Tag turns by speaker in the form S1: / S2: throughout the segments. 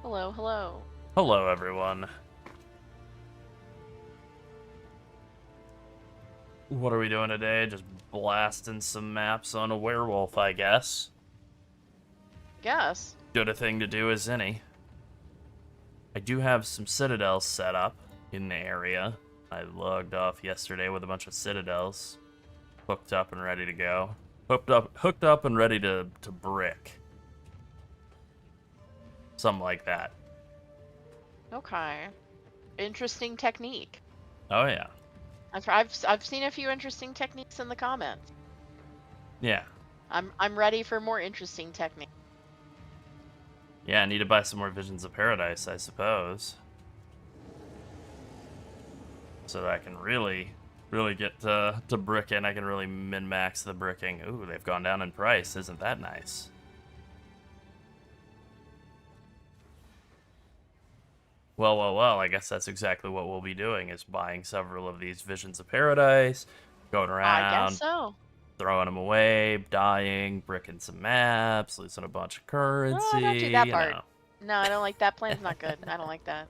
S1: Hello, hello.
S2: Hello, everyone. What are we doing today? Just blasting some maps on a werewolf, I guess.
S1: Guess.
S2: Good a thing to do as any. I do have some citadels set up in the area. I logged off yesterday with a bunch of citadels, hooked up and ready to go. Hooked up and ready to brick. Something like that.
S1: Okay. Interesting technique.
S2: Oh yeah.
S1: I've seen a few interesting techniques in the comments.
S2: Yeah.
S1: I'm ready for more interesting technique.
S2: Yeah, I need to buy some more Visions of Paradise, I suppose. So that I can really get to bricking. I can really min-max the bricking. Ooh, they've gone down in price. Isn't that nice? Well, I guess that's exactly what we'll be doing, is buying several of these Visions of Paradise, going
S1: I guess
S2: around,
S1: so.
S2: throwing them away, dying, bricking some maps, losing a bunch of
S1: Oh, don't do
S2: currency,
S1: that
S2: you
S1: part.
S2: know.
S1: No, I don't like that. Plan's not good. I don't like that.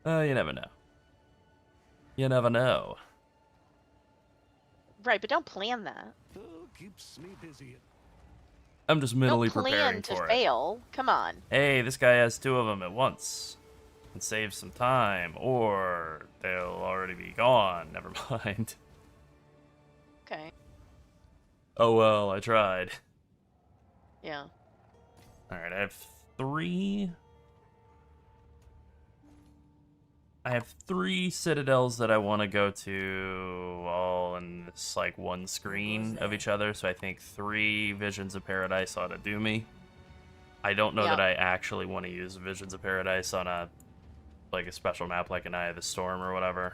S2: You never know. You never know.
S1: Right, but don't plan that.
S3: Oh, keeps me busy.
S2: I'm just mentally
S1: Don't plan
S2: preparing
S1: to
S2: for it.
S1: fail. Come on.
S2: Hey, this guy has two of them at once. And save some time, or they'll already be gone. Never mind.
S1: Okay.
S2: Oh well, I tried.
S1: Yeah.
S2: Alright, I have three citadels that I want to go to, all in this like one screen of each other, so I think 3 Visions of Paradise ought to do me. I don't know that I actually want to use Visions of Paradise on a special map like an Eye of the Storm or whatever.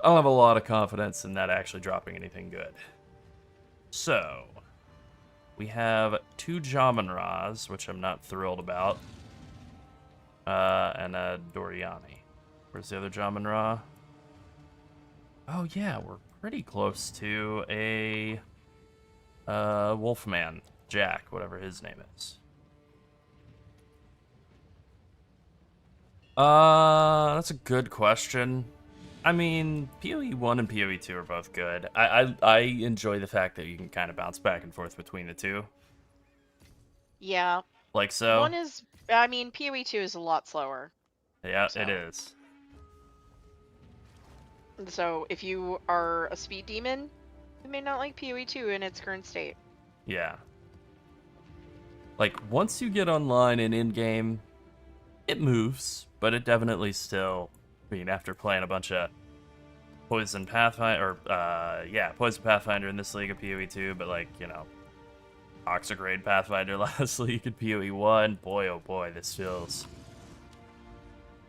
S2: I don't have a lot of confidence in that actually dropping anything good. So, we have 2 Jamin-Ras, which I'm not thrilled about. And a Doriani. Where's the other Jamin-Ra? Oh yeah, we're pretty close to a Wolfman, Jack, whatever his name is. That's a good question. I mean, PoE 1 and PoE 2 are both good. I enjoy the fact that you can kind of bounce back and forth between the two.
S1: Yeah.
S2: Like so.
S1: One is, I mean, PoE 2 is a lot slower.
S2: Yeah,
S1: So.
S2: it is.
S1: So if you are a speed demon, you may not like PoE 2 in its current state.
S2: Yeah. Like, once you get online and in-game, it moves, but it definitely still, I mean, after playing a bunch of Poison Pathfinder, Poison Pathfinder in this league of PoE 2, but like, you know, Oxygrade Pathfinder last league in PoE 1, boy oh boy, this feels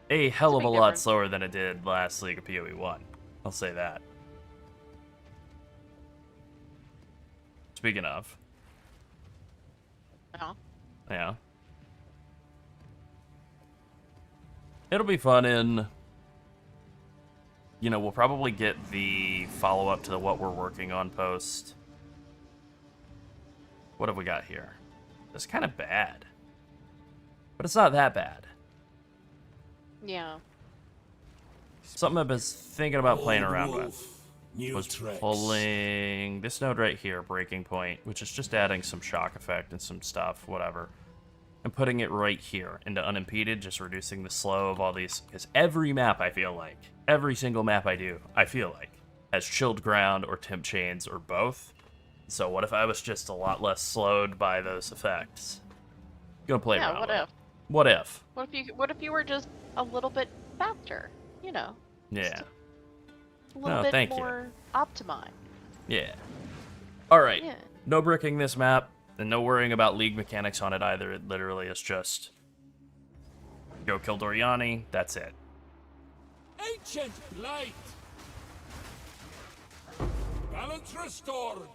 S2: a hell of a lot slower than it did last league of PoE 1. I'll say that. Speaking of.
S1: Oh.
S2: Yeah. It'll be fun in, you know, we'll probably get the follow-up to the what we're working on post. What have we got here? It's kind of bad. But it's not that bad.
S1: Yeah.
S2: Something I've been thinking about playing around
S3: Wolf,
S2: with was
S3: tracks.
S2: pulling this node right here, Breaking Point, which is just adding some shock effect and some stuff, whatever, and putting it right here into Unimpeded, just reducing the slow of all these, because every map, I feel like, every single map I do, I feel like, has Chilled Ground or Temp Chains or both. So what if I was just a lot less slowed by those effects? Gonna play around with it. What if?
S1: What if you were just a little bit faster? You know.
S2: Yeah.
S1: A little bit more optimized.
S2: Yeah. Alright.
S1: Yeah.
S2: No bricking this map, and no worrying about league mechanics on it either. It literally is just go kill Doriani, that's it.
S3: Ancient light. Balance restored.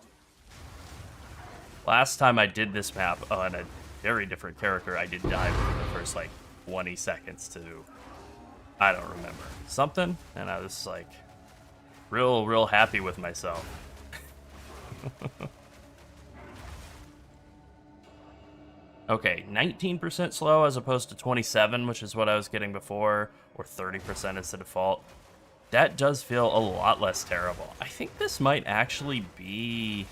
S2: Last time I did this map on a very different character, I did die within the first, 20 seconds to, I don't remember, something, and I was, real happy with myself. Okay, 19% slow as opposed to 27, which is what I was getting before, or 30% is the default. That does feel a lot less terrible. I think this might actually be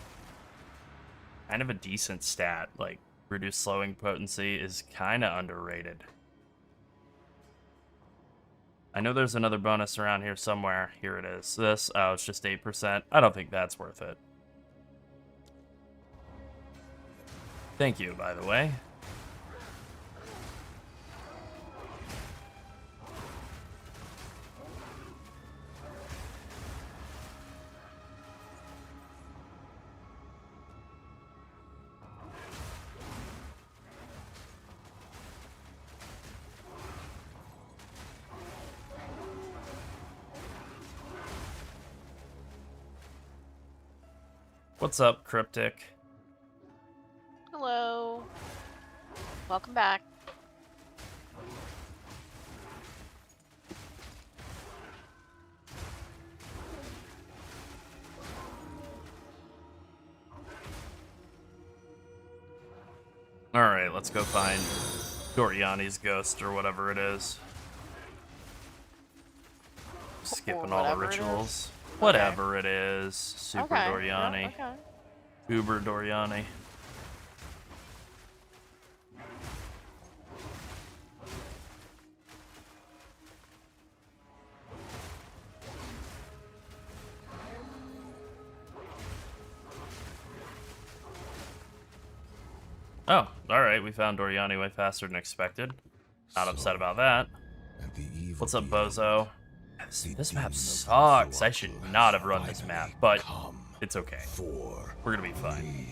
S2: kind of a decent stat. Like, reduced slowing potency is kind of underrated. I know there's another bonus around here somewhere. Here it is. This, oh, it's just 8%. I don't think that's worth it. Thank you, by the way. What's up, Cryptic?
S1: Hello. Welcome back.
S2: Alright, let's go find Doriani's ghost or whatever it is. Skipping all the rituals. Whatever it is. Super Doriani.
S1: Okay.
S2: Uber Doriani. Oh, alright, we found Doriani way faster than expected. Not upset about that. What's up, Bozo? This map sucks. I should not have run this map, but it's okay. We're gonna be fine.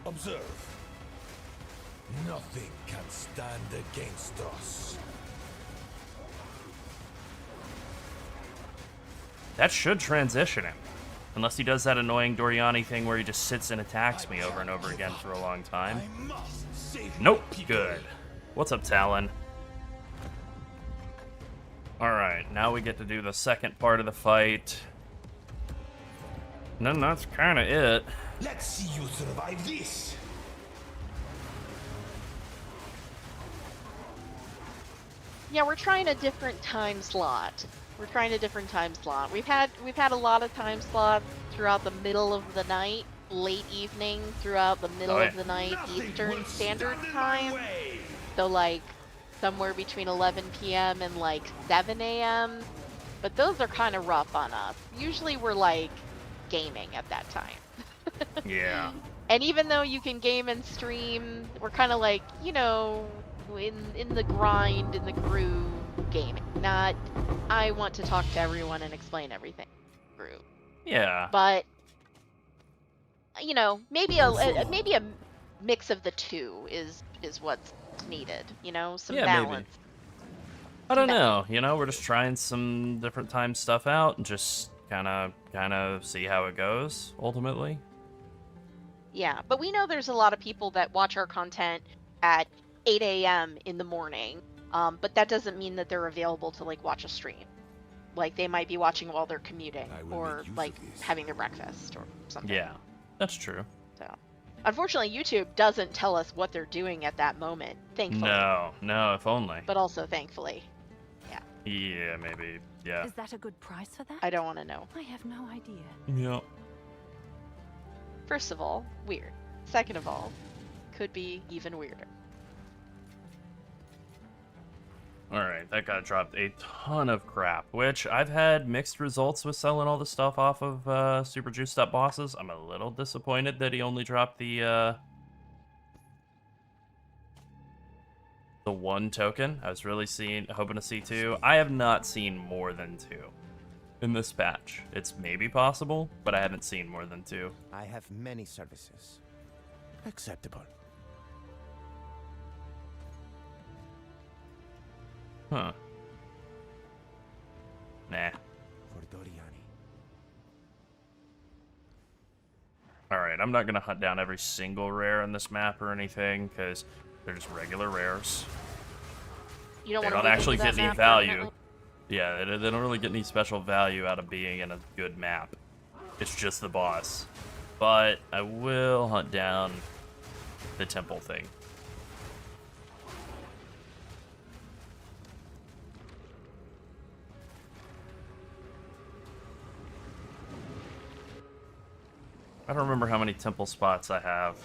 S3: Observe. Nothing can stand against us.
S2: That should transition him. Unless he does that annoying Doriani thing where he just sits and attacks me over and over again for a long time. Nope, good. What's up, Talon? Alright, now we get to do the second part of the fight. And then that's kind of it.
S3: Let's see you survive this.
S1: Yeah, we're trying a different time slot. We've had a lot of time slots throughout the middle of the night, late evening, throughout the middle of the night, Eastern Standard Time. So like somewhere between 11 p.m. and like 7 a.m. But those are kind of rough on us. Usually we're like gaming at that time.
S2: Yeah.
S1: And even though you can game and stream, we're kind of like, you know, in the grind, in the groove gaming. Not, I want to talk to everyone and explain everything. Groove.
S2: Yeah.
S1: But, you know, maybe a mix of the two is what's needed. You know, some balance.
S2: Maybe. I don't know. You know, we're just trying some different time stuff out and just kind of see how it goes ultimately.
S1: Yeah, but we know there's a lot of people that watch our content at 8 a.m. in the morning, but that doesn't mean that they're available to like watch a stream. Like they might be watching while they're commuting or like having their breakfast or something.
S2: Yeah, that's true.
S1: So, unfortunately, YouTube doesn't tell us what they're doing at that moment. Thankfully.
S2: No, if only.
S1: But also thankfully. Yeah.
S2: Yeah, maybe. Yeah.
S4: Is that a good price for that?
S1: I don't want to know.
S4: I have no idea.
S2: Yep.
S1: First of all, weird. Second of all, could be even weirder.
S2: Alright, that guy dropped a ton of crap, which I've had mixed results with selling all the stuff off of super juiced up bosses. I'm a little disappointed that he only dropped the one token. I was really hoping to see two. I have not seen more than two in this patch. It's maybe possible, but I haven't seen more than two.
S5: I have many services. Acceptable.
S2: Huh. Nah.
S5: For Doriani.
S2: Alright, I'm not gonna hunt down every single rare in this map or anything, because they're just regular rares.
S1: You don't
S2: They
S1: want
S2: don't
S1: to
S2: actually
S1: that
S2: get any
S1: map
S2: value.
S1: permanently?
S2: Yeah, they don't really get any special value out of being in a good map. It's just the boss. But I will hunt down the temple thing. I don't remember how many temple spots I have.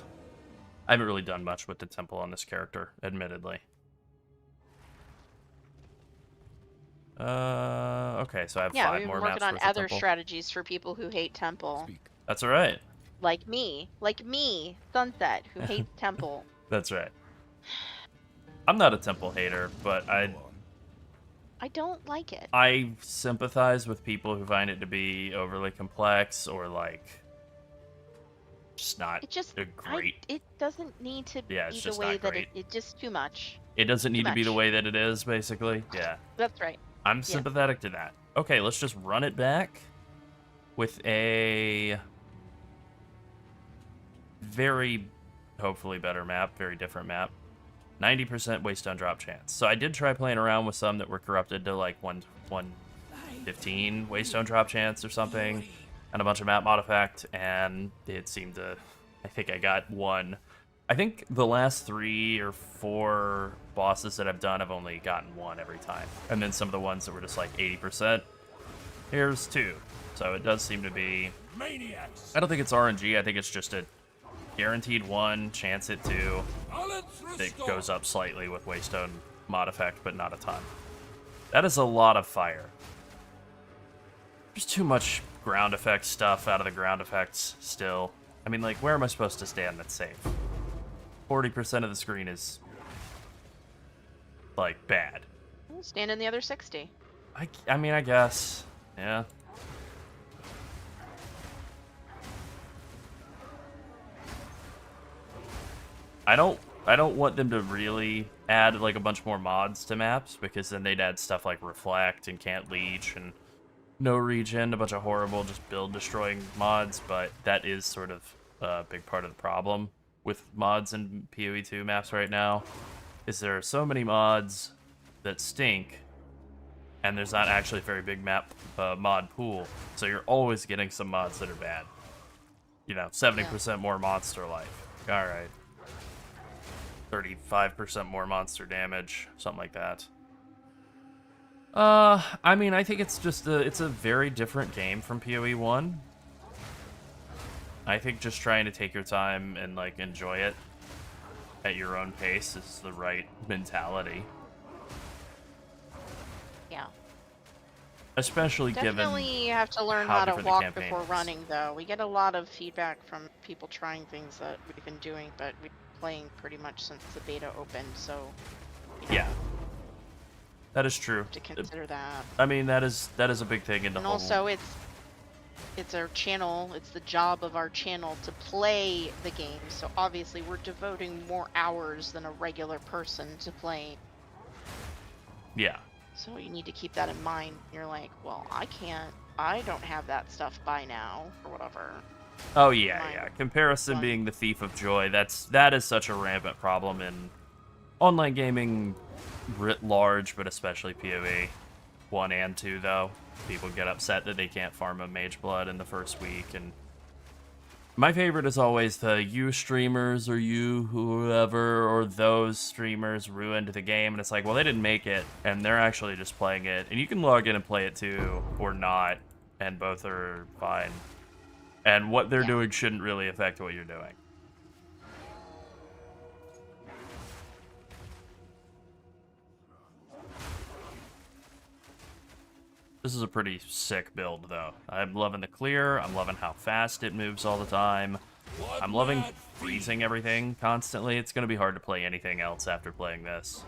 S2: I haven't really done much with the temple on this character, admittedly. Okay, so I have
S1: Yeah,
S2: 5
S1: we've
S2: more
S1: been
S2: maps
S1: working on
S2: worth of
S1: other
S2: temple.
S1: strategies for people who hate temple.
S2: That's alright.
S1: Like me, Sunset, who hates temple.
S2: That's right. I'm not a temple hater, but
S1: I don't like it.
S2: I sympathize with people who find it to be overly complex or like just not
S1: It just
S2: a great.
S1: it doesn't need to
S2: Yeah, it's
S1: be the
S2: just
S1: way
S2: not
S1: that
S2: great.
S1: it's just too much.
S2: It doesn't need
S1: Too
S2: to be the
S1: much.
S2: way that it is, basically. Yeah,
S1: That's right.
S2: I'm sympathetic to that. Okay, let's just run it back with a very, hopefully better map, very different map. 90% waste on drop chance. So I did try playing around with some that were corrupted to like 115 waste on drop chance or something, and a bunch of map mod effect, and it seemed to, I think I got one. I think the last 3 or 4 bosses that I've done, I've only gotten 1 every time. And then some of the ones that were just like 80%, here's 2. So it does seem to be,
S3: Maniacs!
S2: I don't think it's RNG, I think it's just a guaranteed 1, chance it 2. It goes up slightly with Waystone mod effect, but not a ton. That is a lot of fire. There's too much ground effect stuff out of the ground effects still. I mean, like, where am I supposed to stand that's safe? 40% of the screen is, like, bad.
S1: Stand in the other 60.
S2: I mean, I guess. Yeah. I don't want them to really add like a bunch more mods to maps, because then they'd add stuff like reflect and can't leech and no regen, a bunch of horrible just build destroying mods, but that is sort of a big part of the problem with mods in PoE 2 maps right now, is there are so many mods that stink and there's not actually a very big map mod pool, so you're always getting some mods that are bad. You know, 70% more monster life. All right. 35% more monster damage, something like that. I mean, I think it's just it's a very different game from PoE 1. I think just trying to take your time and like enjoy it at your own pace is the right mentality.
S1: Yeah.
S2: Especially
S1: Definitely have to learn
S2: how
S1: how to
S2: different the
S1: walk
S2: campaign
S1: before
S2: is.
S1: running, though. We get a lot of feedback from people trying things that we've been doing, but we've been playing pretty much since the beta opened, so you know,
S2: Yeah. That is true.
S1: to consider that.
S2: I mean, that is a big thing in the
S1: And
S2: whole.
S1: also, it's our channel. It's the job of our channel to play the game. So obviously, we're devoting more hours than a regular person to playing.
S2: Yeah.
S1: So you need to keep that in mind. You're like, well, I don't have that stuff by now, or whatever.
S2: Oh yeah,
S1: Mine.
S2: yeah. Comparison
S1: Mine.
S2: being the thief of joy. That is such a rampant problem in online gaming writ large, but especially PoE 1 and 2. Though people get upset that they can't farm a mage blood in the first week, and my favorite is always the you streamers or you whoever or those streamers ruined the game, and it's like, well, they didn't make it, and they're actually just playing it, and you can log in and play it too, or not, and both are fine. And what they're doing shouldn't really affect what you're doing. This is a pretty sick build, though. I'm loving the clear. I'm loving how fast it moves all the time. I'm loving freezing everything constantly. It's going to be hard to play anything else after playing this,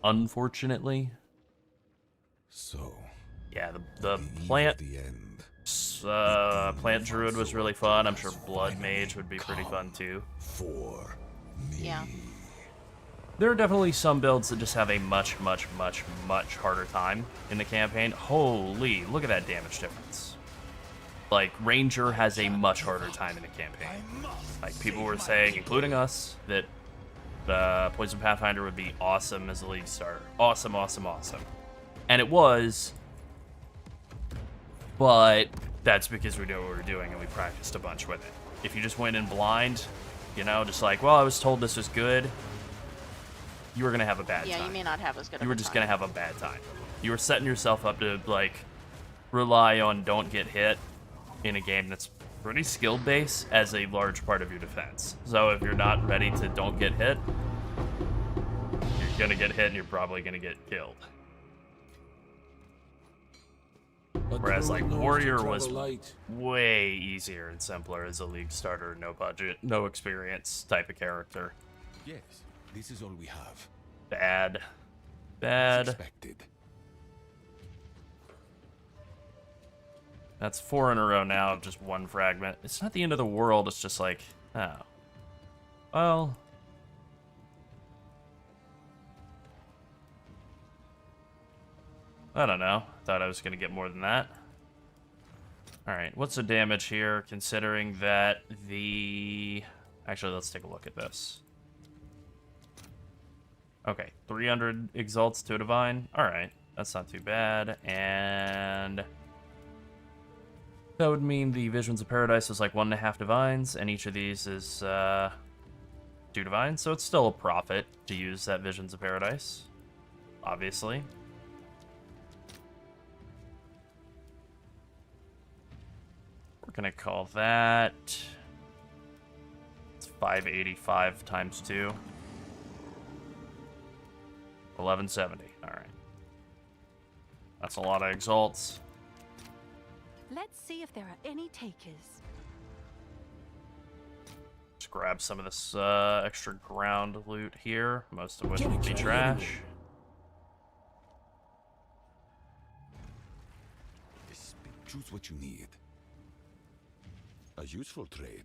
S2: unfortunately.
S3: So,
S2: Yeah, the
S3: the eve of
S2: plant
S3: the end.
S2: plant druid was really fun. I'm sure blood mage would be pretty fun too.
S3: For me.
S1: Yeah.
S2: There are definitely some builds that just have a much harder time in the campaign. Holy, look at that damage difference. Like, Ranger has a much harder time in the campaign. Like, people were saying, including us, that Poison Pathfinder would be awesome as a league starter. Awesome. And it was, but that's because we knew what we were doing and we practiced a bunch with it. If you just went in blind, you know, just like, well, I was told this was good, you were gonna have a bad time.
S1: Yeah, you may not have as good.
S2: You were just gonna have a bad time. You were setting yourself up to like rely on don't get hit in a game that's pretty skill based as a large part of your defense. So if you're not ready to don't get hit, you're gonna get hit and you're probably gonna get killed. Whereas like Warrior was way easier and simpler as a league starter, no budget, no experience type of character.
S3: Yes, this is all we have.
S2: Bad.
S3: As expected.
S2: That's 4 in a row now of just one fragment. It's not the end of the world, it's just like, oh. Well. I don't know. Thought I was going to get more than that. Alright, what's the damage here, considering that the... Actually, let's take a look at this. Okay, 300 exalts to a divine. Alright, that's not too bad. And... that would mean the Visions of Paradise is like 1.5 divines, and each of these is 2 divines, so it's still a profit to use that Visions of Paradise, obviously. We're gonna call that... it's 585 times 2. 1170, alright. That's a lot of exalts.
S4: Let's see if there are any takers.
S2: Just grab some of this extra ground loot here, most of which will be trash.
S3: Choose what you need. A useful trade.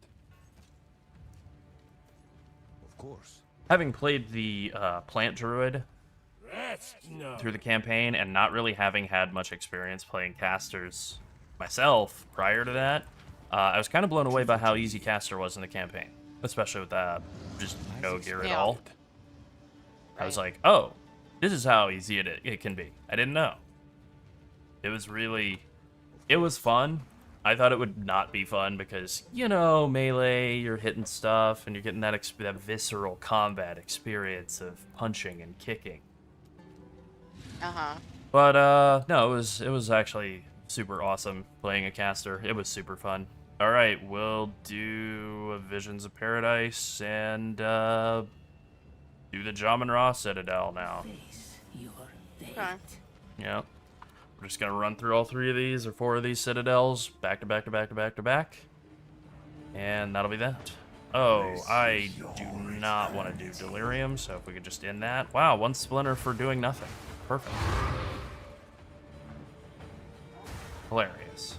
S3: Of course.
S2: Having played the plant druid through the campaign and not really having had much experience playing casters myself prior to that, I was kind of blown away by how easy caster was in the campaign, especially with just no gear at all. I was like, oh, this is how easy it can be. I didn't know. It was fun. I thought it would not be fun because, you know, melee, you're hitting stuff and you're getting that visceral combat experience of punching and kicking. But no, it was actually super awesome playing a caster. It was super fun. All right, we'll do a Visions of Paradise and do the Jamin Ra Citadel now.
S1: Okay.
S2: Yeah. We're just gonna run through all 3 of these or 4 of these citadels back to back to back to back to back. And that'll be that. Oh, I do not want to do Delirium, so if we could just end that. Wow, 1 splinter for doing nothing. Perfect. Hilarious.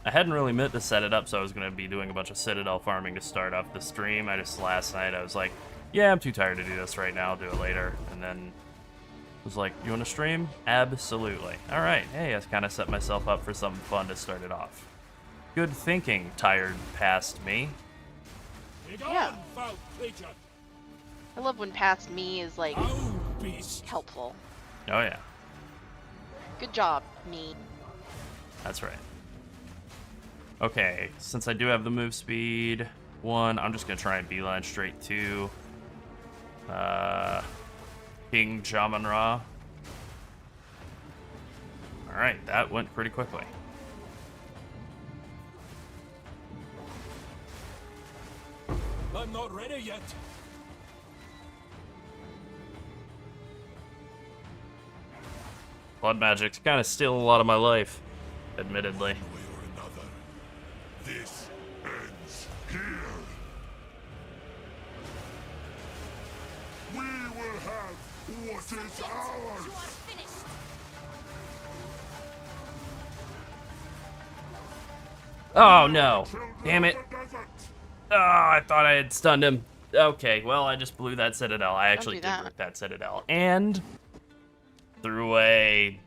S2: I hadn't really meant to set it up, so I was going to be doing a bunch of Citadel farming to start off the stream. Last night, I was like, yeah, I'm too tired to do this right now, I'll do it later. And then was like, you want to stream? Absolutely. Alright, hey, I kind of set myself up for something fun to start it off. Good thinking, tired past me.
S1: Yeah. I love when past me is, like, helpful.
S2: Oh, yeah.
S1: Good job, me.
S2: That's right. Okay, since I do have the move speed 1, I'm just going to try and beeline straight to King Jamin Ra. Alright, that went pretty quickly.
S3: I'm not ready yet.
S2: Blood magic's kind of stealing a lot of my life, admittedly.
S3: One way or another, this ends here. We will have what is ours.
S2: Oh no! Damn it! Oh, I thought I had stunned him. Okay, well, I just blew that citadel. I actually did break that citadel. And threw away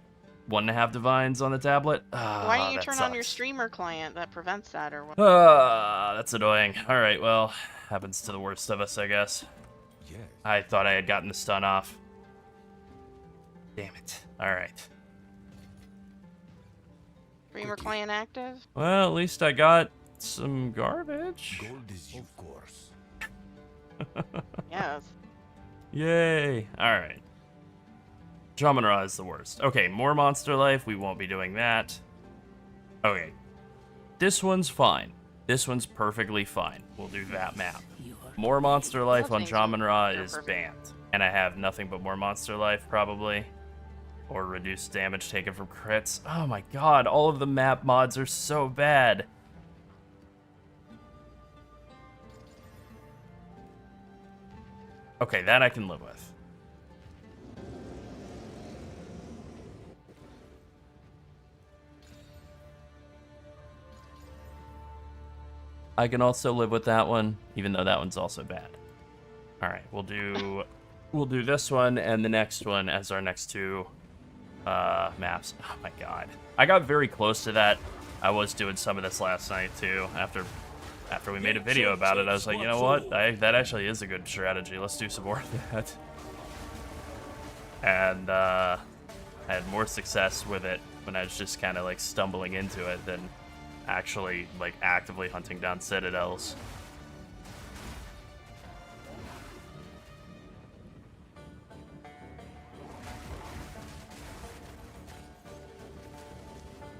S2: 1.5 divines on the tablet.
S1: Why don't you
S2: That
S1: turn on your
S2: sucks.
S1: streamer client that prevents that or what?
S2: That's annoying. All right, well, happens to the worst of us, I guess.
S5: Yes.
S2: I thought I had gotten the stun off. Damn it. All right.
S1: Streamer client active?
S2: Well, at least I got some garbage.
S5: Gold is you. Of course.
S1: Yes.
S2: Yay. All right. Jamon is the worst. Okay, more monster life. We won't be doing that. Okay. This one's fine. This one's perfectly fine. We'll do that map. More monster life on Jamon is banned. And I have nothing but more monster life, probably. Or reduced damage taken from crits. Oh my god, all of the map mods are so bad. Okay, that I can live with. I can also live with that one, even though that one's also bad. All right, we'll do this one and the next one as our next two maps. Oh my god, I got very close to that. I was doing some of this last night too. After we made a video about it, I was like, you know what? That actually is a good strategy. Let's do some more of that. And I had more success with it when I was just kind of like stumbling into it than actually like actively hunting down citadels.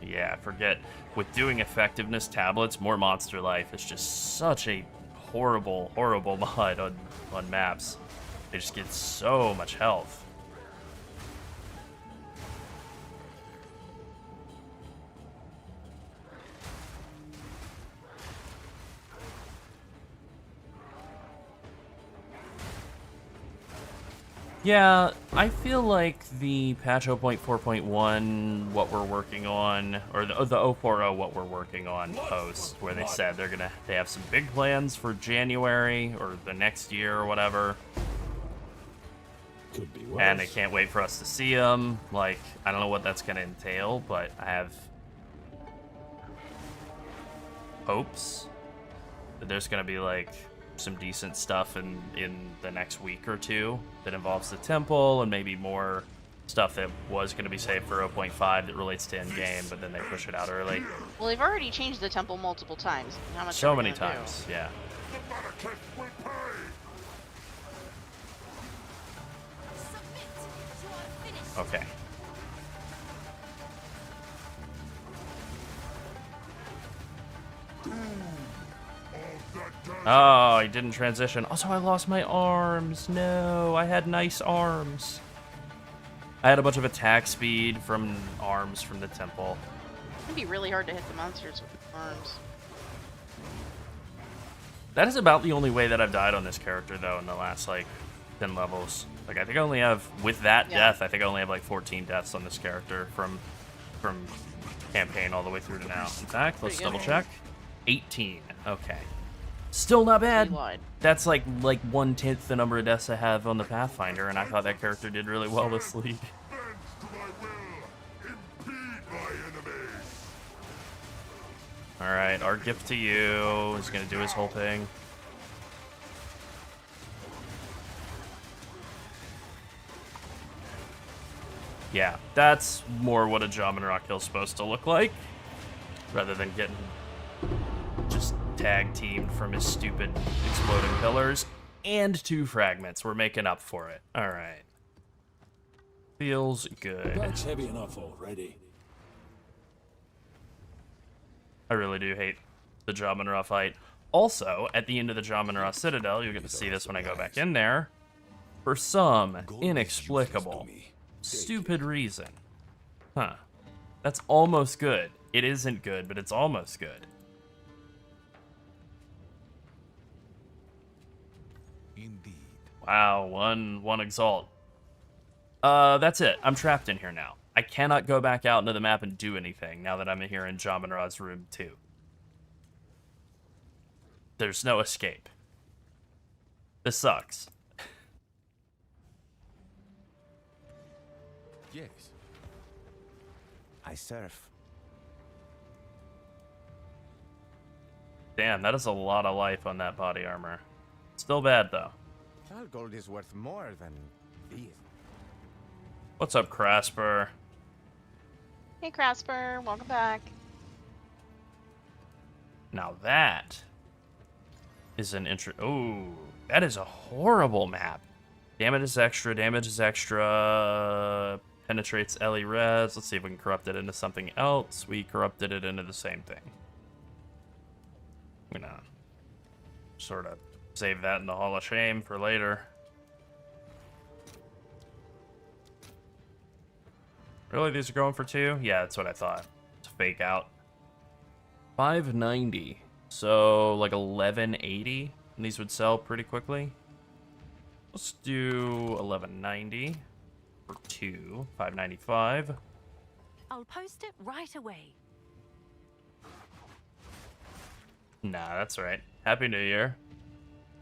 S2: Yeah, I forget. With doing effectiveness tablets, more monster life is just such a horrible, horrible mod on maps. They just get so much health. Yeah, I feel like the patch 0.4.1, what we're working on, or the 0.40, what we're working on post, where they said they have some big plans for January or the next year or whatever.
S3: Could be worse.
S2: And they can't wait for us to see them. Like, I don't know what that's going to entail, but I have hopes that there's going to be like some decent stuff in the next week or two that involves the temple and maybe more stuff that was going to be saved for 0.5 that relates to Endgame, but then they push it out early.
S1: Well, they've already changed the temple multiple times. How much
S2: So
S1: are we
S2: many
S1: gonna do?
S2: times, yeah.
S3: The Malekith will pay!
S2: Okay. Oh, I didn't transition. Also, I lost my arms. No, I had nice arms. I had a bunch of attack speed from arms from the temple.
S1: It'd be really hard to hit the monsters with arms.
S2: That is about the only way that I've died on this character, though, in the last, like, 10 levels. Like, I think I only have, with that death, I think I only have, like, 14 deaths on this character from campaign all the way through to now. In fact, let's double check. 18. Okay. Still not bad.
S1: You lied.
S2: That's like 1/10 the number of deaths I have on the Pathfinder, and I thought that character did really well this league.
S3: Bend to my will! Impede my enemies!
S2: Alright, our gift to you is gonna do his whole thing. Yeah, that's more what a Jamon kill is supposed to look like, rather than getting just tag teamed from his stupid exploding pillars and 2 fragments. We're making up for it. All right. Feels good.
S3: That's heavy enough already.
S2: I really do hate the Jamon fight. Also, at the end of the Jamon Citadel, you'll get to see this when I go back in there, for some inexplicable, stupid reason. Huh. That's almost good. It isn't good, but it's almost good.
S5: Indeed.
S2: Wow, one exalt. That's it. I'm trapped in here now. I cannot go back out into the map and do anything now that I'm here in Jamon room 2. There's no escape. This sucks.
S5: Yes. I serve.
S2: Damn, that is a lot of life on that body armor. Still bad, though.
S5: All gold is worth more than these.
S2: What's up, Crasper?
S1: Hey, Crasper, welcome back.
S2: Now that is an Ooh, that is a horrible map. Damage is extra, penetrates LE res. Let's see if we can corrupt it into something else. We corrupted it into the same thing. I'm gonna sort of save that in the Hall of Shame for later. Really, these are going for 2? Yeah, that's what I thought. It's a fake out. 590. So, like 1180. And these would sell pretty quickly. Let's do 1190 for 2. 595.
S4: I'll post it right away.
S2: Nah, that's right. Happy New Year.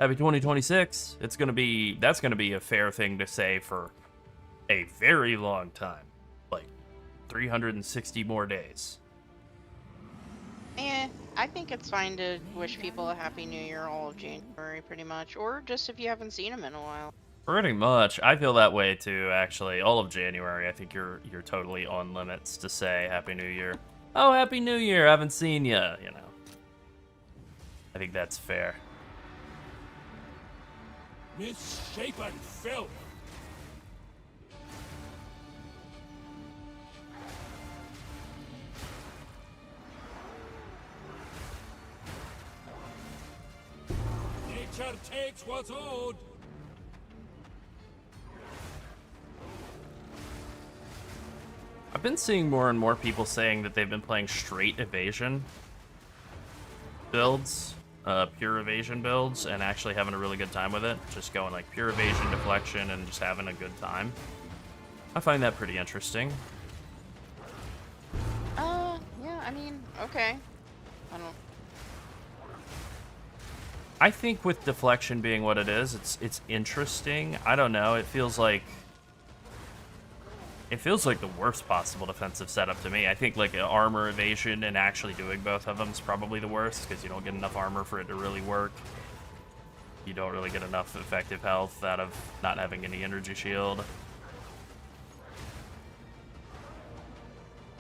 S2: Happy 2026. That's gonna be a fair thing to say for a very long time. Like 360 more days.
S1: I think it's fine to wish people a Happy New Year all of January, pretty much. Or just if you haven't seen them in a while.
S2: Pretty much. I feel that way too, actually. All of January, I think you're totally on limits to say Happy New Year. Oh, Happy New Year, haven't seen ya, you know. I think that's fair.
S3: Misshapen filth! Nature takes what's owed!
S2: I've been seeing more and more people saying that they've been playing straight evasion builds, pure evasion builds, and actually having a really good time with it. Just going like pure evasion, deflection, and just having a good time. I find that pretty interesting.
S1: Yeah, I mean, okay. I don't...
S2: I think with deflection being what it is, it's interesting. I don't know. It feels like the worst possible defensive setup to me. I think like an armor evasion and actually doing both of them is probably the worst because you don't get enough armor for it to really work. You don't really get enough effective health out of not having any energy shield.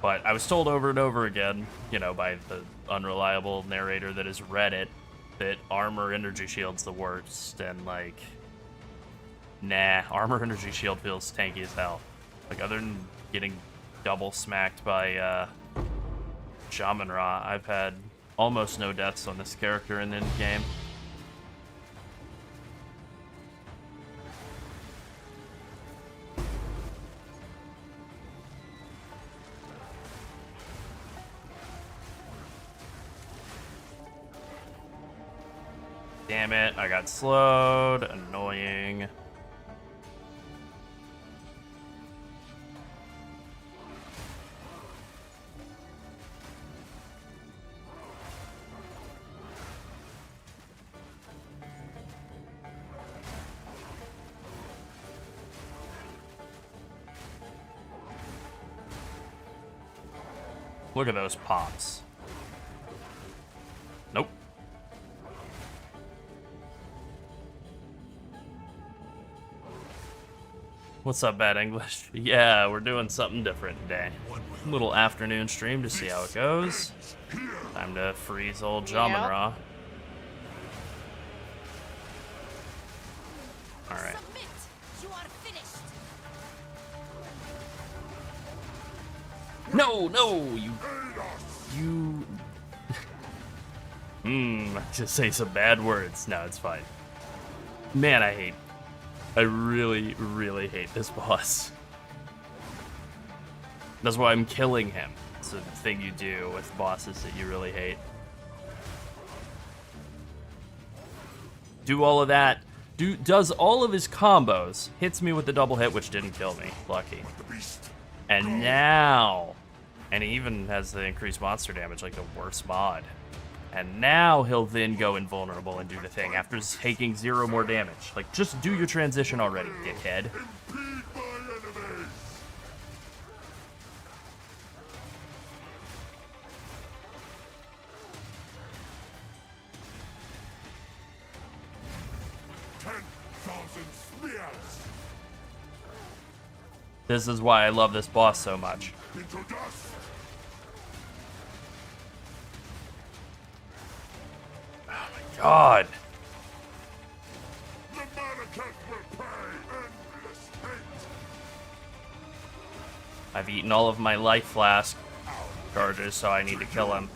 S2: But I was told over and over again, you know, by the unreliable narrator that has read it, that armor energy shield's the worst, and like, nah, armor energy shield feels tanky as hell. Like, other than getting double smacked by Shaman Ra, I've had almost no deaths on this character in Endgame. Damn it, I got slowed. Annoying. Look at those pops. Nope. What's up, Bad English? Yeah, we're doing something different today. Little afternoon stream to see how it goes. Time to freeze old Shaman Ra. Alright. No, you just say some bad words. No, it's fine. Man, I really, really hate this boss. That's why I'm killing him. It's a thing you do with bosses that you really hate. Do all of that. Does all of his combos. Hits me with the double hit, which didn't kill me. Lucky. And now... And he even has the increased monster damage, like the worst mod. And now he'll then go invulnerable and do the thing after taking 0 more damage. Like, just do your transition already, dickhead.
S3: else.
S2: This is why I love this boss so much.
S3: Into dust.
S2: God.
S3: The mannequin will pay endless hate.
S2: I've eaten all of my life flask charges, so I need to kill him.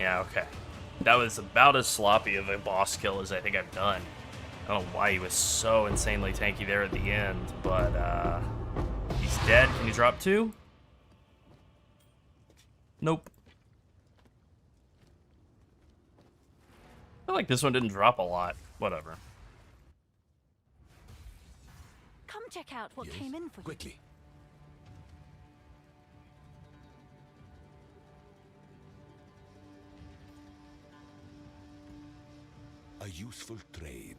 S2: Yeah, okay. That was about as sloppy of a boss kill as I think I've done. I don't know why he was so insanely tanky there at the end, but he's dead. Can you drop 2? Nope. I feel like this one didn't drop a lot. Whatever.
S4: Come check out what came in for you.
S5: Quickly. A useful trade.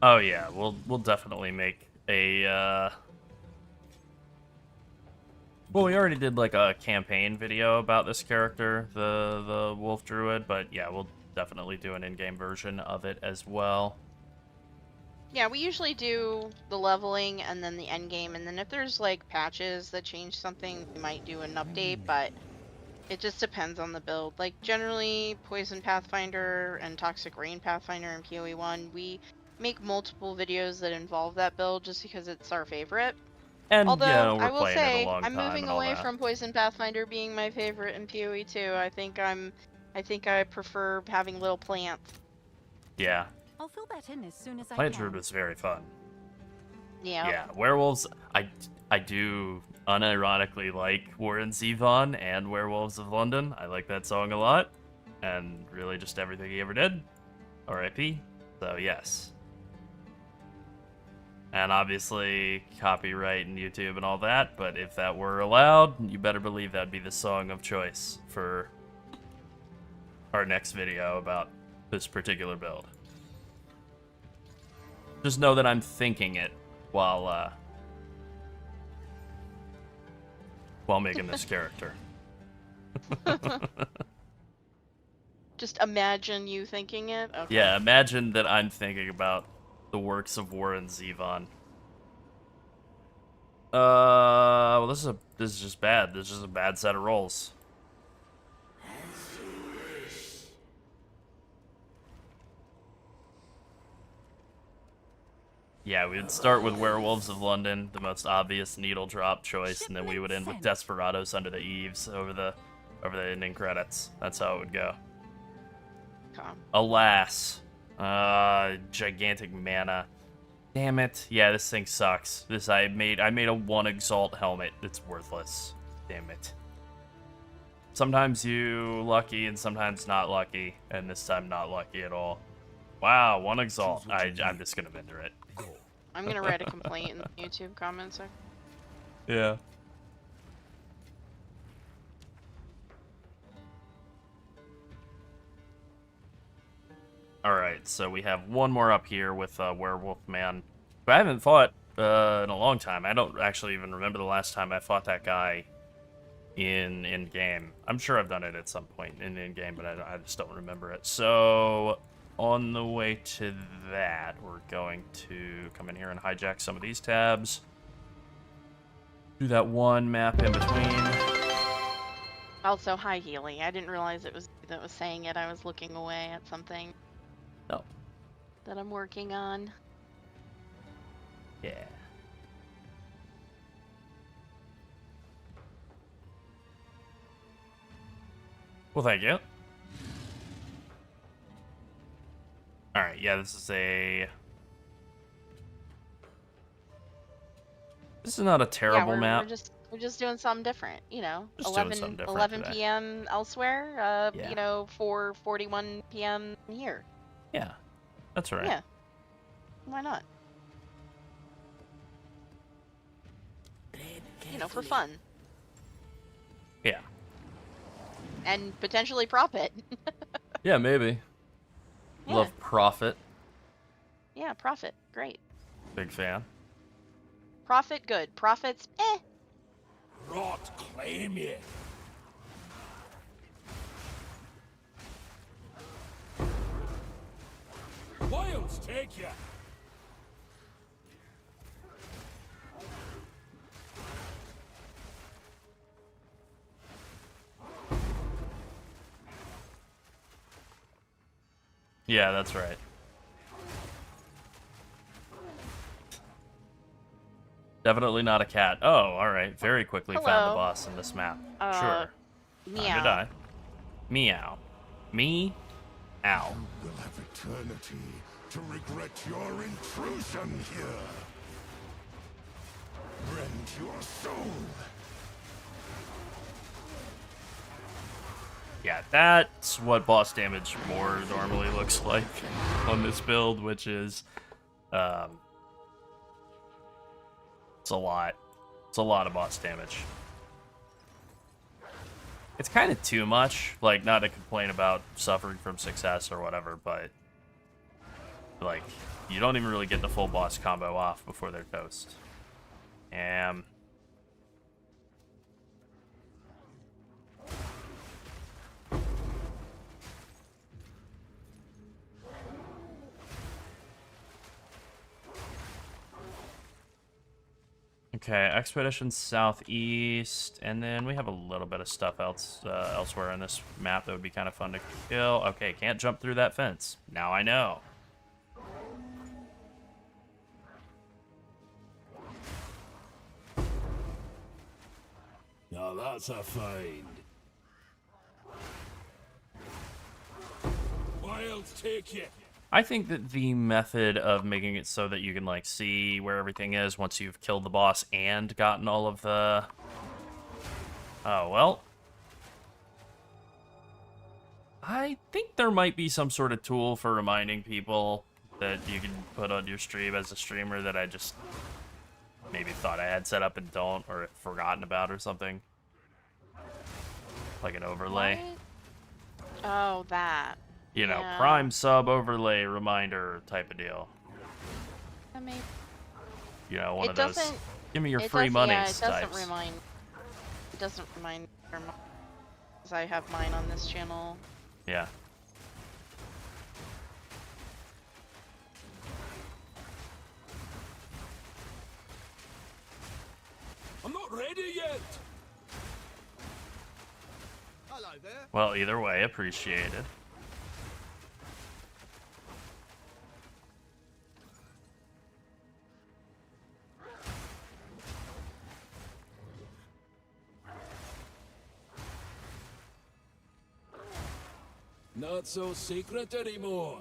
S2: Oh yeah, we'll definitely make a well, we already did like a campaign video about this character, the Wolf Druid, but yeah, we'll definitely do an in-game version of it as well.
S1: Yeah, we usually do the leveling and then the end game, and then if there's like patches that change something, we might do an update, but it just depends on the build. Like generally, Poison Pathfinder and Toxic Rain Pathfinder and PoE 1, we make multiple videos that involve that build just because it's our favorite.
S2: And
S1: Although,
S2: you know, we're
S1: I will
S2: playing it a
S1: say,
S2: long
S1: I'm
S2: time
S1: moving
S2: and all
S1: away
S2: that.
S1: from Poison Pathfinder being my favorite in PoE 2. I think I prefer having little plants.
S2: Yeah,
S4: I'll fill that in as soon as I
S2: Plant
S4: can.
S2: Druid was very fun.
S1: Yeah.
S2: Yeah, Werewolves, I do unironically like Warren Zevon and Werewolves of London. I like that song a lot, and really just everything he ever did. R.I.P. So yes. And obviously copyright and YouTube and all that, but if that were allowed, you better believe that'd be the song of choice for our next video about this particular build. Just know that I'm thinking it while making this character.
S1: Just imagine you thinking it. Okay.
S2: Yeah, imagine that I'm thinking about the works of Warren Zevon. Well, this is just bad. This is just a bad set of rolls. Yeah, we would start with Werewolves of London, the most obvious needle drop choice, and then we would end with Desperados Under the Eaves over the ending credits. That's how it would go.
S1: Okay.
S2: Alas, gigantic mana. Damn it! Yeah, this thing sucks. I made a 1 exalt helmet. It's worthless. Damn it. Sometimes you lucky and sometimes not lucky, and this time not lucky at all. Wow, 1 exalt. I'm just gonna vendor it.
S1: I'm gonna write a complaint in the YouTube comments section.
S2: Yeah. Alright, so we have one more up here with Werewolf Man, who I haven't fought in a long time. I don't actually even remember the last time I fought that guy in Endgame. I'm sure I've done it at some point in Endgame, but I just don't remember it. So, on the way to that, we're going to come in here and hijack some of these tabs. Do that one map in between.
S1: Also, hi Healy. I didn't realize it was you that was saying it. I was looking away at something
S2: No.
S1: that I'm working on.
S2: Yeah. Well, thank you. Alright, yeah, this is not a terrible map.
S1: We're just doing something different, you know.
S2: Just doing something different
S1: 11
S2: today.
S1: p.m. elsewhere,
S2: Yeah.
S1: you know, 4:41 p.m. here.
S2: Yeah, that's right.
S1: Yeah. Why not? You know, for fun.
S2: Yeah.
S1: And potentially profit.
S2: Yeah, maybe.
S1: Yeah.
S2: Love profit.
S1: Yeah, profit. Great.
S2: Big fan.
S1: Profit, good. Profits, eh.
S3: Rot claim it. take ya?
S2: Yeah, that's right. Definitely not a cat. Oh, alright. Very quickly found the
S1: Hello.
S2: boss in this map.
S1: Uh,
S2: Sure. Time to
S1: Meow.
S2: die. Meow. Me? Ow.
S3: Will have eternity to regret your intrusion here. Rend your soul.
S2: Yeah, that's what boss damage more normally looks like on this build, which is, it's a lot. It's a lot of boss damage. It's kind of too much, like, not to complain about suffering from success or whatever, but, like, you don't even really get the full boss combo off before they're toast. Okay, expedition southeast, and then we have a little bit of stuff elsewhere in this map that would be kind of fun to kill. Okay, can't jump through that fence. Now I know.
S3: Now that's a find. Wild take ya.
S2: I think that the method of making it so that you can, like, see where everything is once you've killed the boss and gotten all of the... Oh, well. I think there might be some sort of tool for reminding people that you can put on your stream as a streamer that I just maybe thought I had set up and don't, or forgotten about or something. Like an overlay.
S1: What? Oh, that.
S2: You know,
S1: Yeah.
S2: Prime sub overlay reminder type of deal.
S1: I mean,
S2: You know, one
S1: it
S2: of those.
S1: doesn't.
S2: Give me your
S1: It
S2: free
S1: does,
S2: money
S1: yeah, it doesn't
S2: types.
S1: remind. It doesn't remind me, because I have mine on this channel.
S2: Yeah.
S3: I'm not ready yet.
S5: Hello there.
S2: Well, either way, appreciated.
S3: Not so secret anymore.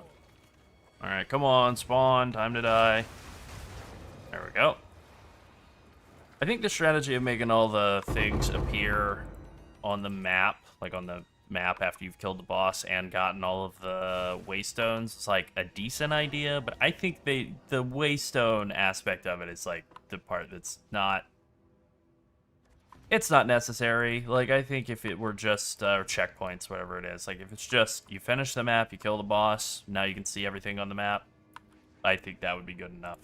S2: Alright, come on, spawn. Time to die. There we go. I think the strategy of making all the things appear on the map, like on the map after you've killed the boss and gotten all of the waystones, is like a decent idea, but I think the waystone aspect of it is like the part that's not... It's not necessary. Like, I think if it were just, or checkpoints, whatever it is, like, if it's just, you finish the map, you kill the boss, now you can see everything on the map, I think that would be good enough.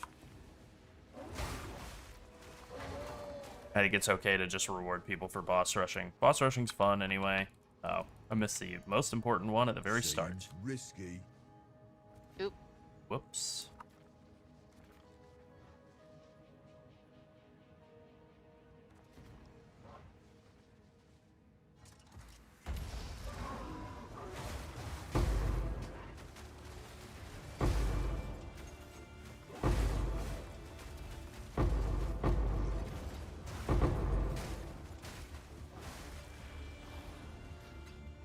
S2: I think it's okay to just reward people for boss rushing. Boss rushing's fun anyway. Oh, I missed the most important one at the very start.
S3: Seems risky.
S1: Oop.
S2: Whoops.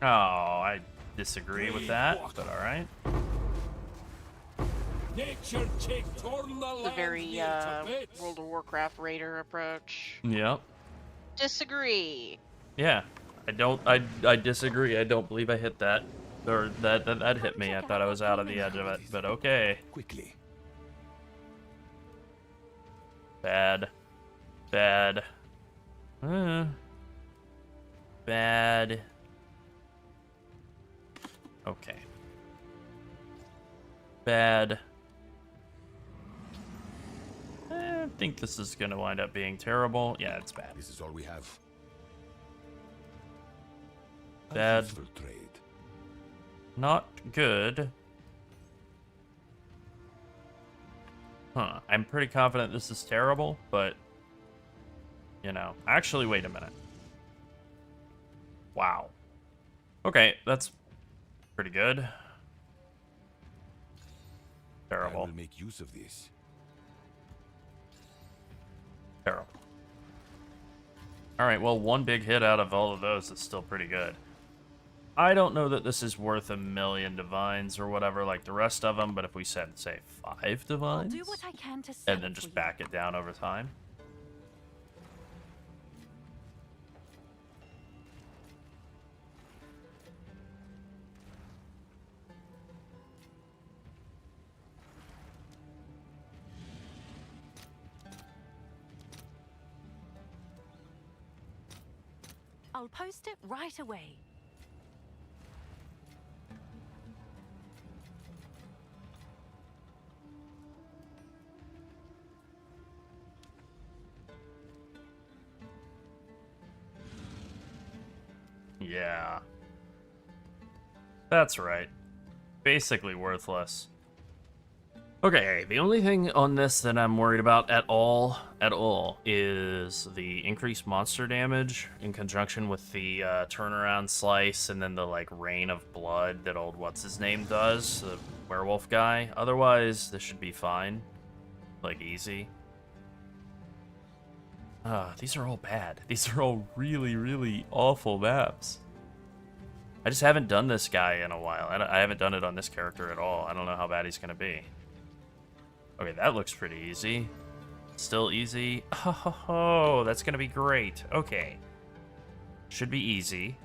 S2: Oh, I disagree with that, but alright.
S3: Nature take torn the
S1: The
S3: land
S1: very
S3: near to bits.
S1: World of Warcraft raider approach.
S2: Yep.
S1: Disagree.
S2: Yeah. I disagree. I don't believe I hit that. Or that hit me. I thought I was out of the edge of it, but okay.
S5: Quickly.
S2: Bad. Bad. Bad. Okay. Bad. I think this is gonna wind up being terrible. Yeah, it's bad.
S3: This is all we have.
S2: Bad.
S3: Infiltrate.
S2: Not good. Huh. I'm pretty confident this is terrible, but... You know. Actually, wait a minute. Wow. Okay, that's pretty good.
S3: I
S2: Terrible.
S3: will make use of this.
S2: Terrible. Alright, well, one big hit out of all of those is still pretty good. I don't know that this is worth 1,000,000 divines or whatever like the rest of them, but if we said, say, 5
S4: I'll
S2: divines,
S4: do what I can to
S2: and then just
S4: you.
S2: back it down over time.
S4: I'll post it right away.
S2: Yeah. That's right. Basically worthless. Okay, the only thing on this that I'm worried about at all, is the increased monster damage in conjunction with the turnaround slice and then the, like, rain of blood that old what's-his-name does, the werewolf guy. Otherwise, this should be fine. Like, easy. These are all bad. These are all really, really awful maps. I just haven't done this guy in a while. I haven't done it on this character at all. I don't know how bad he's gonna be. Okay, that looks pretty easy. Still easy. Oh, that's gonna be great. Okay. Should be easy.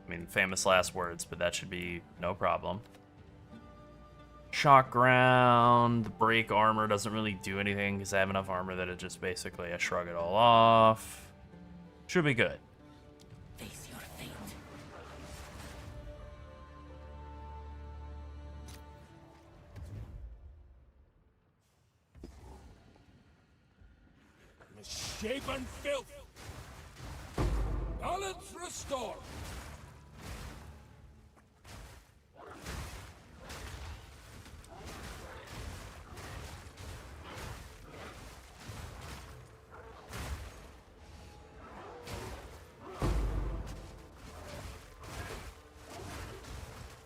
S2: I mean, famous last words, but that should be no problem. Shock ground. The break armor doesn't really do anything because I have enough armor that it just basically I shrug it all off. Should be good.
S4: Face your fate.
S3: Misshapen filth! Balance restored!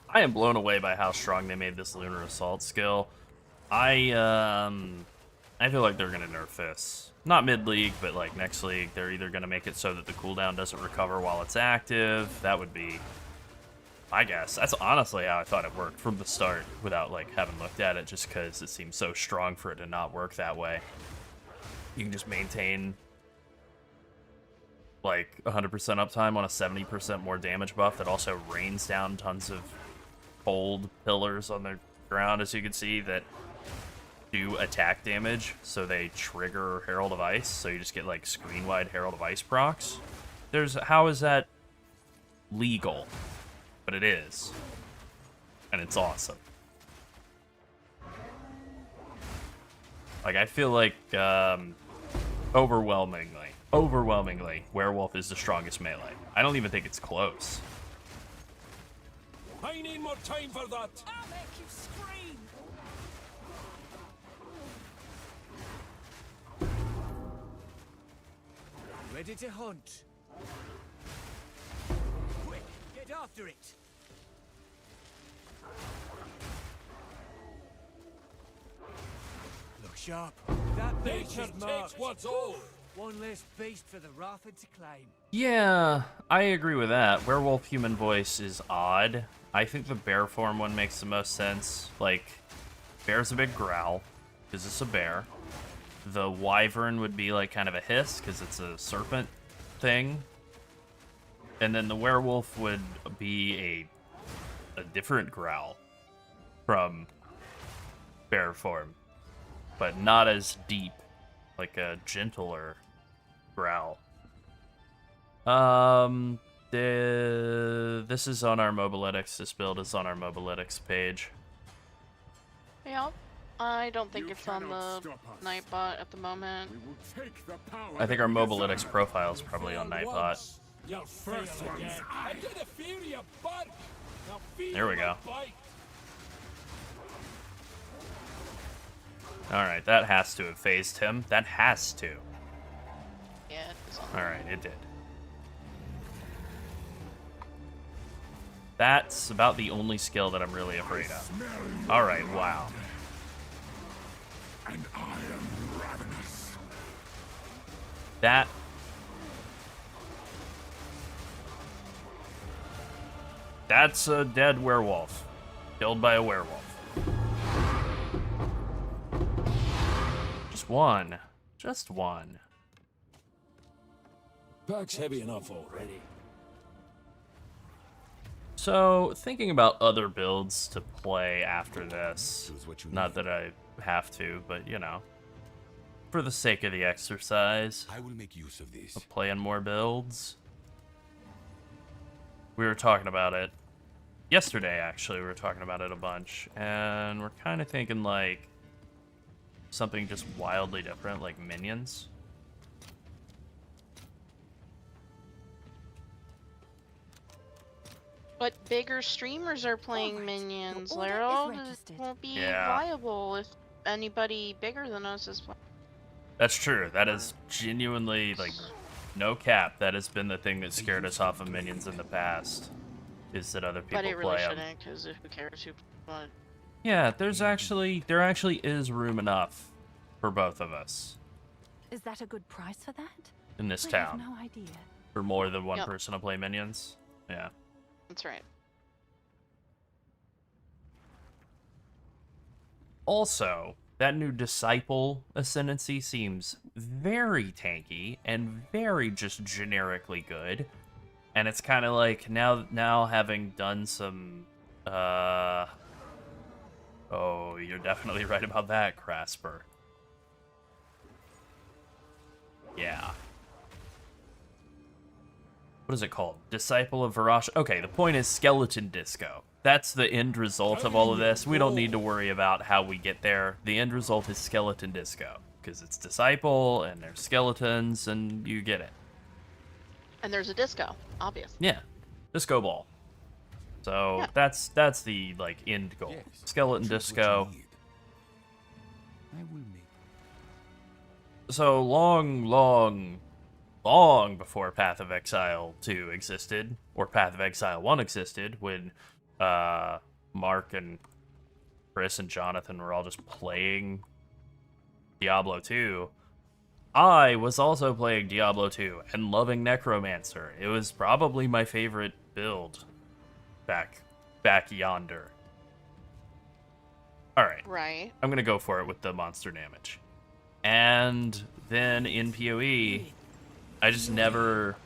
S2: I am blown away by how strong they made this Lunar Assault skill. I feel like they're gonna nerf this. Not mid-league, but like next league, they're either gonna make it so that the cooldown doesn't recover while it's active. That would be, I guess. That's honestly how I thought it worked from the start, without like having looked at it, just because it seems so strong for it to not work that way. You can just maintain like 100% uptime on a 70% more damage buff that also rains down tons of cold pillars on the ground, as you can see, that do attack damage, so they trigger Herald of Ice, so you just get like screen-wide Herald of Ice procs. How is that legal? But it is. And it's awesome. Like, I feel like, overwhelmingly, Werewolf is the strongest melee. I don't even think it's close.
S3: I need more time for that!
S4: I'll make you scream.
S5: Ready to hunt. Quick, get after it. Look sharp. That beast
S3: Nature
S5: is marked.
S3: takes what's old!
S5: One less beast for the Wrathed to claim.
S2: Yeah, I agree with that. Werewolf human voice is odd. I think the bear form one makes the most sense. Like, bear's a big growl, because it's a bear. The wyvern would be like kind of a hiss, because it's a serpent thing. And then the werewolf would be a different growl from bear form, but not as deep, like a gentler growl. This is on our Mobilytics. This build is on our Mobilytics page.
S1: Yeah. I don't think
S3: You
S1: it's on
S3: cannot
S1: the
S3: stop us.
S1: Nightbot at the moment.
S3: We will take the power
S2: I think our
S3: that we
S2: Mobilytics
S3: desire.
S2: profile is probably on
S3: Fail
S2: Nightbot.
S3: once, you'll fail again. I get a fury of bark. Now feel
S2: There we
S3: my
S2: go.
S3: bite.
S2: Alright, that has to have phased him. That has to.
S1: Yeah.
S2: Alright, it did. That's about the only skill that I'm really afraid of. Alright, wow.
S3: And I am ravenous.
S2: That... That's a dead werewolf. Killed by a werewolf. Just one. Just one.
S6: Pack's heavy enough already.
S2: So, thinking about other builds to play after this.
S3: Choose what you
S2: Not
S3: need.
S2: that I have to, but you know. For the sake of the exercise,
S3: I will make use of this.
S2: playing more builds. We were talking about it yesterday, actually. We were talking about it a bunch. And we're kind of thinking like something just wildly different, like minions.
S1: But bigger streamers are playing
S4: Alright,
S1: minions.
S4: your order is
S1: Literal,
S4: registered.
S1: it won't be
S2: Yeah.
S1: viable if anybody bigger than us is playing.
S2: That's true. That is genuinely, like, no cap. That has been the thing that scared us off of minions in the past. Is that other people
S1: But it really
S2: play 'em.
S1: shouldn't, because who cares who plays.
S2: Yeah, there actually is room enough for both of us
S4: Is that a good price for that?
S2: in this
S4: I have
S2: town.
S4: no idea.
S2: For more than one
S1: Yep.
S2: person to play minions. Yeah.
S1: That's right.
S2: Also, that new Disciple Ascendancy seems very tanky and very just generically good. And it's kind of like, now having done some, oh, you're definitely right about that, Crasper. Yeah. What is it called? Disciple of Varash. Okay, the point is Skeleton Disco. That's the end result of all of this. We don't need to worry about how we get there. The end result is Skeleton Disco. Because it's Disciple, and there's skeletons, and you get it.
S1: And there's a disco, obvious.
S2: Yeah. Disco Ball. So,
S1: Yeah.
S2: that's the, like, end goal.
S3: Yes,
S2: Skeleton
S3: choose what
S2: Disco.
S3: you need. I will make.
S2: So, long before Path of Exile 2 existed, or Path of Exile 1 existed, when Mark and Chris and Jonathan were all just playing Diablo 2, I was also playing Diablo 2 and loving Necromancer. It was probably my favorite build back yonder. Alright.
S1: Right.
S2: I'm gonna go for it with the monster damage. And then in PoE, I just never...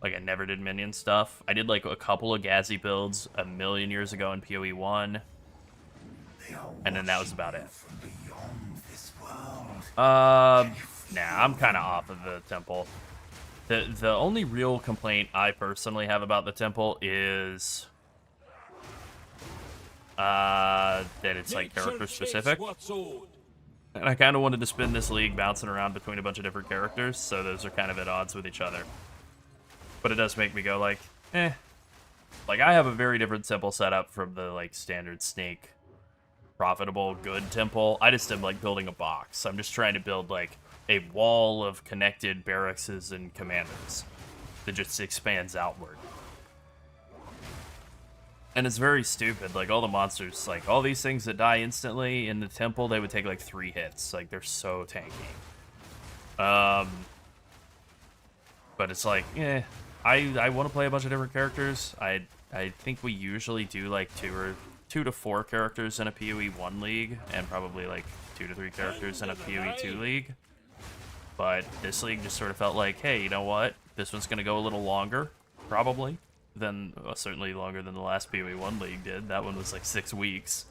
S2: Like, I never did minion stuff. I did, like, a couple of Gazi builds a million years ago in PoE 1. And then that was about it. Nah, I'm kind of off of the temple. The only real complaint I personally have about the temple is... that it's, like, character specific. And I kind of wanted to spend this league bouncing around between a bunch of different characters, so those are kind of at odds with each other. But it does make me go like, eh. Like, I have a very different temple setup from the, like, standard Snake profitable good temple. I just am, like, building a box. I'm just trying to build, like, a wall of connected barracks and commanders that just expands outward. And it's very stupid. Like, all the monsters, like, all these things that die instantly in the temple, they would take, like, 3 hits. Like, they're so tanky. But it's like, eh. I want to play a bunch of different characters. I think we usually do, like, 2 to 4 characters in a PoE 1 league, and probably, like, 2 to 3 characters in a PoE 2 league. But this league just sort of felt like, hey, you know what? This one's going to go a little longer, probably. Than certainly longer than the last PoE 1 league did. That one was like 6 weeks.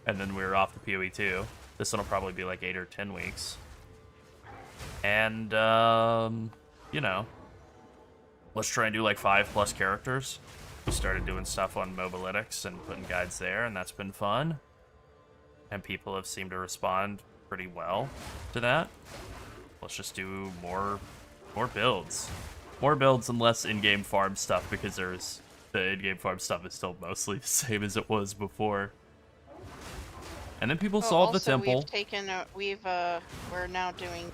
S2: And then we were off to PoE 2. This one will probably be like 8 or 10 weeks. And, you know, let's try and do like 5+ characters. We started doing stuff on Mobalytics and putting guides there, and that's been fun. And people have seemed to respond pretty well to that. Let's just do more builds. More builds and less in-game farm stuff, because the in-game farm stuff is still mostly the same as it was before. And then people
S1: Oh,
S2: solved the
S1: also,
S2: temple.
S1: we've taken we're now doing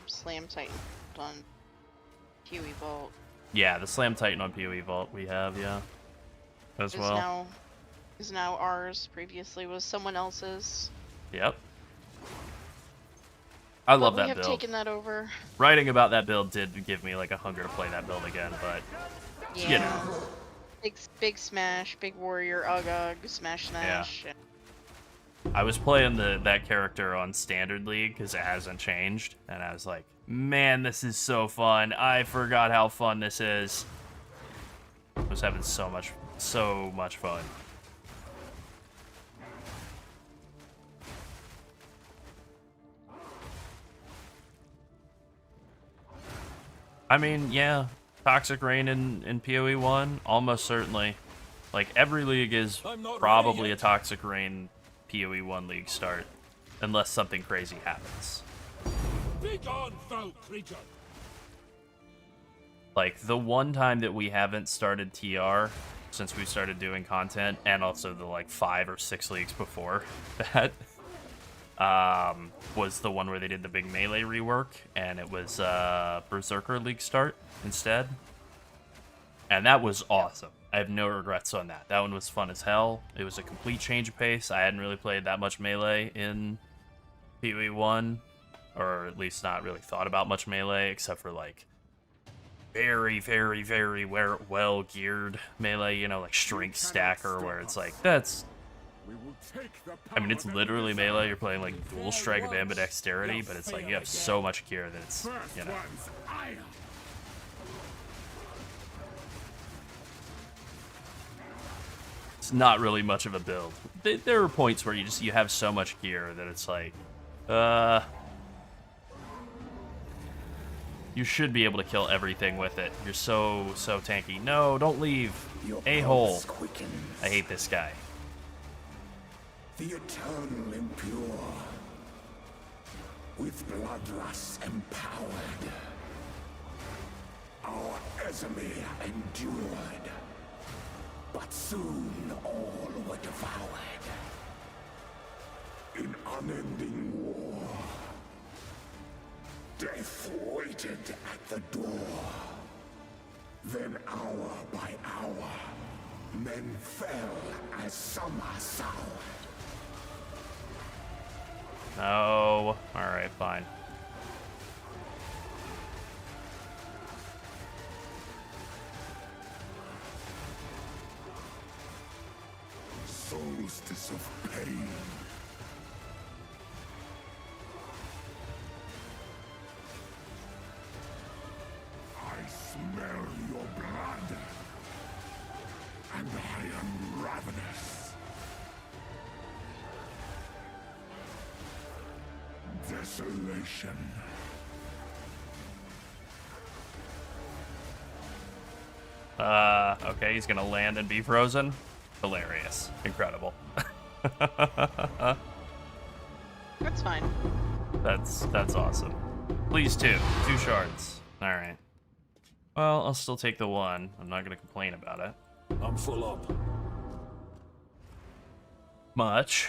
S1: Slam Titan on PoE Vault.
S2: Yeah, the Slam Titan on PoE Vault we have, yeah. As well.
S1: Is now ours. Previously was someone else's.
S2: Yep. I love
S1: But
S2: that
S1: we have
S2: build.
S1: taken that over.
S2: Writing about that build did give me like a hunger to play that build again, but
S1: Yeah.
S2: you know.
S1: Big smash, big warrior, ugh, smash.
S2: Yeah. I was playing that character on Standard League because it hasn't changed, and I was like, man, this is so fun. I forgot how fun this is. I was having so much fun. I mean, yeah, Toxic Rain in PoE 1, almost certainly. Like, every league is probably a Toxic Rain PoE 1 league start, unless something crazy happens.
S6: Be gone, foul creature!
S2: Like, the one time that we haven't started TR since we started doing content, and also the, like, 5 or 6 leagues before that, was the one where they did the big Melee rework, and it was Berserker League start instead. And that was awesome. I have no regrets on that. That one was fun as hell. It was a complete change of pace. I hadn't really played that much Melee in PoE 1, or at least not really thought about much Melee, except for, like, very, very, very well-geared Melee, you know, like Strength Stacker, where it's like, that's... I mean, it's literally Melee. You're playing, like, dual strike of ambidexterity, but it's like you have so much gear that it's, you know... It's not really much of a build. There are points where you have so much gear that it's like, you should be able to kill everything with it. You're so tanky. No, don't leave. A-hole. I hate this guy.
S3: The eternal impure, with bloodlust empowered. Our Esme endured, but soon all were devoured. In unending war, death waited at the door. Then hour by hour, men fell as summer soured.
S2: No. Alright, fine.
S3: Solstice of pain. I smell your blood, and I am ravenous. Desolation.
S2: Okay, he's gonna land and be frozen. Hilarious. Incredible.
S1: That's fine.
S2: That's awesome. Please, 2 shards. Alright. Well, I'll still take the 1. I'm not gonna complain about it.
S6: I'm full up.
S2: Much.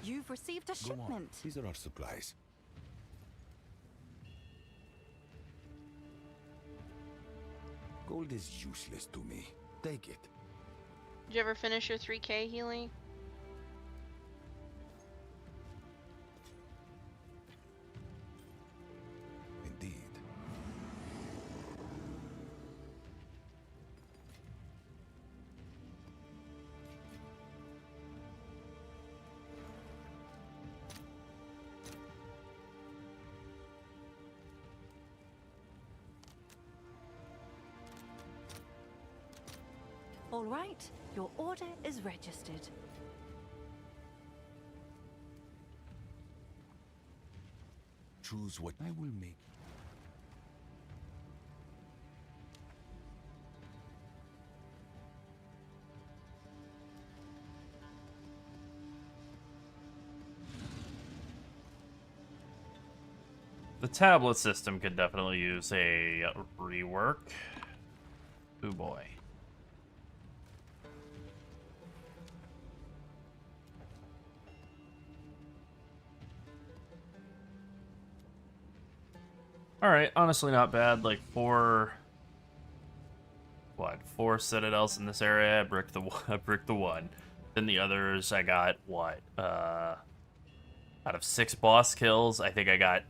S4: You've received a shipment.
S5: These are our supplies. Gold is useless to me. Take it.
S1: Did you ever finish your 3K healing?
S5: Indeed.
S4: All right, your order is registered.
S5: Choose what I will make.
S2: The tablet system could definitely use a rework. Oh boy. Alright, honestly not bad. Like, four citadels in this area. I bricked I bricked the one. Then the others, I got, what? Out of 6 boss kills, I think I got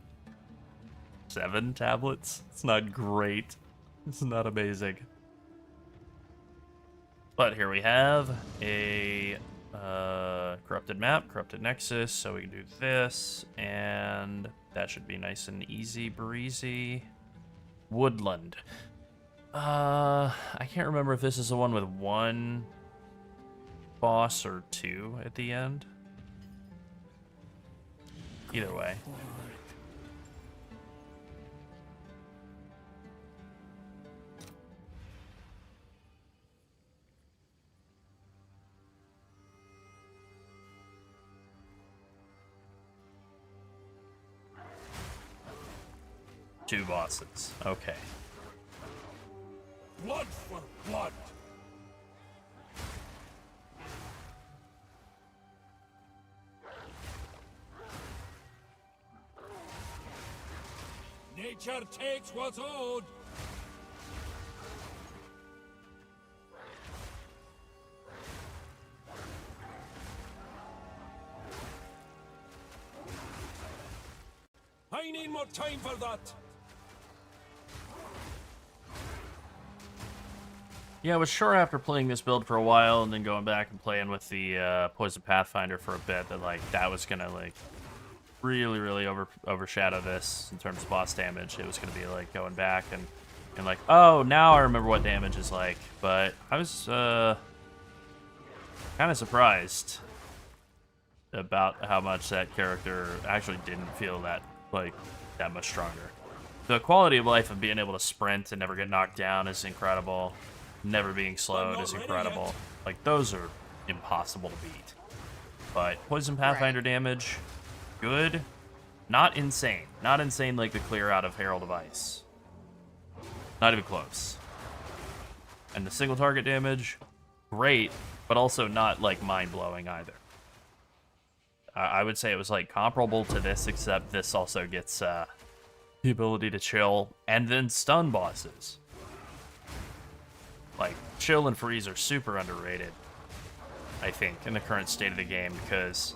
S2: 7 tablets. It's not great. It's not amazing. But here we have a corrupted map, corrupted nexus, so we can do this, and that should be nice and easy breezy. Woodland. I can't remember if this is the one with 1 boss or 2 at the end. Either way. Two bosses. Okay.
S6: Blood for blood. Nature takes what's owed. I need more time for that.
S2: Yeah, I was sure after playing this build for a while and then going back and playing with the Poison Pathfinder for a bit that like that was gonna like really overshadow this in terms of boss damage. It was gonna be like going back and like, oh, now I remember what damage is like. But I was kind of surprised about how much that character actually didn't feel that much stronger. The quality of life of being able to sprint and never get knocked down is incredible. Never being slowed is incredible. Like, those are impossible to beat. But Poison Pathfinder damage, good. Not insane. Not insane like the clear out of Herald of Ice. Not even close. And the single target damage, great, but also not, like, mind-blowing either. I would say it was, like, comparable to this, except this also gets the ability to chill and then stun bosses. Like, chill and freeze are super underrated, I think, in the current state of the game, because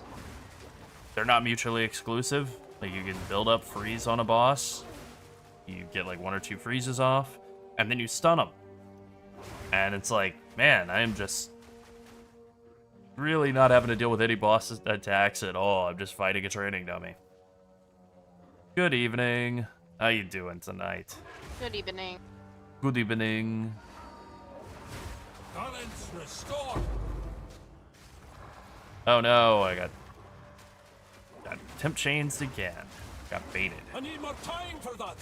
S2: they're not mutually exclusive. Like, you can build up freeze on a boss, you get like 1 or 2 freezes off, and then you stun them. And it's like, man, I am just really not having to deal with any boss attacks at all. I'm just fighting a training dummy. Good evening. How you doing tonight?
S1: Good evening.
S2: Good evening.
S6: Balance restored.
S2: Oh no, I got temp chains again. Got baited.
S6: I need more time for that.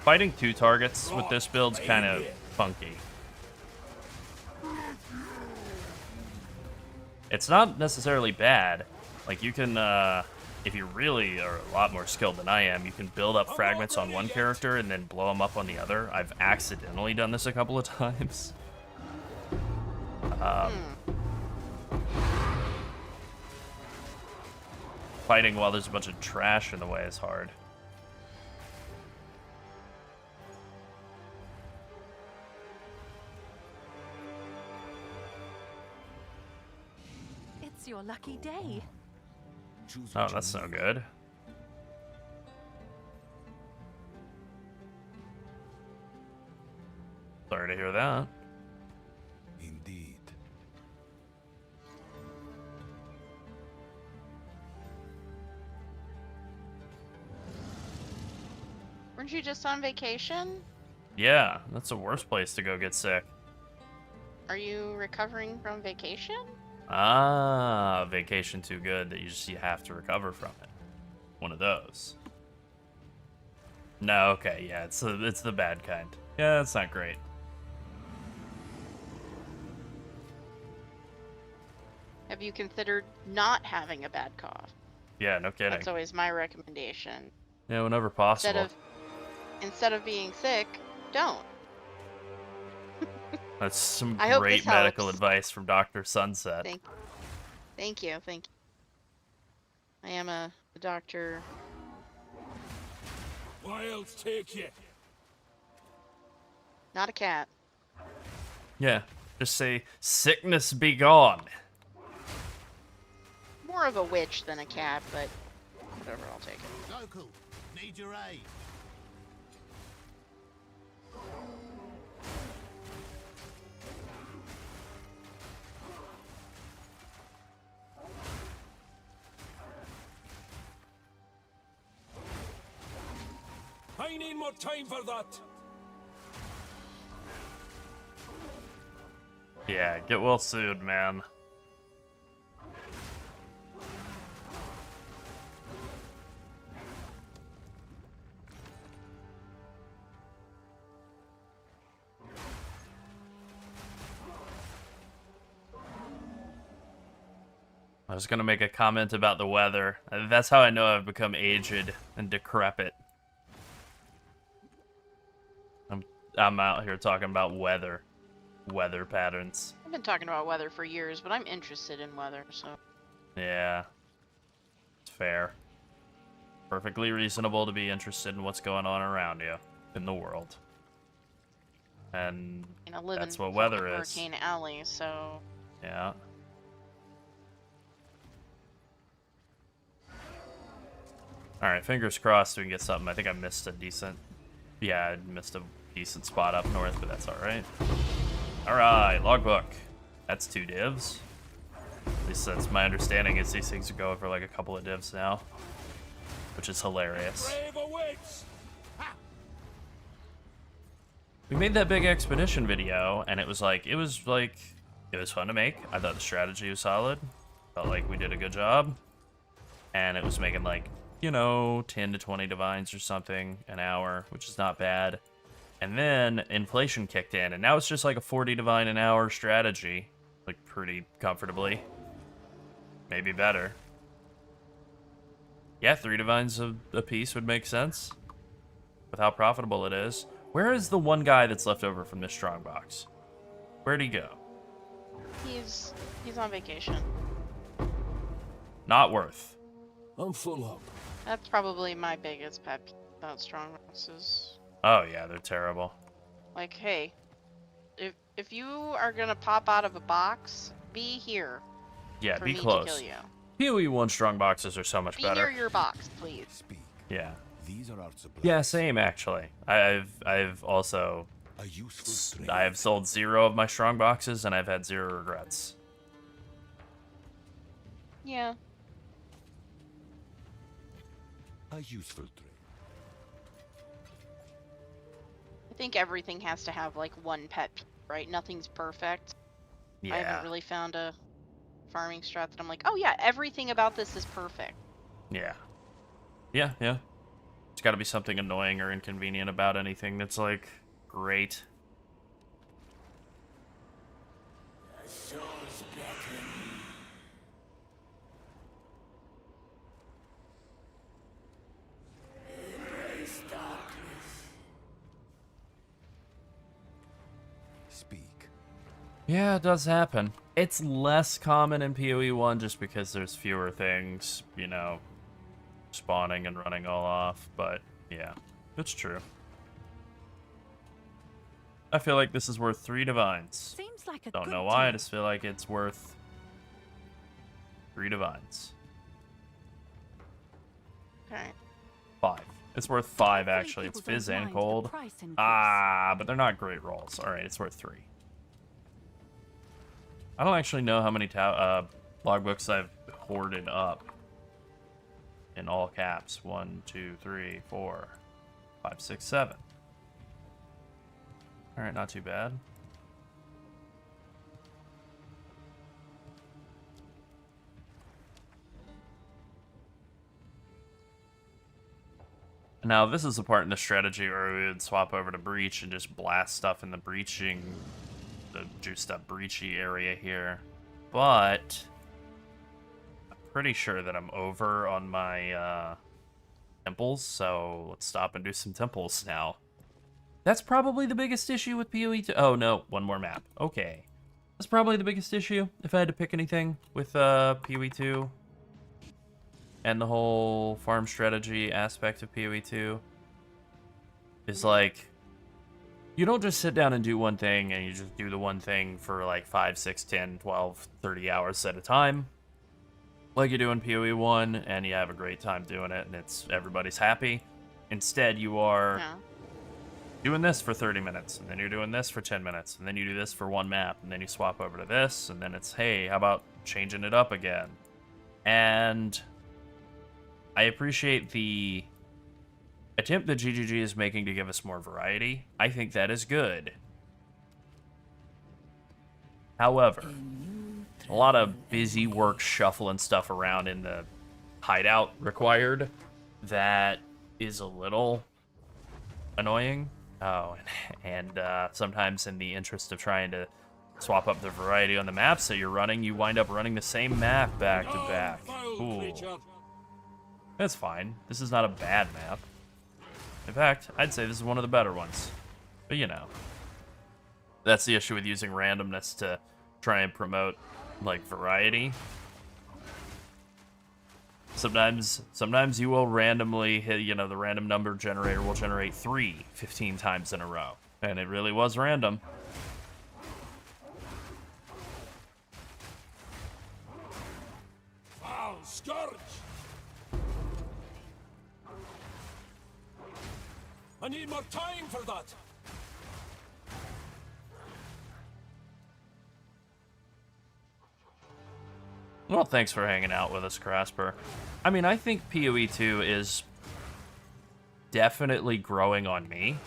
S2: Fighting 2 targets with this build's kind of funky. It's not necessarily bad. Like, you can, if you really are a lot more skilled than I am, you can build up fragments on one character and then blow them up on the other. I've accidentally done this a couple of times. Fighting while there's a bunch of trash in the way is hard.
S4: It's your lucky day.
S2: Oh, that's no good. Sorry to hear that.
S3: Indeed.
S1: Weren't you just on vacation?
S2: Yeah, that's the worst place to go get sick.
S1: Are you recovering from vacation?
S2: Ah, vacation too good that you have to recover from it. one of those. No, okay, yeah, it's the bad kind. Yeah, that's not great.
S1: Have you considered not having a bad cough?
S2: Yeah, no kidding.
S1: That's always my recommendation.
S2: Yeah, whenever possible.
S1: Instead of being sick, don't.
S2: That's some
S1: I hope
S2: great
S1: this
S2: medical
S1: helps.
S2: advice from Dr. Sunset.
S1: Thank you. I am a doctor.
S6: Why else take you?
S1: Not a cat.
S2: Yeah, just say, sickness be gone.
S1: More of a witch than a cat, but whatever, I'll take it.
S7: Local, need your aid.
S6: I need more time for that.
S2: Yeah, get well soon, man. I was gonna make a comment about the weather. That's how I know I've become aged and decrepit. I'm out here talking about weather patterns.
S1: I've been talking about weather for years, but I'm interested in weather, so.
S2: Yeah, it's fair. Perfectly reasonable to be interested in what's going on around you in the world. And
S1: You know, live
S2: that's
S1: in
S2: what weather is.
S1: Hurricane Alley, so.
S2: Yeah. Alright, fingers crossed we can get something. I think I missed a decent... Yeah, I missed a decent spot up north, but that's alright. Alright, logbook. That's 2 divs. At least that's my understanding, is these things are going for like a couple of divs now. Which is hilarious.
S6: Brave awaits.
S2: We made that big expedition video, and it was fun to make. I thought the strategy was solid. Felt like we did a good job. And it was making like, you know, 10 to 20 divines or something an hour, which is not bad. And then inflation kicked in, and now it's just like a 40 divine an hour strategy. Like, pretty comfortably. Maybe better. Yeah, 3 divines a piece would make sense. With how profitable it is. Where is the one guy that's left over from this strongbox? Where'd he go?
S1: He's on vacation.
S2: Not worth.
S6: I'm full up.
S1: That's probably my biggest pet peeve about strongboxes.
S2: Oh yeah, they're terrible.
S1: Like, hey, if you are gonna pop out of a box, be here.
S2: Yeah,
S1: for
S2: be
S1: me
S2: close.
S1: To kill you.
S2: PoE1 strong boxes are so much
S1: Be
S2: better.
S1: near your box, please.
S5: Speak.
S2: Yeah.
S5: These are our supplies.
S2: Yeah, same actually. I've also
S5: A useful trade.
S2: I have sold 0 of my strong boxes and I've had 0 regrets.
S1: Yeah.
S5: A useful trade.
S1: I think everything has to have like one pet peeve, right? Nothing's perfect.
S2: Yeah.
S1: I haven't really found a farming strat that I'm like, oh yeah, everything about this is perfect.
S2: Yeah. Yeah, yeah. There's got to be something annoying or inconvenient about anything that's like great.
S5: Speak.
S2: Yeah, it does happen. It's less common in PoE1 just because there's fewer things, you know, spawning and running all off, but yeah, it's true. I feel like this is worth 3 divines.
S4: Seems like a
S2: Don't
S4: good
S2: know why, I
S4: deal.
S2: just feel like it's worth 3 divines.
S1: Okay.
S2: 5. It's worth 5
S4: Hopefully
S2: actually. It's
S4: people don't
S2: fizz and
S4: mind the
S2: cold.
S4: price increase.
S2: Ah, but they're not great rolls. Alright, it's worth 3. I don't actually know how many logbooks I've hoarded up. In all caps. 1, 2, 3, 4, 5, 6, 7. Alright, not too bad. Now, this is the part in the strategy where we would swap over to Breach and just blast stuff in the juiced up breachy area here. But I'm pretty sure that I'm over on my temples, so let's stop and do some temples now. That's probably the biggest issue with PoE 2. Oh, no, one more map. Okay. That's probably the biggest issue, if I had to pick anything, with PoE 2. And the whole farm strategy aspect of PoE 2. Is like, you don't just sit down and do one thing, and you just do the one thing for like 5, 6, 10, 12, 30 hours at a time. Like you do in PoE 1, and you have a great time doing it, and everybody's happy. Instead, you are...
S1: Yeah.
S2: doing this for 30 minutes, and then you're doing this for 10 minutes, and then you do this for one map, and then you swap over to this, and then it's, hey, how about changing it up again? And I appreciate the attempt that GGG is making to give us more variety. I think that is good. However, a lot of busy work shuffling stuff around in the hideout required that is a little annoying. Oh, and sometimes in the interest of trying to swap up the variety on the maps that you're running, you wind up running the same map back to back. Ooh. That's fine. This is not a bad map. In fact, I'd say this is one of the better ones. But you know, that's the issue with using randomness to try and promote, like, variety. Sometimes you will randomly hit, you know, the random number generator will generate 15 times in a row. And it really was random.
S6: Foul scourge! I need more time for that!
S2: Well, thanks for hanging out with us, Crasper. I mean, I think PoE 2 is definitely growing on me.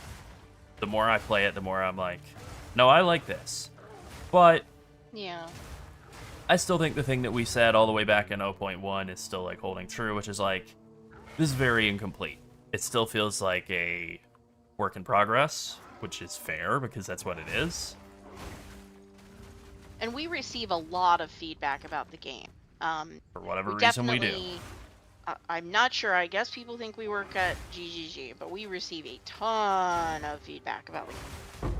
S2: The more I play it, the more I'm like, no, I like this. But
S1: Yeah.
S2: I still think the thing that we said all the way back in 0.1 is still, like, holding true, which is like, this is very incomplete. It still feels like a work in progress, which is fair because that's what it is.
S1: And we receive a lot of feedback about the game.
S2: For whatever
S1: We
S2: reason we do.
S1: definitely, I'm not sure. I guess people think we work at GGG, but we receive a ton of feedback about the game.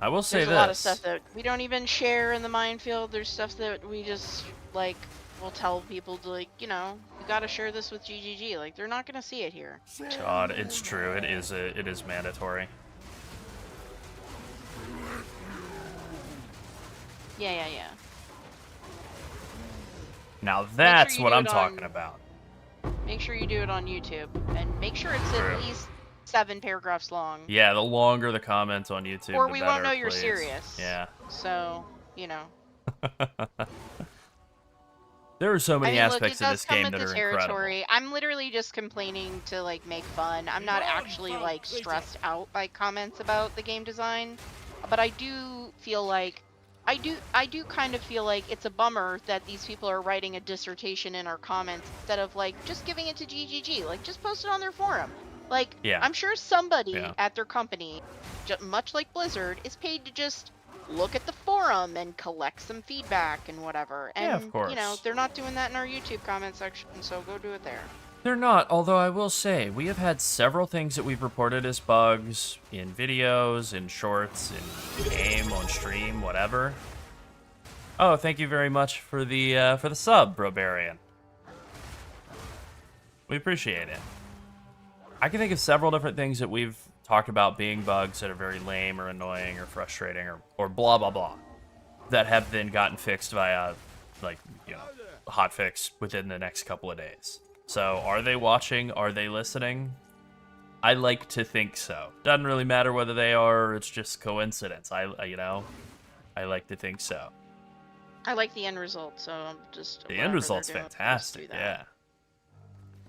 S2: I will say
S1: There's
S2: this.
S1: a lot of stuff that we don't even share in the minefield. There's stuff that we just, like, will tell people to, like, you know, you gotta share this with GGG. Like, they're not gonna see it here.
S2: God, it's true. It is mandatory.
S1: Yeah.
S2: Now that's
S1: you
S2: what
S1: do
S2: I'm
S1: it
S2: talking
S1: on-
S2: about.
S1: Make sure you do it on YouTube, and make sure it's
S2: True.
S1: at least 7 paragraphs long.
S2: Yeah, the longer the comments on YouTube,
S1: Or
S2: the
S1: we
S2: better,
S1: won't know you're
S2: please.
S1: serious.
S2: Yeah.
S1: So, you know.
S2: There are so many
S1: I mean, look,
S2: aspects
S1: it
S2: of
S1: does
S2: this
S1: come
S2: game
S1: with
S2: that
S1: the
S2: are
S1: territory.
S2: incredible.
S1: I'm literally just complaining to, like, make fun. I'm not actually, like, stressed out by comments about the game design. But I do feel like I do kind of feel like it's a bummer that these people are writing a dissertation in our comments instead of, like, just giving it to GGG. Like, just post it on their forum. Like,
S2: Yeah.
S1: I'm sure somebody
S2: Yeah.
S1: at their company, much like Blizzard, is paid to just look at the forum and collect some feedback and whatever. And,
S2: Yeah, of course.
S1: you know, they're not doing that in our YouTube comment section, so go do it there.
S2: They're not, although I will say, we have had several things that we've reported as bugs in videos, in shorts, in game, on stream, whatever. Oh, thank you very much for the sub, Brobarian. We appreciate it. I can think of several different things that we've talked about being bugs that are very lame or annoying or frustrating or blah blah blah that have then gotten fixed via, like, you know, hotfix within the next couple of days. So are they watching? Are they listening? I like to think so. Doesn't really matter whether they are or it's just coincidence. I like to think so.
S1: I like the end result, so I'm just...
S2: The end result's fantastic, yeah.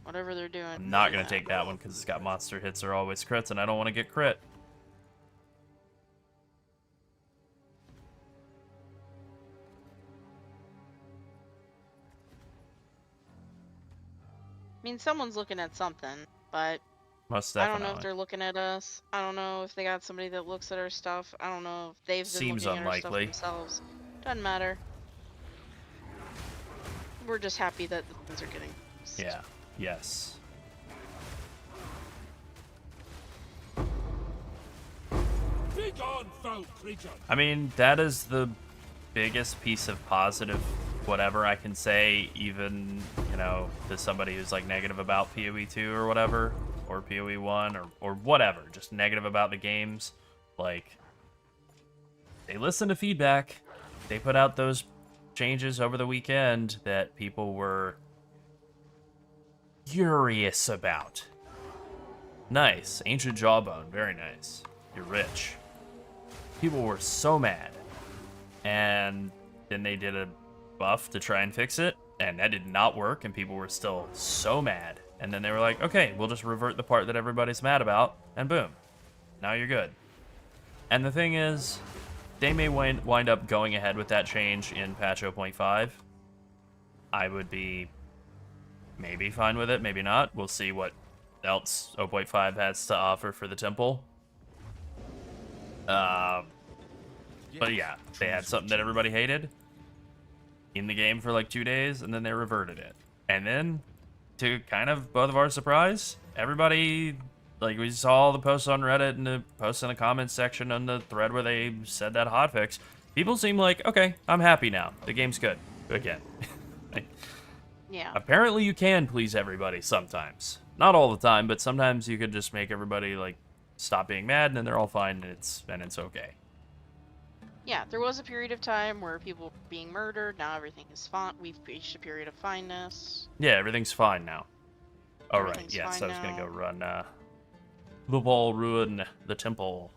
S1: Whatever they're doing.
S2: I'm not going to take that one because it's got monster hits are always crits, and I don't want to get crit.
S1: I mean, someone's looking at something, but
S2: Most
S1: I don't know if
S2: definitely.
S1: they're looking at us. I don't know if they got somebody that looks at our stuff. I don't know if they've been
S2: Seems
S1: looking at our stuff
S2: unlikely.
S1: themselves. Doesn't matter. We're just happy that the things are getting fixed.
S2: Yeah. Yes.
S6: Begone, foul creature!
S2: I mean, that is the biggest piece of positive whatever I can say, even, you know, to somebody who's like negative about PoE 2 or whatever, or PoE 1 or whatever, just negative about the games. Like, they listen to feedback. They put out those changes over the weekend that people were furious about. Nice. Ancient Jawbone. Very nice. You're rich. People were so mad. And then they did a buff to try and fix it, and that did not work, and people were still so mad. And then they were like, okay, we'll just revert the part that everybody's mad about, and boom. Now you're good. And the thing is, they may wind up going ahead with that change in patch 0.5. I would be maybe fine with it, maybe not. We'll see what else 0.5 has to offer for the temple. But yeah, they had something that everybody hated in the game for like 2 days, and then they reverted it. And then, to kind of both of our surprise, everybody, like, we saw all the posts on Reddit and the posts in the comments section on the thread where they said that hotfix. People seem like, okay, I'm happy now. The game's good. Again.
S1: Yeah.
S2: Apparently you can please everybody sometimes. Not all the time, but sometimes you could just make everybody, like, stop being mad, and then they're all fine, and it's okay.
S1: Yeah, there was a period of time where people were being murdered. Now everything is fine. We've reached a period of fineness.
S2: Yeah, everything's fine now. All right,
S1: Everything's
S2: yes,
S1: fine
S2: I was gonna go
S1: now.
S2: run the ball, ruin the temple.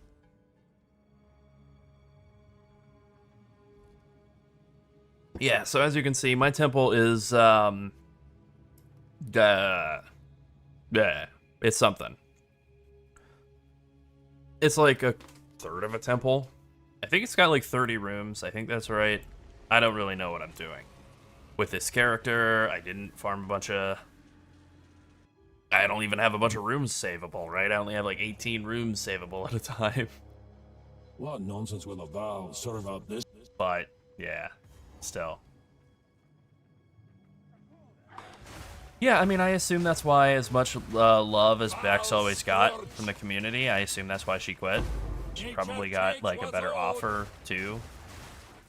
S2: Yeah, so as you can see, my temple is it's something. It's like a third of a temple. I think it's got like 30 rooms. I think that's right. I don't really know what I'm doing with this character. I didn't farm a bunch of... I don't even have a bunch of rooms savable, right? I only have like 18 rooms savable at a time.
S6: What nonsense will a Val serve out this?
S2: But, yeah, still. Yeah, I mean, I assume that's why as much love as Bex always got from the community, I assume that's why she quit. She probably got, like, a better offer, too.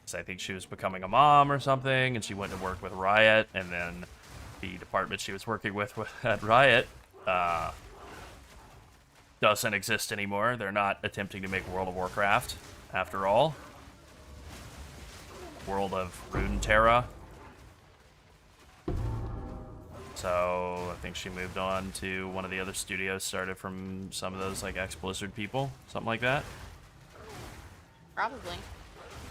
S2: Because I think she was becoming a mom or something, and she went to work with Riot, and then the department she was working with at Riot doesn't exist anymore. They're not attempting to make World of Warcraft, after all. World of Runeterra. So I think she moved on to one of the other studios, started from some of those like ex-Blizzard people, something like that.
S1: Probably.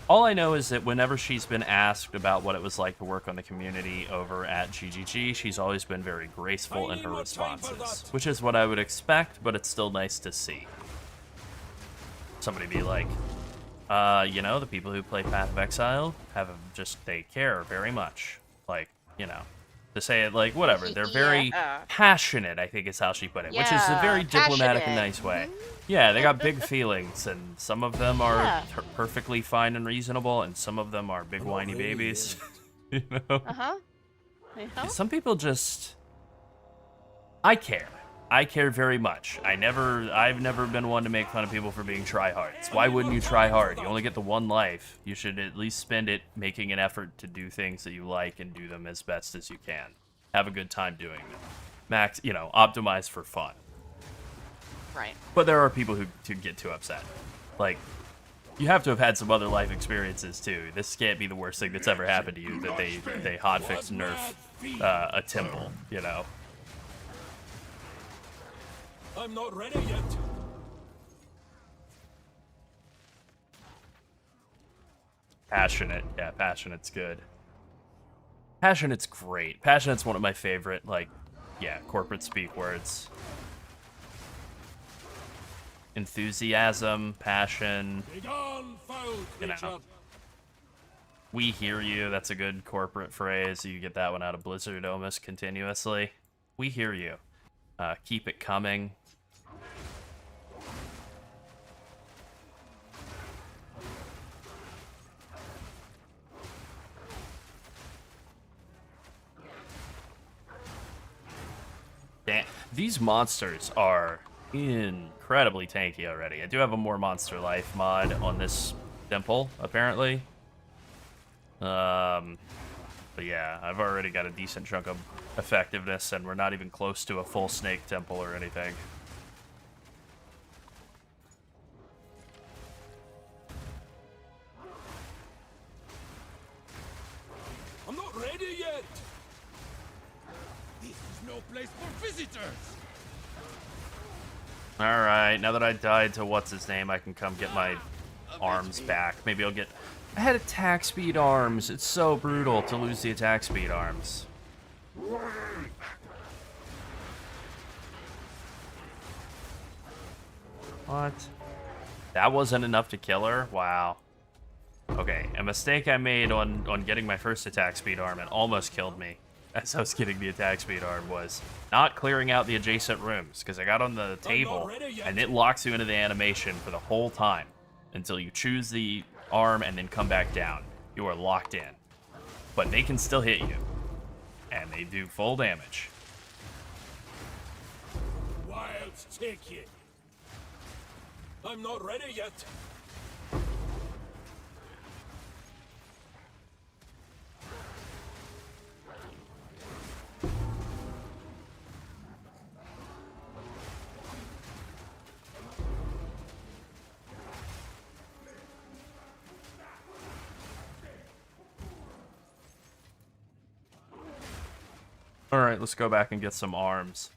S2: All I know is that whenever she's been asked about what it was like to work on the community over at GGG, she's always been very graceful in her responses, which is what I would expect, but it's still nice to see. Somebody be like, you know, the people who play Path of Exile they care very much. Like, you know, to say it like, whatever, they're very passionate, I think is how she put it, which is a very diplomatic and nice way. Yeah, they got big feelings, and some of them are perfectly fine and reasonable, and some of them are big whiny babies. You know?
S1: Uh-huh. Uh-huh.
S2: Some people just... I care. I care very much. I've never been one to make fun of people for being tryhards. Why wouldn't you try hard? You only get the one life. You should at least spend it making an effort to do things that you like and do them as best as you can. Have a good time doing them. Optimize for fun.
S1: Right.
S2: But there are people who get too upset. Like, you have to have had some other life experiences too. This can't be the worst thing that's ever happened to you, that they hotfix nerf a temple, you know?
S6: I'm not ready yet.
S2: Passionate. Yeah, passionate's good. Passionate's great. Passionate's one of my favorite, like, yeah, corporate speak words. Enthusiasm, passion,
S6: Begone, foul
S2: you
S6: creature.
S2: know. We hear you, that's a good corporate phrase. You get that one out of Blizzard almost continuously. We hear you. Keep it coming. These monsters are incredibly tanky already. I do have a more monster life mod on this temple, apparently. But yeah, I've already got a decent chunk of effectiveness, and we're not even close to a full snake temple or anything.
S6: I'm not ready yet.
S7: This is no place for visitors.
S2: Alright, now that I died to what's-his-name, I can come get my arms back. Maybe I'll get... I had attack speed arms. It's so brutal to lose the attack speed arms. What? That wasn't enough to kill her? Wow. Okay, a mistake I made on getting my first attack speed arm and almost killed me as I was getting the attack speed arm was not clearing out the adjacent rooms, because I got on the table and it locks you into the animation for the whole time until you choose the arm and then come back down. You are locked in. But they can still hit you, and they do full damage.
S6: Wilds take you. I'm not ready yet.
S2: Alright, let's go back and get some arms.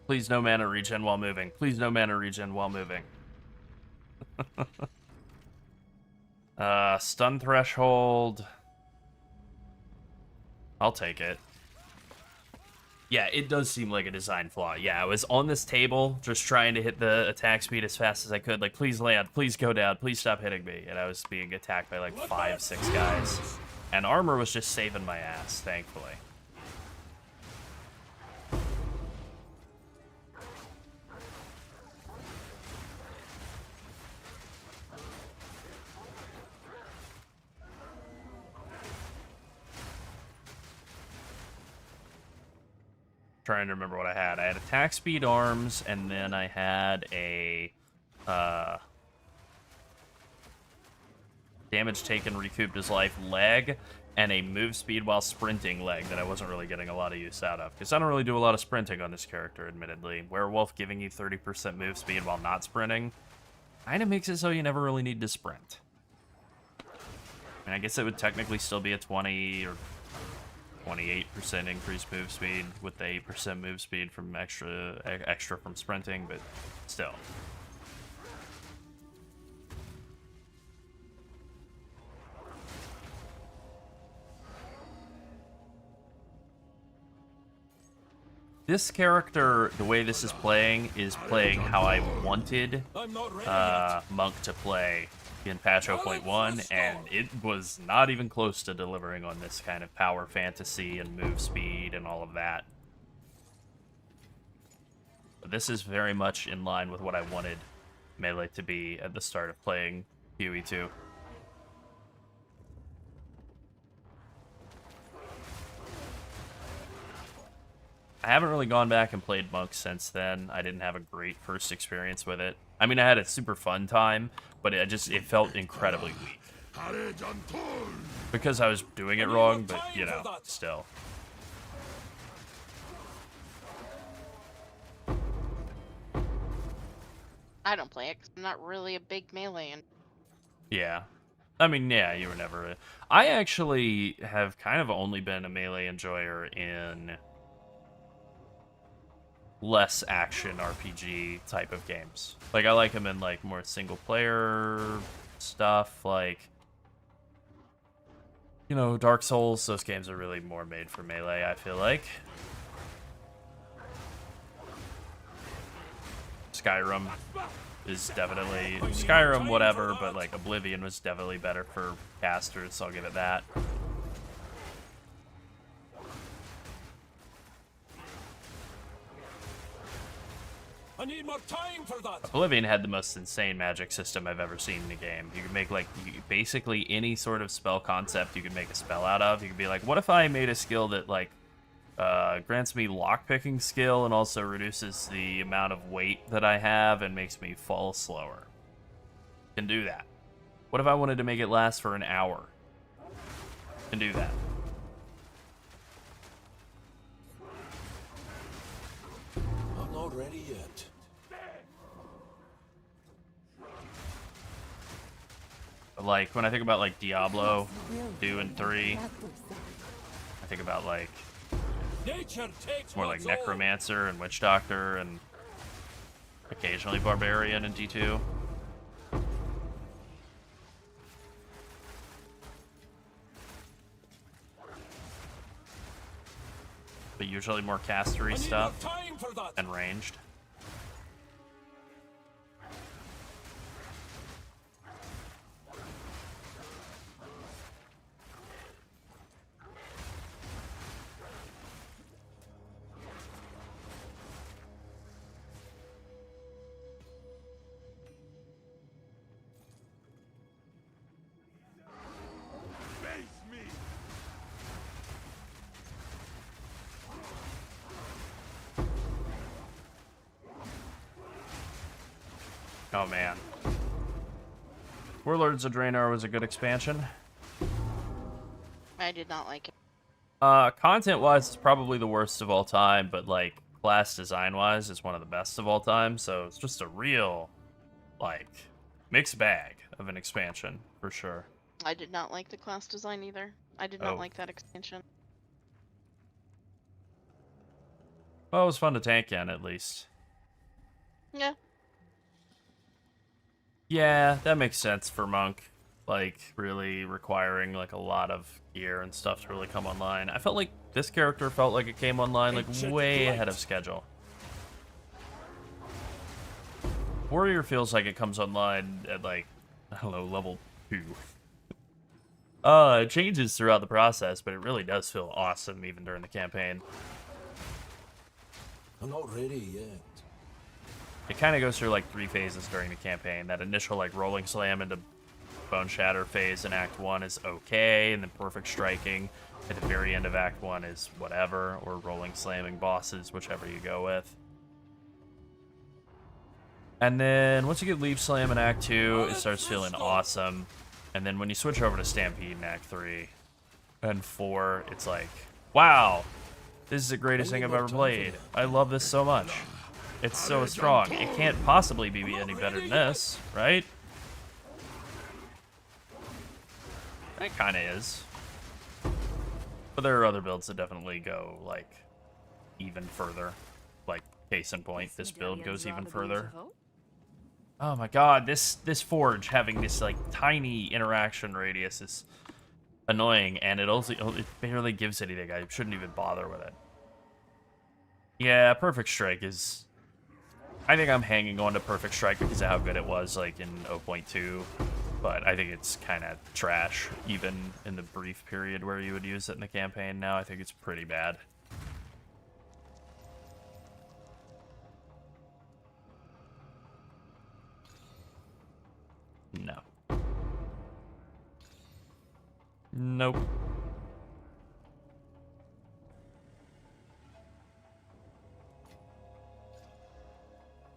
S2: Please no mana regen while moving. Please no mana regen while moving. Stun threshold. I'll take it. Yeah, it does seem like a design flaw. Yeah, I was on this table just trying to hit the attack speed as fast as I could. Like, please land, please go down, please stop hitting me. And I was being attacked by like 5, 6 guys. And armor was just saving my ass, thankfully. Trying to remember what I had. I had attack speed arms, and then I had a damage taken recouped his life leg, and a move speed while sprinting leg that I wasn't really getting a lot of use out of, because I don't really do a lot of sprinting on this character, admittedly. Werewolf giving you 30% move speed while not sprinting kind of makes it so you never really need to sprint. And I guess it would technically still be a 20 or 28% increased move speed with the 8% move speed from extra from sprinting, but still. This character, the way this is playing how I wanted Monk to play in patch 0.1, and it was not even close to delivering on this kind of power fantasy and move speed and all of that. But this is very much in line with what I wanted Melee to be at the start of playing UE2. I haven't really gone back and played Monk since then. I didn't have a great first experience with it. I mean, I had a super fun time, but it felt incredibly weak. Because I was doing it wrong, but, you know, still.
S1: I don't play it because I'm not really a big Meleean.
S2: Yeah. I mean, yeah, you were never... I actually have kind of only been a Melee enjoyer in less action RPG type of games. Like, I like them in, like, more single-player stuff, like, you know, Dark Souls. Those games are really more made for Melee, I feel like. Skyrim is definitely... Skyrim, whatever, but, like, Oblivion was definitely better for casters, so I'll give it that.
S6: I need more time for that.
S2: Oblivion had the most insane magic system I've ever seen in a game. You could make like basically any sort of spell concept you could make a spell out of. You could be like, what if I made a skill that like grants me lockpicking skill and also reduces the amount of weight that I have and makes me fall slower. Can do that. What if I wanted to make it last for an hour? Can do that.
S6: I'm not ready yet.
S2: Like, when I think about, like, Diablo 2 and 3, I think about, like,
S6: Nature takes
S2: more like
S6: what's old.
S2: Necromancer and Witch Doctor and occasionally Barbarian in D2. But usually more castery
S6: I need
S2: stuff
S6: more time for that.
S2: and ranged. Oh man. Warlords of Draenor was a good expansion.
S1: I did not like it.
S2: Content-wise, it's probably the worst of all time, but like class design-wise, it's one of the best of all time. So it's just a real, like, mixed bag of an expansion for sure.
S1: I did not like the class design either. I did not like that expansion.
S2: Well, it was fun to tank in at least.
S1: Yeah.
S2: Yeah, that makes sense for Monk. Like, really requiring, like, a lot of gear and stuff to really come online. I felt like this character felt like it came online, like, way ahead of schedule. Warrior feels like it comes online at, like, I don't know, level 2. It changes throughout the process, but it really does feel awesome even during the campaign.
S6: I'm not ready yet.
S2: It kind of goes through like 3 phases during the campaign. That initial like rolling slam into bone shatter phase in Act 1 is okay, and then perfect striking at the very end of Act 1 is whatever, or rolling slamming bosses, whichever you go with. And then once you get leap slam in Act 2, it starts feeling awesome. And then when you switch over to Stampede in Act 3 and 4, it's like, wow, this is the greatest thing I've ever played. I love this so much. It's so strong. It can't possibly be any better than this, right? It kind of is. But there are other builds that definitely go, like, even further. Like, case in point, this build goes even further. Oh my god, this forge having this, like, tiny interaction radius is annoying, and it barely gives anything. I shouldn't even bother with it. Yeah, Perfect Strike is... I think I'm hanging on to Perfect Strike because of how good it was, like, in 0.2. But I think it's kind of trash, even in the brief period where you would use it in the campaign. Now I think it's pretty bad. No. Nope.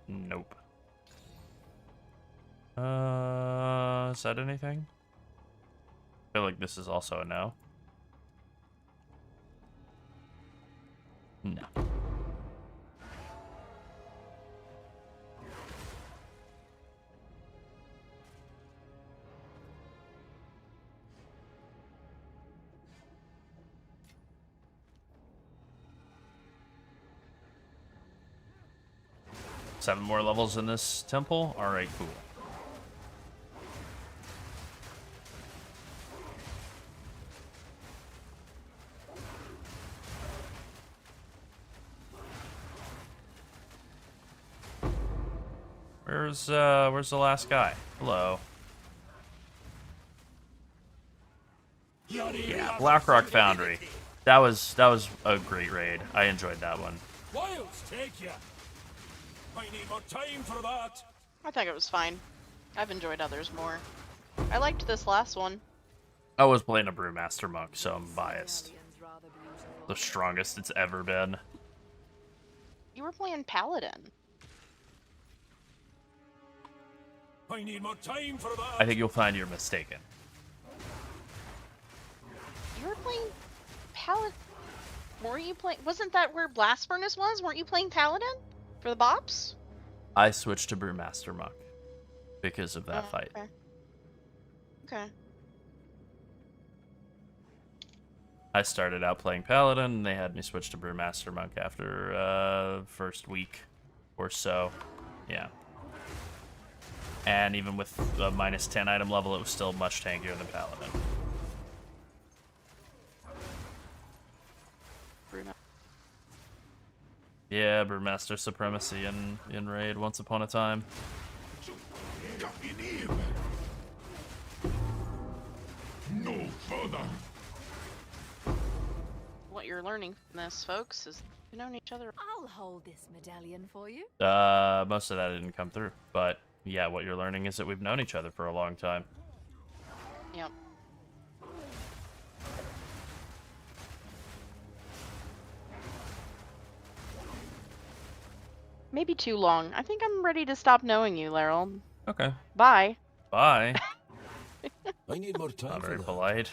S2: Nope. Is that anything? I feel like this is also a no. No. Seven more levels in this temple? Alright, cool. Where's the last guy? Hello. Yeah, Blackrock Foundry. That was a great raid. I enjoyed that one.
S6: Wilds take ya. I need more time for that.
S1: I think it was fine. I've enjoyed others more. I liked this last one.
S2: I was playing a Brewmaster Monk, so I'm biased. The strongest it's ever been.
S1: You were playing Paladin.
S6: I need more time for that.
S2: I think you'll find you're mistaken.
S1: You were playing Paladin. Were you playing? Wasn't that where Blast Furnace was? Weren't you playing Paladin for the bops?
S2: I switched to Brewmaster Monk because of that fight.
S1: Okay. Okay.
S2: I started out playing Paladin, and they had me switch to Brewmaster Monk after first week or so. Yeah. And even with the minus 10 item level, it was still much tankier than Paladin. Yeah, Brewmaster supremacy in Raid once upon a time.
S3: No further.
S1: What you're learning from this, folks, is you've known each other.
S4: I'll hold this medallion for you.
S2: Most of that didn't come through, but yeah, what you're learning is that we've known each other for a long time.
S1: Yep. Maybe too long. I think I'm ready to stop knowing you, Laryl.
S2: Okay.
S1: Bye.
S2: Bye.
S6: I need more time
S2: Not
S6: for
S2: very
S6: that.
S2: polite.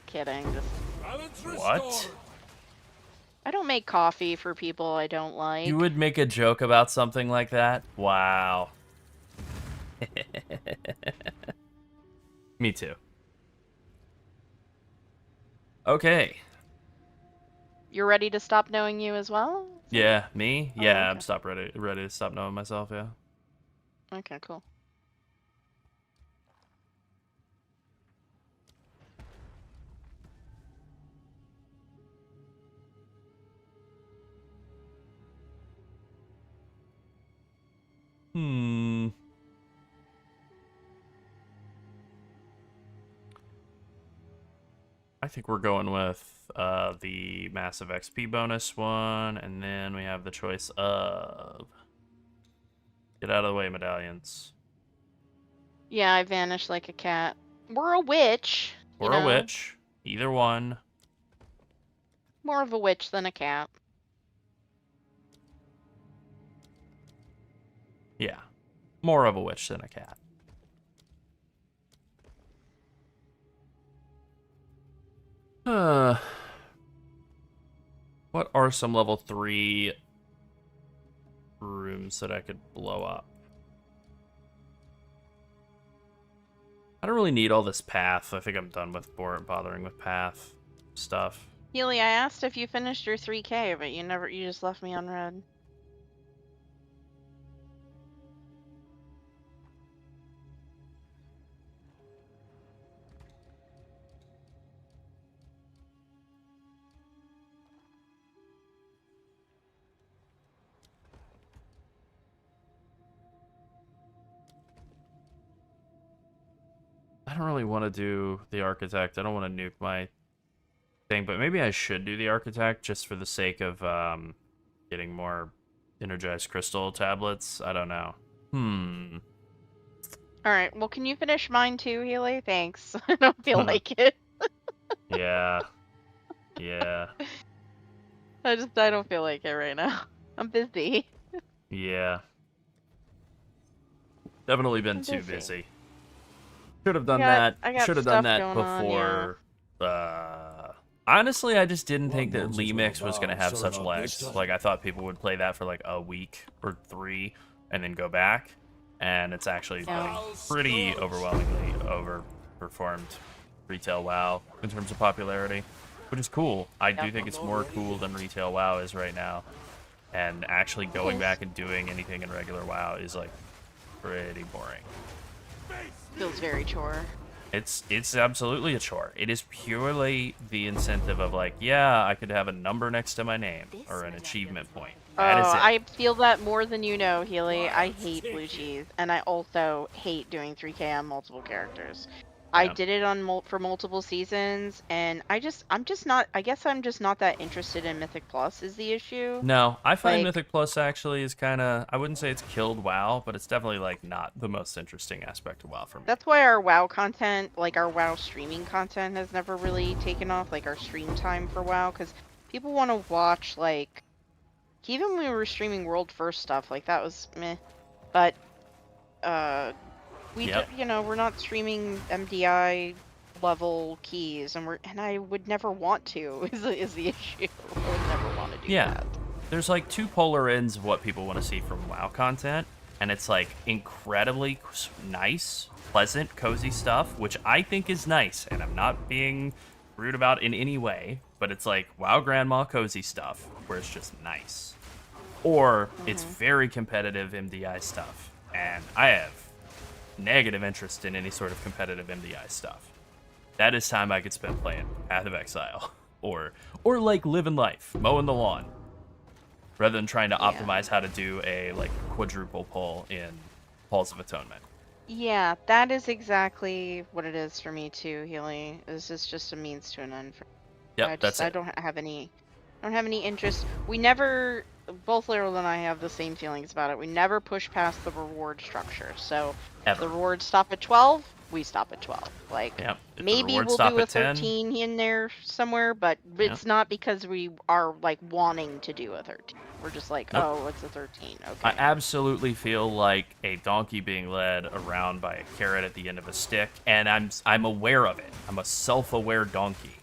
S1: Kidding. Just...
S6: Balance
S2: What?
S6: restored.
S1: I don't make coffee for people I don't like.
S2: You would make a joke about something like that? Wow. Me too. Okay.
S1: You're ready to stop knowing you as well?
S2: Yeah, me?
S1: Oh,
S2: Yeah,
S1: okay.
S2: I'm ready to stop knowing myself, yeah.
S1: Okay, cool.
S2: I think we're going with the massive XP bonus one, and then we have the choice of... Get out of the way, medallions.
S1: Yeah, I vanish like a cat. We're a witch. you
S2: Or a
S1: know.
S2: witch. Either one.
S1: More of a witch than a cat.
S2: Yeah. More of a witch than a cat. What are some level 3 rooms that I could blow up? I don't really need all this path. I think I'm done with bothering with path stuff.
S1: Healy, I asked if you finished your 3K, but you just left me on red.
S2: I don't really want to do the architect. I don't want to nuke my thing, but maybe I should do the architect just for the sake of getting more energized crystal tablets. I don't know.
S1: Alright, well, can you finish mine too, Healy? Thanks. I don't feel like it.
S2: Yeah. Yeah.
S1: I don't feel like it right now. I'm busy.
S2: Yeah. Definitely been
S1: I'm
S2: too
S1: busy.
S2: busy. Should have done
S1: I
S2: that.
S1: got
S2: Should have done
S1: stuff
S2: that
S1: going on,
S2: before. Honestly, I just didn't think that
S6: Once
S2: Lee
S6: is
S2: Mix
S6: well
S2: was going to
S6: done,
S2: have
S6: sir,
S2: such
S6: not
S2: legs.
S6: this time.
S2: Like, I thought people would play that for like a week or 3 and then go back. And it's actually
S1: Yeah.
S2: like, pretty overwhelmingly overperformed retail WoW in terms of popularity, which is cool. I do think it's more cool than retail WoW is right now. And actually going back and doing anything in regular WoW is like pretty boring.
S1: Feels very chore.
S2: It's absolutely a chore. It is purely the incentive of like, yeah, I could have a number next to my name or an achievement point. That is it.
S1: I feel that more than you know, Healy. I hate blue cheese, and I also hate doing 3K on multiple characters. I
S2: Yeah.
S1: did it on for multiple seasons, and I'm just not. I guess I'm just not that interested in Mythic Plus. Is the issue?
S2: No, I find
S1: Like,
S2: Mythic Plus actually is kind of, I wouldn't say it's killed WoW, but it's definitely like not the most interesting aspect of WoW for me.
S1: that's why our WoW content, like our WoW streaming content, has never really taken off. Like our stream time for WoW, because people want to watch like even when we were streaming World First stuff, like that was meh. But
S2: Yep.
S1: you know, we're not streaming MDI level keys, and I would never want to. Is the issue? I would never want to do
S2: Yeah.
S1: that.
S2: There's like two polar ends of what people want to see from WoW content, and it's like incredibly nice, pleasant, cozy stuff, which I think is nice, and I'm not being rude about in any way, but it's like WoW Grandma cozy stuff, where it's just nice. Or it's very competitive MDI stuff, and I have negative interest in any sort of competitive MDI stuff. That is time I could spend playing Path of Exile, or like living life, mowing the lawn, rather than trying to
S1: Yeah.
S2: optimize how to do a like quadruple pull in Halls of Atonement.
S1: Yeah, that is exactly what it is for me too, Healy. This is just a means to an end.
S2: Yep, that's
S1: I
S2: it.
S1: don't have any interest. We never, both Laryl and I have the same feelings about it. We never push past the reward structure. So if the
S2: Ever.
S1: rewards stop at 12, we stop at 12. Like
S2: Yep. If the
S1: maybe
S2: rewards
S1: we'll
S2: stop
S1: do a
S2: at 10,
S1: 13 in there somewhere, but
S2: Yep.
S1: it's not because we are like wanting to do a 13. We're just like,
S2: Nope.
S1: oh, it's a 13. Okay.
S2: I absolutely feel like a donkey being led around by a carrot at the end of a stick, and I'm aware of it. I'm a self-aware donkey,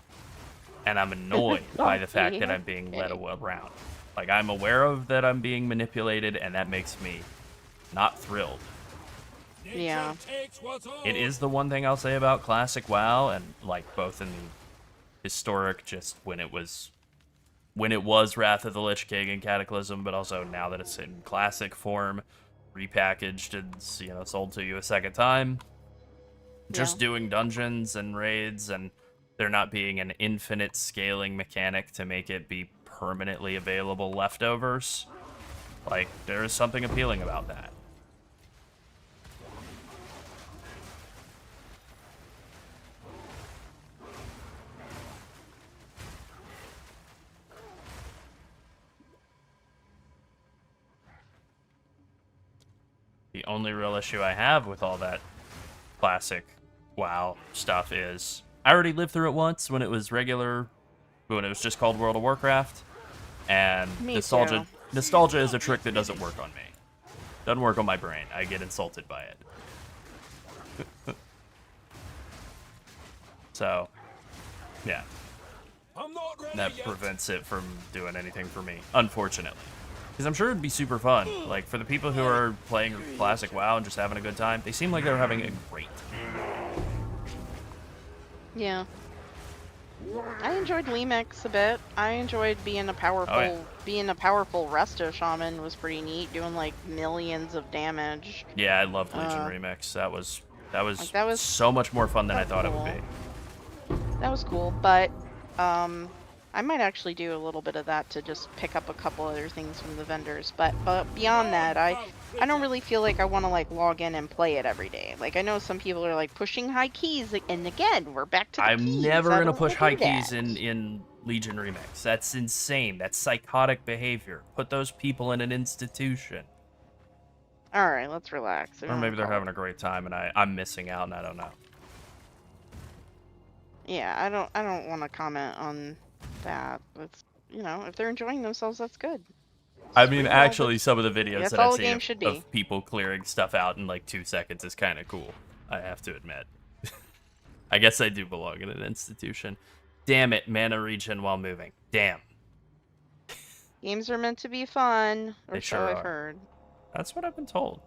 S2: and I'm annoyed by the fact that I'm being led around. Like, I'm aware of that I'm being manipulated, and that makes me not thrilled.
S1: Yeah.
S6: Takes what's ours.
S2: It is the one thing I'll say about classic WoW, and like both in the historic, just when it was Wrath of the Lich King and Cataclysm, but also now that it's in classic form, repackaged and sold to you a second time. Just doing dungeons and raids, and there not being an infinite scaling mechanic to make it be permanently available leftovers. Like, there is something appealing about that. The only real issue I have with all that classic WoW stuff is I already lived through it once when it was just called World of Warcraft, and
S1: Me
S2: nostalgia
S1: too.
S2: nostalgia is a trick that doesn't work on me. Doesn't work on my brain. I get insulted by it. So, yeah,
S6: I'm not ready
S2: that
S6: yet.
S2: prevents it from doing anything for me, unfortunately. Because I'm sure it'd be super fun. Like, for the people who are playing classic WoW and just having a good time, they seem like they're having a great time.
S1: Yeah. I enjoyed Lemex a bit. I enjoyed being a powerful resto shaman was pretty neat, doing like millions of damage.
S2: Yeah, I loved Legion Remix. That was
S1: Like, that was
S2: so much more fun than I thought it would
S1: cool.
S2: be.
S1: That was cool, but I might actually do a little bit of that to just pick up a couple other things from the vendors. But beyond that, I don't really feel like I want to like log in and play it every day. Like, I know some people are like pushing high keys, and again, we're back to the
S2: I'm
S1: keys.
S2: never
S1: I
S2: gonna
S1: don't
S2: push
S1: wanna
S2: high
S1: do
S2: keys
S1: that.
S2: in Legion Remix. That's insane. That's psychotic behavior. Put those people in an institution.
S1: All right, let's relax.
S2: Or maybe they're having a great time and I'm missing out and I don't know.
S1: Yeah, I don't want to comment on that. It's, you know, if they're enjoying themselves, that's good.
S2: I mean,
S1: Well,
S2: actually, some of the videos
S1: that's
S2: that
S1: all
S2: I've
S1: the game
S2: seen
S1: should
S2: of
S1: be.
S2: people clearing stuff out in like 2 seconds is kind of cool. I have to admit. I guess I do belong in an institution. Damn it, mana regen while moving. Damn.
S1: Games are meant to be fun, or
S2: They
S1: so
S2: sure
S1: I've
S2: are.
S1: heard.
S2: That's what I've been told.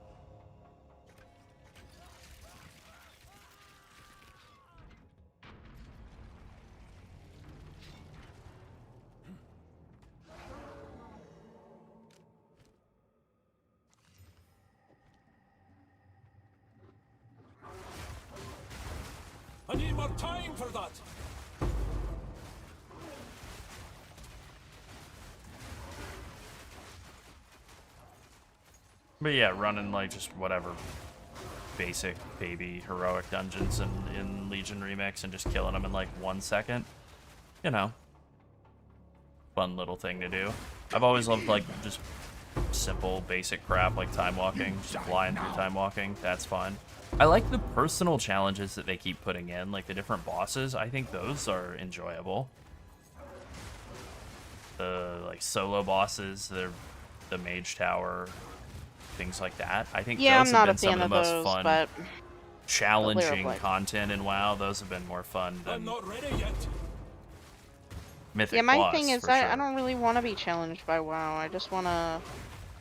S6: I need more time for that.
S2: But yeah, running like just whatever basic baby heroic dungeons in Legion Remix and just killing them in like 1 second. You know, fun little thing to do. I've always loved like just simple basic crap like time walking, just flying through time walking. That's fun. I like the personal challenges that they keep putting in, like the different bosses. I think those are enjoyable. The like solo bosses, the mage tower, things like that. I think
S1: Yeah,
S2: those
S1: I'm
S2: have
S1: not a
S2: been some
S1: fan
S2: of the
S1: of
S2: most
S1: those,
S2: fun,
S1: but
S2: challenging
S1: like-
S2: content in WoW. Those have been more fun
S6: I'm
S2: than
S6: not ready yet.
S2: Mythic
S1: yeah, my
S2: Plus,
S1: thing is
S2: for
S1: I
S2: sure.
S1: don't really want to be challenged by WoW. I just want to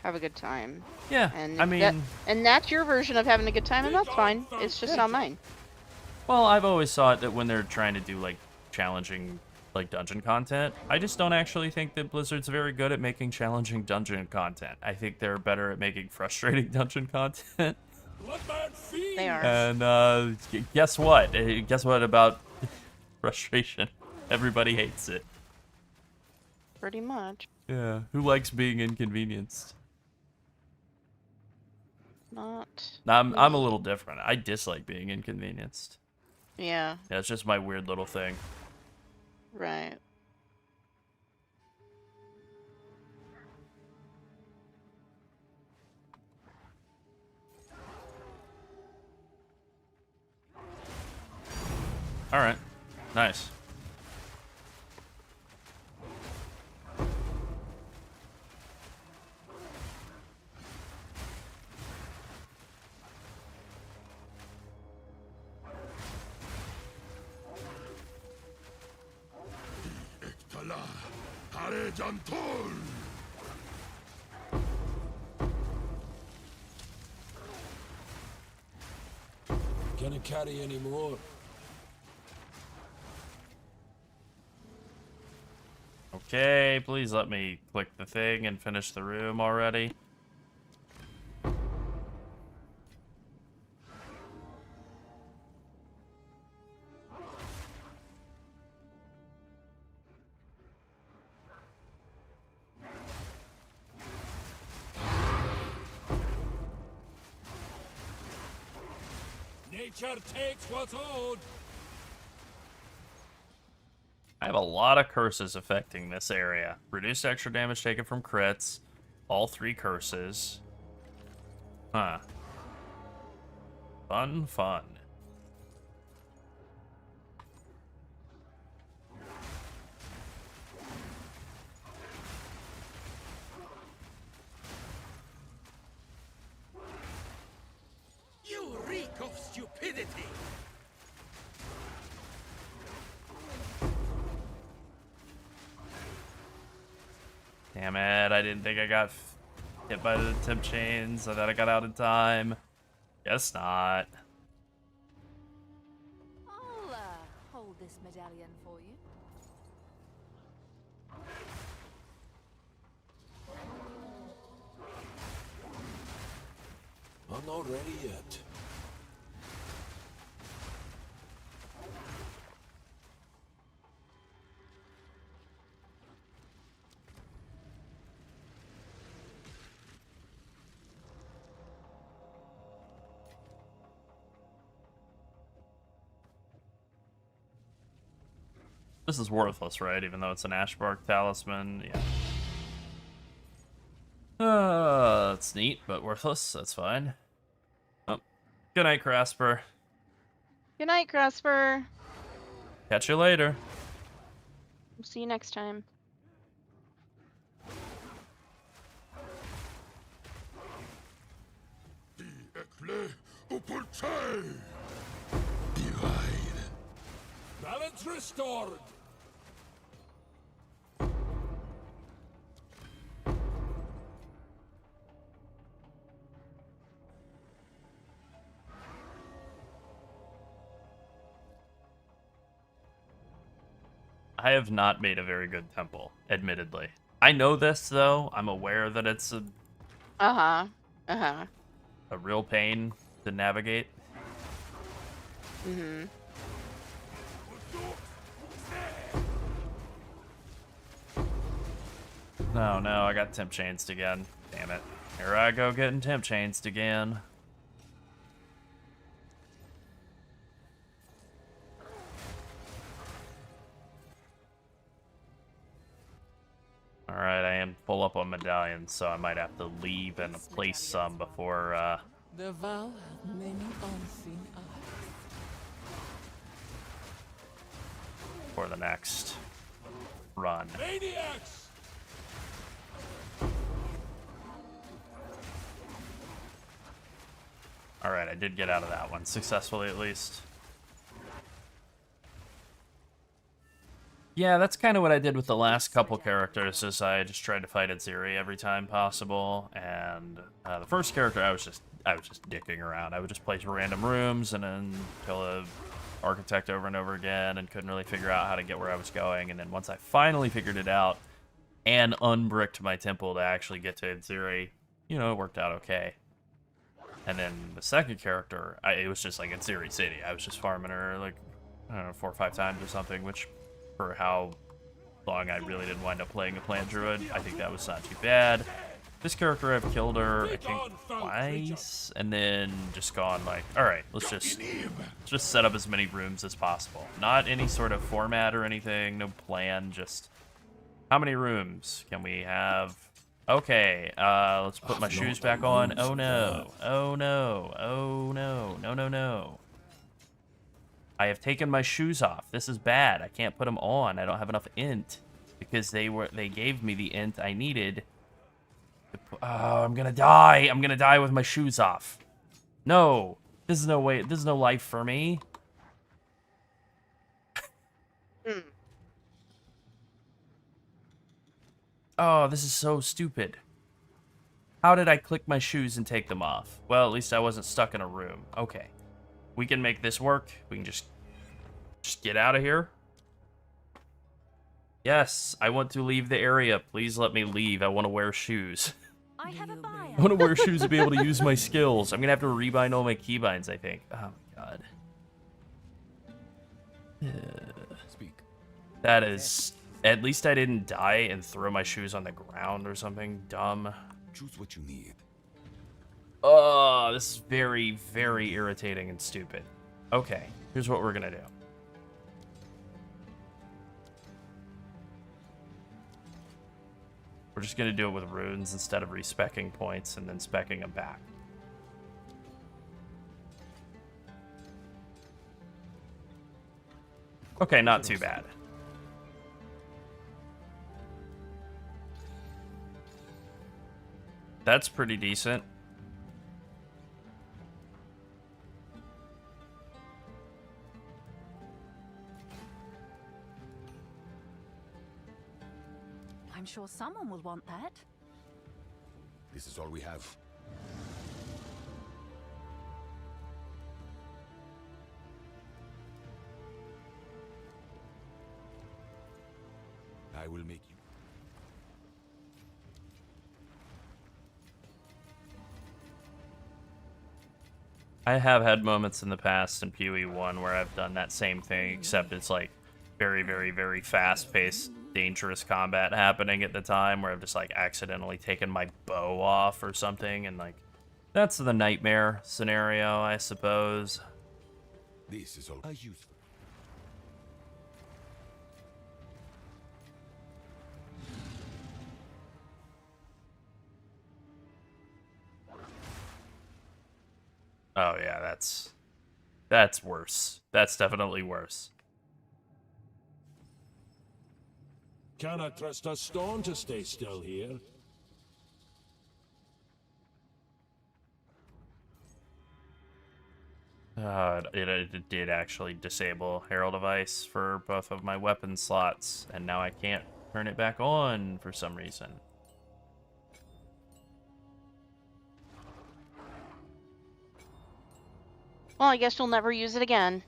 S1: have a good time.
S2: Yeah,
S1: And
S2: I
S1: that,
S2: mean,
S1: and that's your version of having a good time, and that's fine. It's just not mine.
S2: well, I've always thought that when they're trying to do like challenging like dungeon content, I just don't actually think that Blizzard's very good at making challenging dungeon content. I think they're better at making frustrating dungeon content.
S6: Bloodman fiend.
S1: They are.
S2: And guess what? Guess what about frustration? Everybody hates it.
S1: Pretty much.
S2: Yeah, who likes being inconvenienced?
S1: Not.
S2: I'm a little different. I dislike being inconvenienced.
S1: Yeah,
S2: Yeah, it's just my weird little thing.
S1: right.
S2: All right, nice.
S3: Ektala, Hare Jantul!
S6: Can't carry any more.
S2: Okay, please let me click the thing and finish the room already.
S6: Nature takes what's owed.
S2: I have a lot of curses affecting this area. Reduced extra damage taken from crits. All 3 curses. Huh. Fun, fun.
S7: You reek of stupidity!
S2: Damn it, I didn't think I got hit by the temp chains. I thought I got out in time. Guess not.
S4: I'll hold this medallion for you.
S6: I'm not ready yet.
S2: This is worthless, right? Even though it's an Ashbark talisman. Yeah. That's neat, but worthless. That's fine. Oh. Good night, Crasper.
S1: Good night, Crasper.
S2: Catch you later.
S1: See you next time.
S3: Ekle Upulchai! Divide.
S6: Balance restored.
S2: I have not made a very good temple, admittedly. I know this, though. I'm aware that it's
S1: Uh-huh. Uh-huh.
S2: a real pain to navigate.
S1: Mm-hmm.
S2: No, I got temp chains again. Damn it. Here I go getting temp chains again. pull up on medallions, so I might have to leave and place some before
S8: The Val have many unseen eyes.
S2: for the next run.
S6: Maniacs!
S2: Alright, I did get out of that one, successfully at least. Yeah, that's kind of what I did with the last couple characters, is I just tried to fight Aziri every time possible, and the first character I was just dicking around. I would just place random rooms and then kill a architect over and over again, and couldn't really figure out how to get where I was going, and then once I finally figured it out and unbricked my temple to actually get to Aziri, you know, it worked out okay. And then the second character, it was just like Aziri City. I was just farming her like, I don't know, 4 or 5 times or something, which for how long I really didn't wind up playing a plant druid, I think that was not too bad. This character, I've killed her, I think, twice, and then just gone like, alright, let's just set up as many rooms as possible. Not any sort of format or anything, no plan, just how many rooms can we have? Okay, let's put my shoes back on. Oh no, oh no, oh no, no, no, no. I have taken my shoes off. This is bad. I can't put them on. I don't have enough int because they gave me the int I needed. Oh, I'm gonna die. I'm gonna die with my shoes off. No, this is no way. This is no life for me. Oh, this is so stupid. How did I click my shoes and take them off? Well, at least I wasn't stuck in a room. Okay. We can make this work. We can just get out of here. Yes, I want to leave the area. Please let me leave. I want to wear shoes.
S4: I have a buyer.
S2: I want to wear shoes to be able to use my skills. I'm going to have to rebind all my keybinds, I think. Oh, my God.
S5: Speak.
S2: That is... At least I didn't die and throw my shoes on the ground or something dumb.
S3: Choose what you need.
S2: Oh, this is very, very irritating and stupid. Okay, here's what we're gonna do. We're just gonna do it with runes instead of respecking points and then specking them back. Okay, not too bad. That's pretty decent.
S4: I'm sure someone will want that.
S3: This is all we have. I will make you.
S2: I have had moments in the past in PoE 1 where I've done that same thing, except it's like very, very, very fast-paced, dangerous combat happening at the time, where I've just like accidentally taken my bow off or something, and like that's the nightmare scenario, I suppose.
S3: This is all useful.
S2: Oh yeah, that's worse. That's definitely worse.
S6: Cannot trust a stone to stay still here.
S2: It did actually disable Herald of Ice for both of my weapon slots, and now I can't turn it back on for some reason.
S1: Well, I guess you'll never use it again.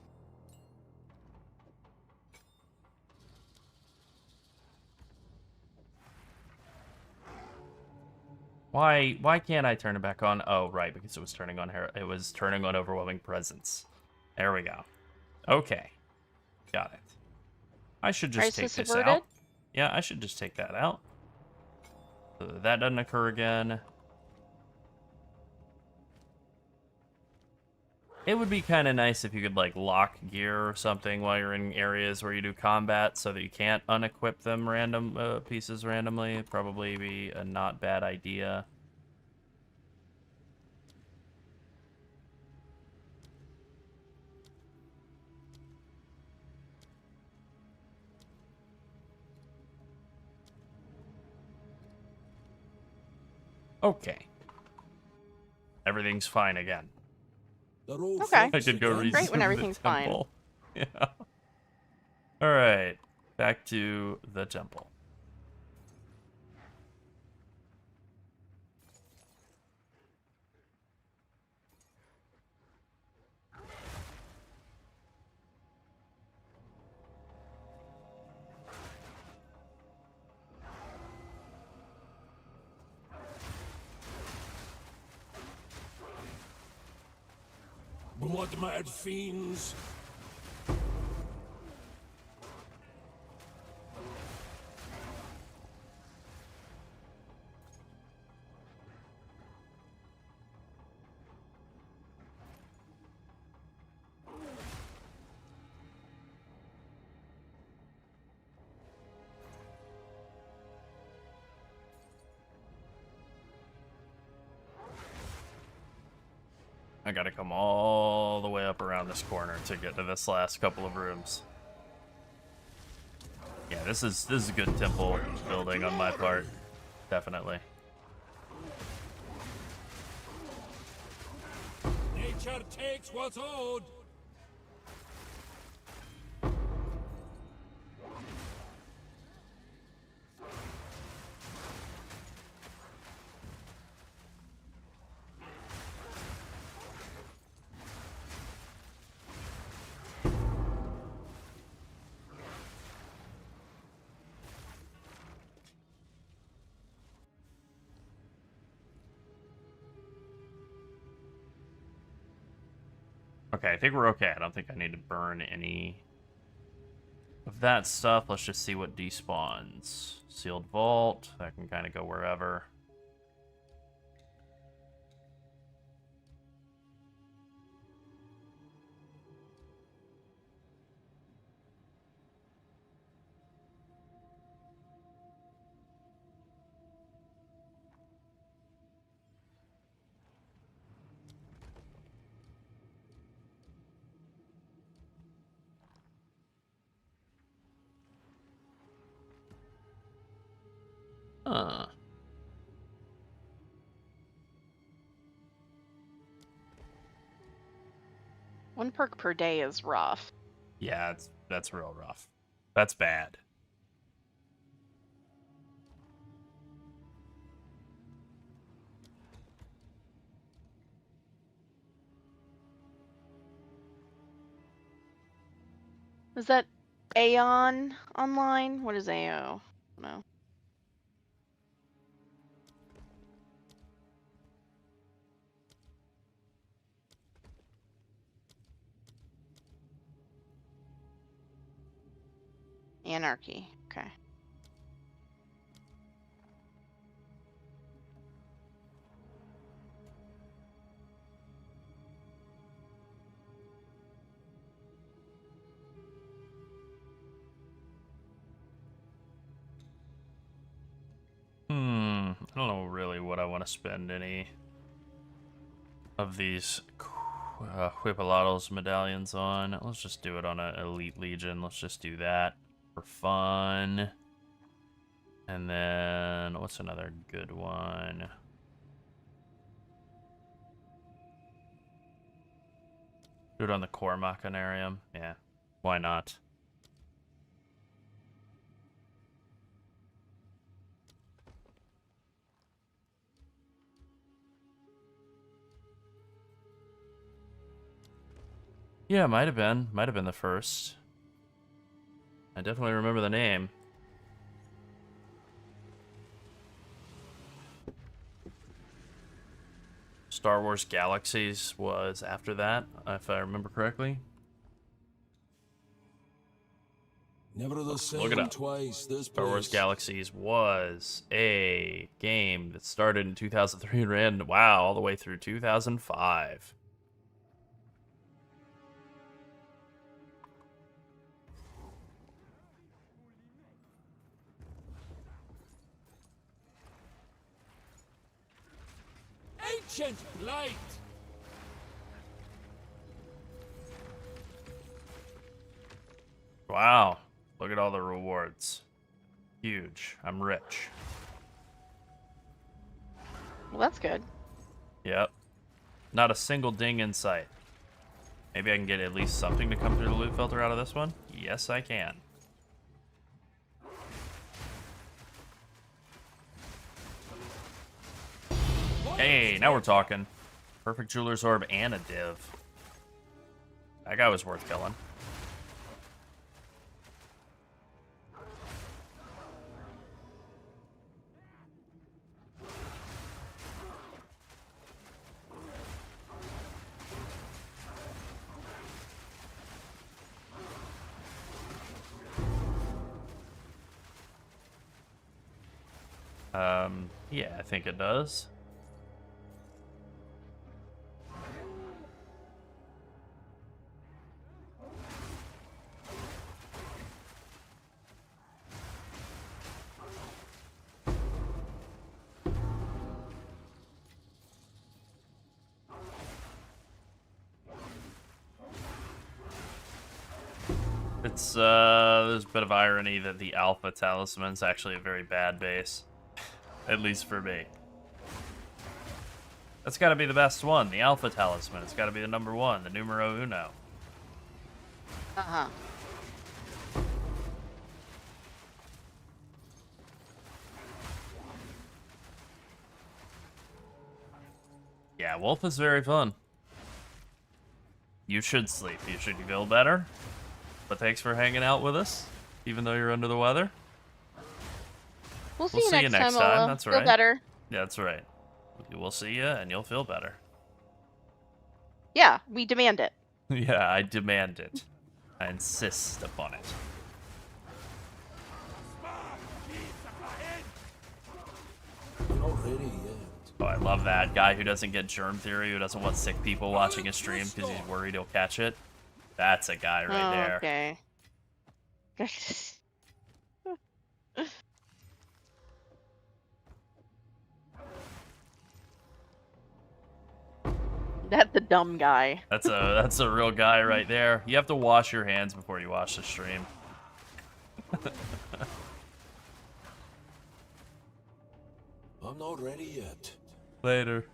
S2: Why can't I turn it back on? Oh, right, because it was turning on Overwhelming Presence. There we go. Okay. Got it. I should just take this out. Yeah, I should just take that out. So that doesn't occur again. It would be kind of nice if you could like lock gear or something while you're in areas where you do combat, so that you can't unequip them pieces randomly. It'd probably be a not bad idea. Okay. Everything's fine again.
S6: They're all
S1: Okay.
S2: I did go
S6: again.
S1: Great when
S2: resume
S1: everything's
S2: the
S1: fine.
S2: temple. Yeah. All right. Back to the temple.
S6: Blood-mad fiends.
S2: I gotta come all the way up around this corner to get to this last couple of rooms. Yeah, this is a good temple building on my part, definitely.
S6: Nature takes what's owed.
S2: Okay, I think we're okay. I don't think I need to burn any of that stuff. Let's just see what despawns. Sealed vault. That can kind of go wherever. Huh.
S1: One perk per day is rough.
S2: Yeah, that's real rough. That's bad.
S1: Is that Aeon online? What is AO? No. Anarchy. Okay.
S2: I don't know really what I want to spend any of these Whippalados medallions on. Let's just do it on an Elite Legion. Let's just do that for fun. And then, what's another good one? Do it on the Core Machinarium. Yeah, why not? Yeah, might have been. Might have been the first. I definitely remember the name. Star Wars Galaxies was after that, if I remember correctly.
S6: Never the
S2: Look it
S6: same
S2: up.
S6: twice. This
S2: Star Wars
S6: place.
S2: Galaxies was a game that started in 2003 and ran, wow, all the way through 2005.
S6: Ancient light!
S2: Wow. Look at all the rewards. Huge. I'm rich.
S1: Well, that's good.
S2: Yep. Not a single ding in sight. Maybe I can get at least something to come through the loot filter out of this one? Yes, I can. Hey, now we're talking. Perfect Jeweler's Orb and a div. That guy was worth killing. Yeah, I think it does. It's, there's a bit of irony that the Alpha Talisman's actually a very bad base. At least for me. That's gotta be the best one, the Alpha Talisman. It's gotta be the number one, the numero uno.
S1: Uh-huh.
S2: Yeah, Wolf is very fun. You should sleep. You should feel better. But thanks for hanging out with us, even though you're under the weather.
S1: We'll see
S2: We'll
S1: you
S2: see you
S1: next
S2: next
S1: time.
S2: time,
S1: I'll
S2: that's
S1: feel
S2: right.
S1: better.
S2: Yeah, that's right. We'll see you, and you'll feel better.
S1: Yeah, we demand it.
S2: Yeah, I demand it. I insist upon it.
S6: Not ready yet.
S2: Oh, I love that guy who doesn't get germ theory, who doesn't want sick people watching his stream because he's worried he'll catch it. That's a guy right there.
S1: Okay. That's the dumb guy.
S2: That's a real guy right there. You have to wash your hands before you watch the stream.
S6: I'm not ready yet.
S2: Later.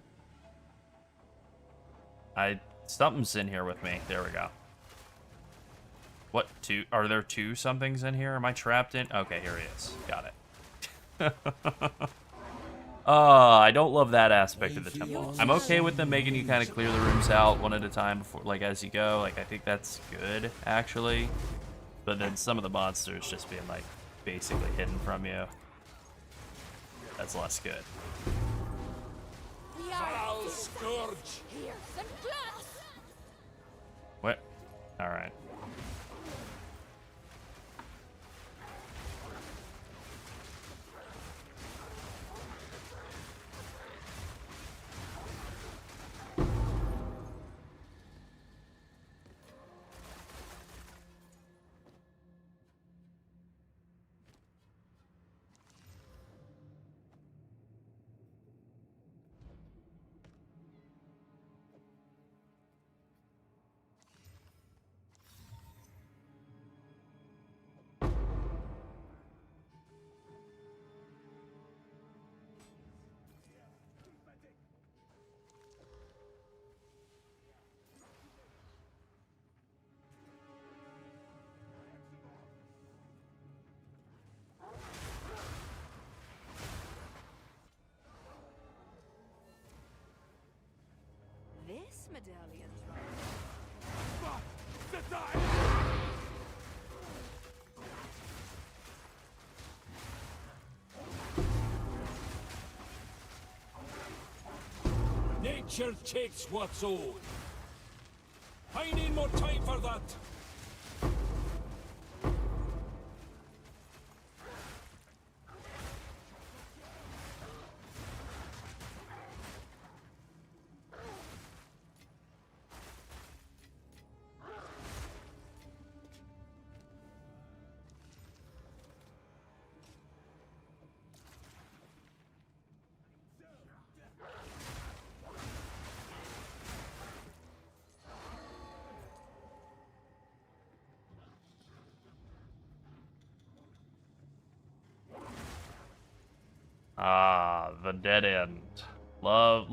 S2: Something's in here with me. There we go. What, two? Are there two somethings in here? Am I trapped in? Okay, here he is. Got it. I don't love that aspect of the temple. I'm okay with them making you kind of clear the rooms out one at a time before, like, as you go. Like, I think that's good, actually. But then some of the monsters just being, like, basically hidden from you. That's less good.
S6: Foul scourge!
S2: What? Alright.
S4: This medallion.
S6: Nature takes what's owed. I need more time for that.
S2: Ah, the dead end. Love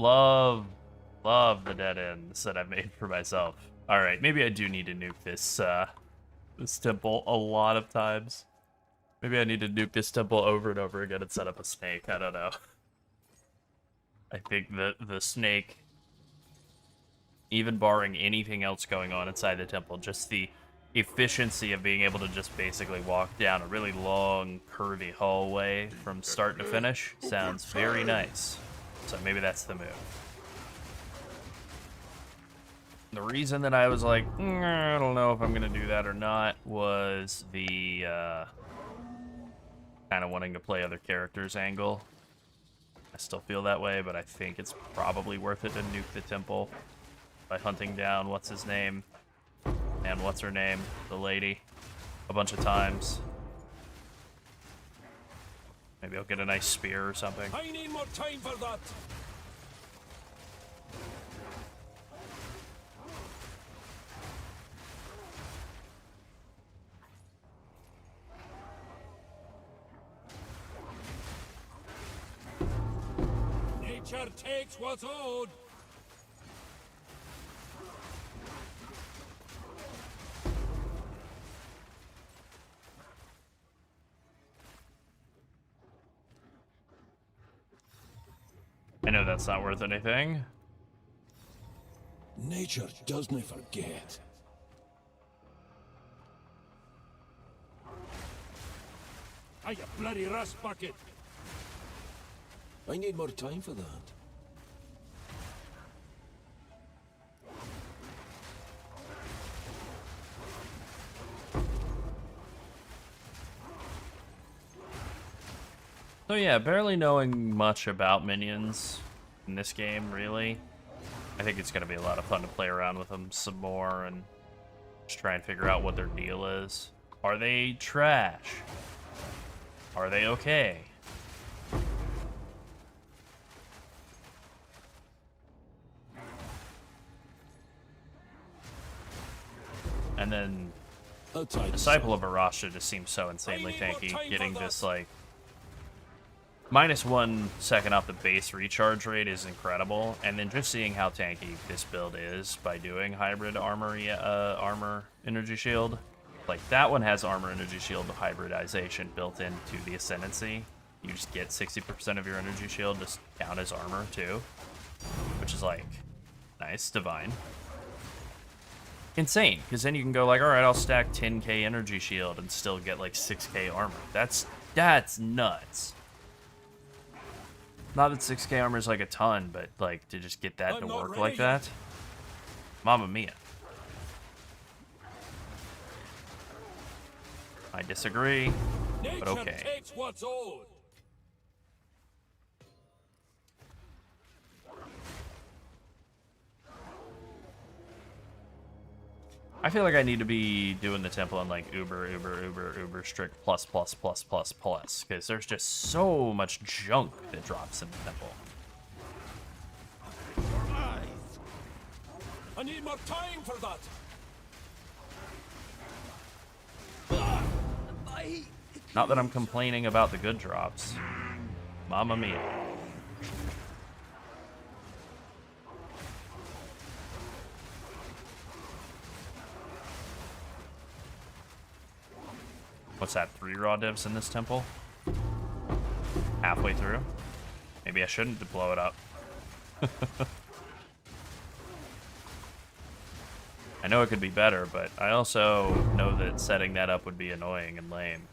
S2: the dead ends that I've made for myself. All right, maybe I do need to nuke this temple a lot of times. Maybe I need to nuke this temple over and over again and set up a snake. I don't know. I think the snake, even barring anything else going on inside the temple, just the efficiency of being able to just basically walk down a really long, curvy hallway from start to finish sounds very nice. So maybe that's the move. The reason that I was like, I don't know if I'm going to do that or not, was the kind of wanting to play other characters angle. I still feel that way, but I think it's probably worth it to nuke the temple by hunting down what's his name and what's her name, the lady, a bunch of times. Maybe I'll get a nice spear or something.
S6: I need more time for that. Nature takes what's owed.
S2: I know that's not worth anything.
S6: Nature doesn't forget. Are you bloody rust bucket? I need more time for that.
S2: So yeah, barely knowing much about minions in this game, really. I think it's going to be a lot of fun to play around with them some more and just try and figure out what their deal is. Are they trash? Are they okay? And then Disciple of Arasha just seems so insanely tanky, getting this like -1 second off the base recharge rate is incredible, and then just seeing how tanky this build is by doing hybrid armor energy shield. Like, that one has armor energy shield hybridization built into the Ascendancy. You just get 60% of your energy shield to count as armor too, which is like nice, divine. Insane, because then you can go like, all right, I'll stack 10k energy shield and still get like 6k armor. That's nuts. Not that 6k armor is like a ton, but like to just get that to work like that, Mamma mia. I disagree, but okay.
S6: Nature takes what's owed.
S2: I feel like I need to be doing the temple on like uber strict plus, because there's just so much junk that drops in the temple.
S6: I need more time for that.
S2: Not that I'm complaining about the good drops. Mamma mia. What's that, 3 raw divs in this temple? Halfway through? Maybe I shouldn't blow it up. I know it could be better, but I also know that setting that up would be annoying and lame.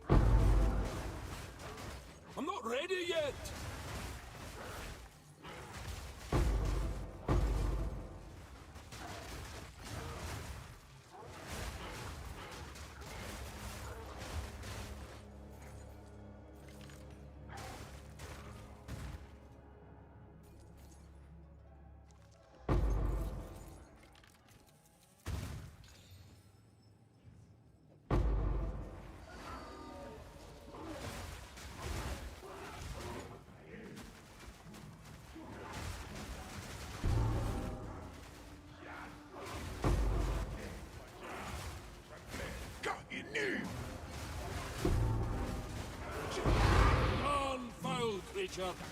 S6: I'm not ready yet. brother.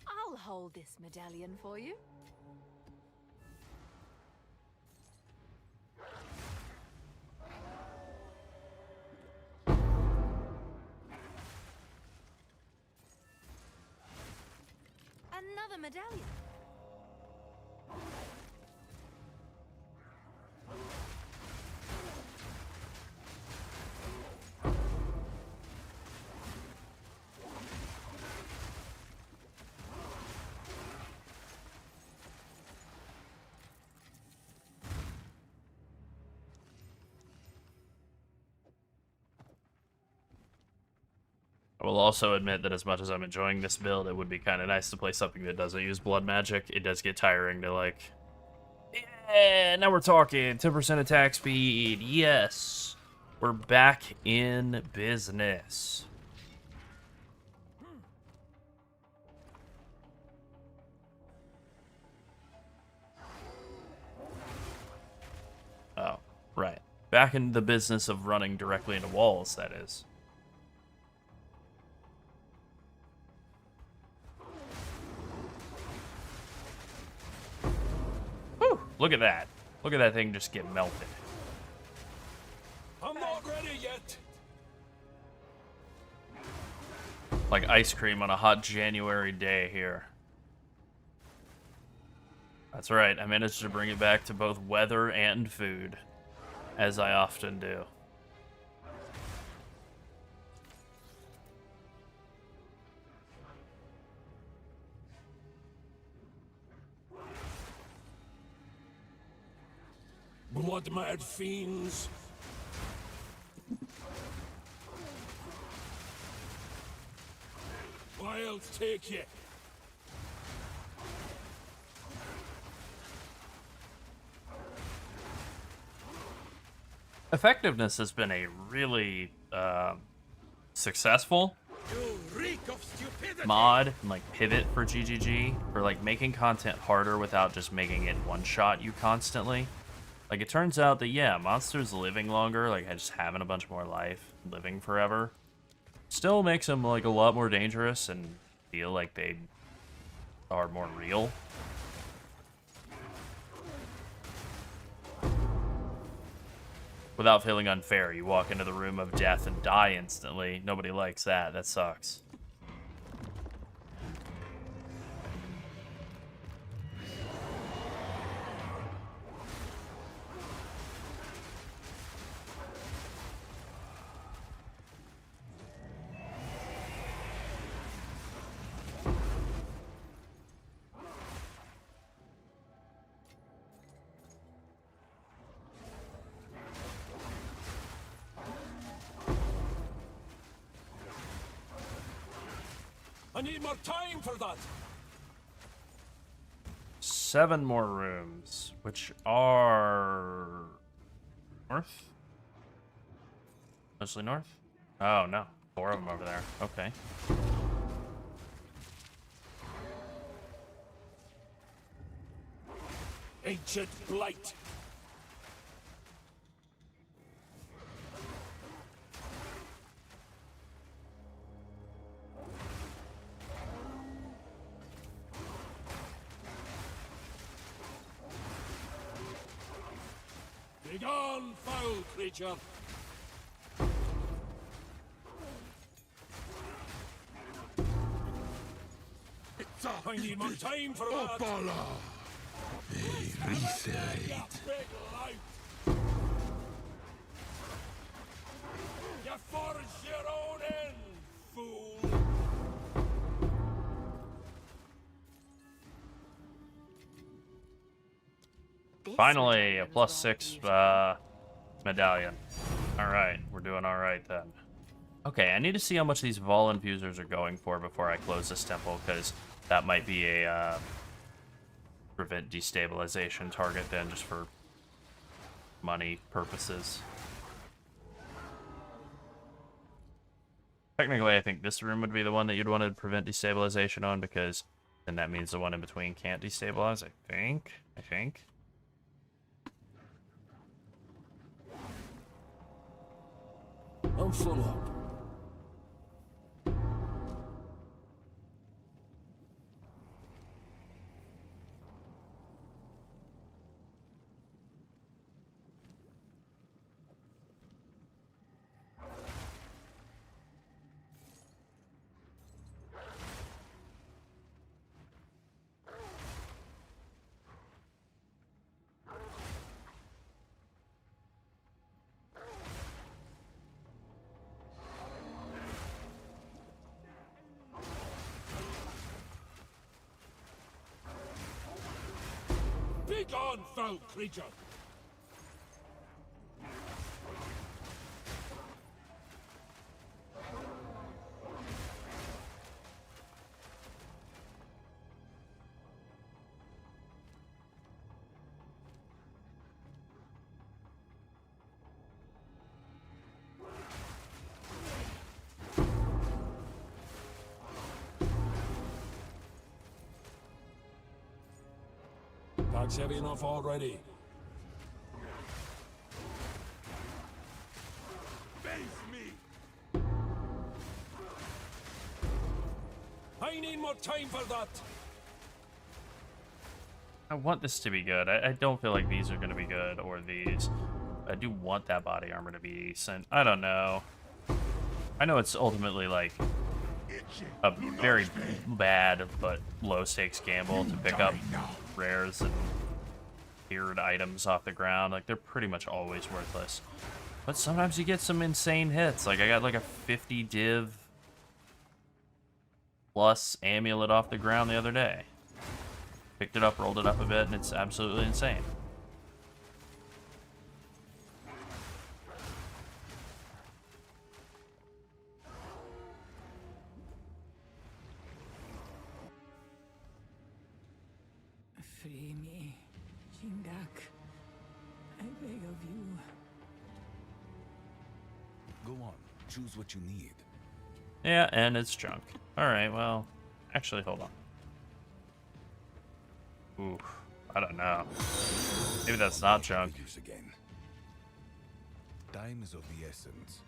S4: I'll hold this medallion for you. Another medallion.
S2: I will also admit that as much as I'm enjoying this build, it would be kind of nice to play something that doesn't use blood magic. It does get tiring to, like... Yeah, now we're talking. 10% attack speed. Yes. We're back in business. Oh, right. Back in the business of running directly into walls, that is. Whew, look at that. Look at that thing just get melted.
S6: I'm not ready yet.
S2: Like ice cream on a hot January day here. That's right, I managed to bring it back to both weather and food, as I often do.
S6: Blood mad fiends. I'll take you.
S2: Effectiveness has been a really successful
S7: You reek of stupidity.
S2: mod and like pivot for GGG for like making content harder without just making it one shot you constantly. Like it turns out that yeah, monsters living longer, like just having a bunch more life, living forever, still makes them like a lot more dangerous and feel like they are more real. Without feeling unfair, you walk into the room of death and die instantly. Nobody likes that. That sucks.
S6: I need more time for that.
S2: 7 more rooms, which are north? Mostly north? Oh, no. 4 of them over there. Okay.
S6: Ancient blight. Begone, foul creature. I need more time for that.
S3: Opala!
S6: You big lout. You forge your own end, fool.
S2: Finally, a +6 medallion. Alright, we're doing alright then. Okay, I need to see how much these Vol infusers are going for before I close this temple, because that might be a prevent destabilization target then, just for money purposes. Technically, I think this room would be the one that you'd want to prevent destabilization on, because then that means the one in between can't destabilize, I think.
S6: Council up. Begone, foul creature! Bag's heavy enough already. Face me! I need more time for that!
S2: I want this to be good. I don't feel like these are going to be good, or these. I do want that body armor to be decent. I don't know. I know it's ultimately like a very bad but low stakes gamble to pick up rares and tiered items off the ground. Like, they're pretty much always worthless. But sometimes you get some insane hits. Like, I got like a 50 div plus amulet off the ground the other day. Picked it up, rolled it up a bit, and it's absolutely insane.
S8: Free me, Jingak. I beg of you.
S9: Go on, choose what you need.
S2: Yeah, and it's junk. Alright, well, actually, hold on. Ooh, I don't know. Maybe that's not junk.
S9: Use again. Time is of the essence.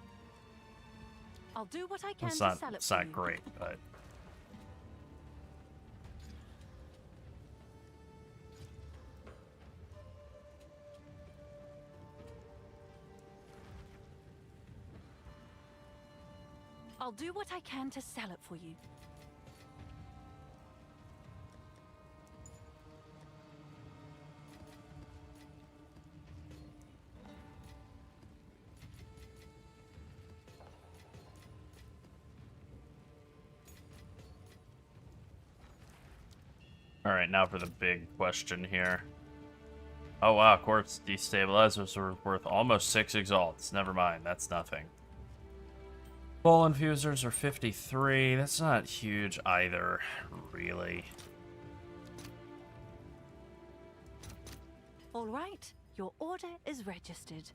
S4: I'll do what I can
S2: It's
S4: to
S2: not,
S4: sell it
S2: it's
S4: for
S2: not
S4: you.
S2: great, but...
S4: I'll do what I can to sell it for you.
S2: Alright, now for the big question here. Oh wow, Quartz Destabilizers are worth almost 6 exalts. Never mind, that's nothing. Ball infusers are 53. That's not huge either, really.
S4: All right, your order is registered.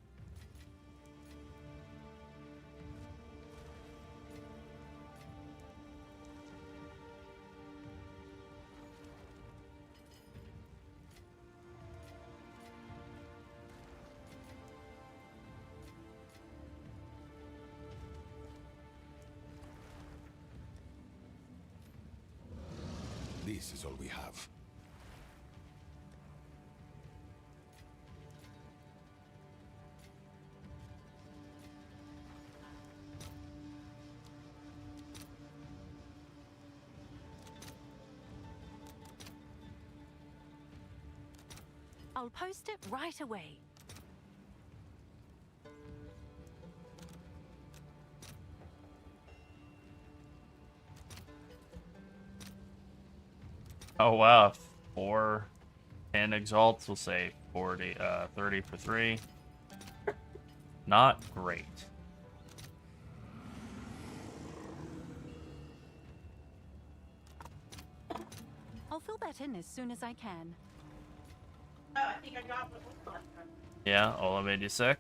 S9: This is all we have.
S4: I'll post it right away.
S2: Oh wow, 4 10 exalts, we'll say 40 30 for 3. Not great.
S4: I'll fill that in as soon as I can.
S1: Oh, I think I got what was left.
S2: Yeah, Ola made you sick?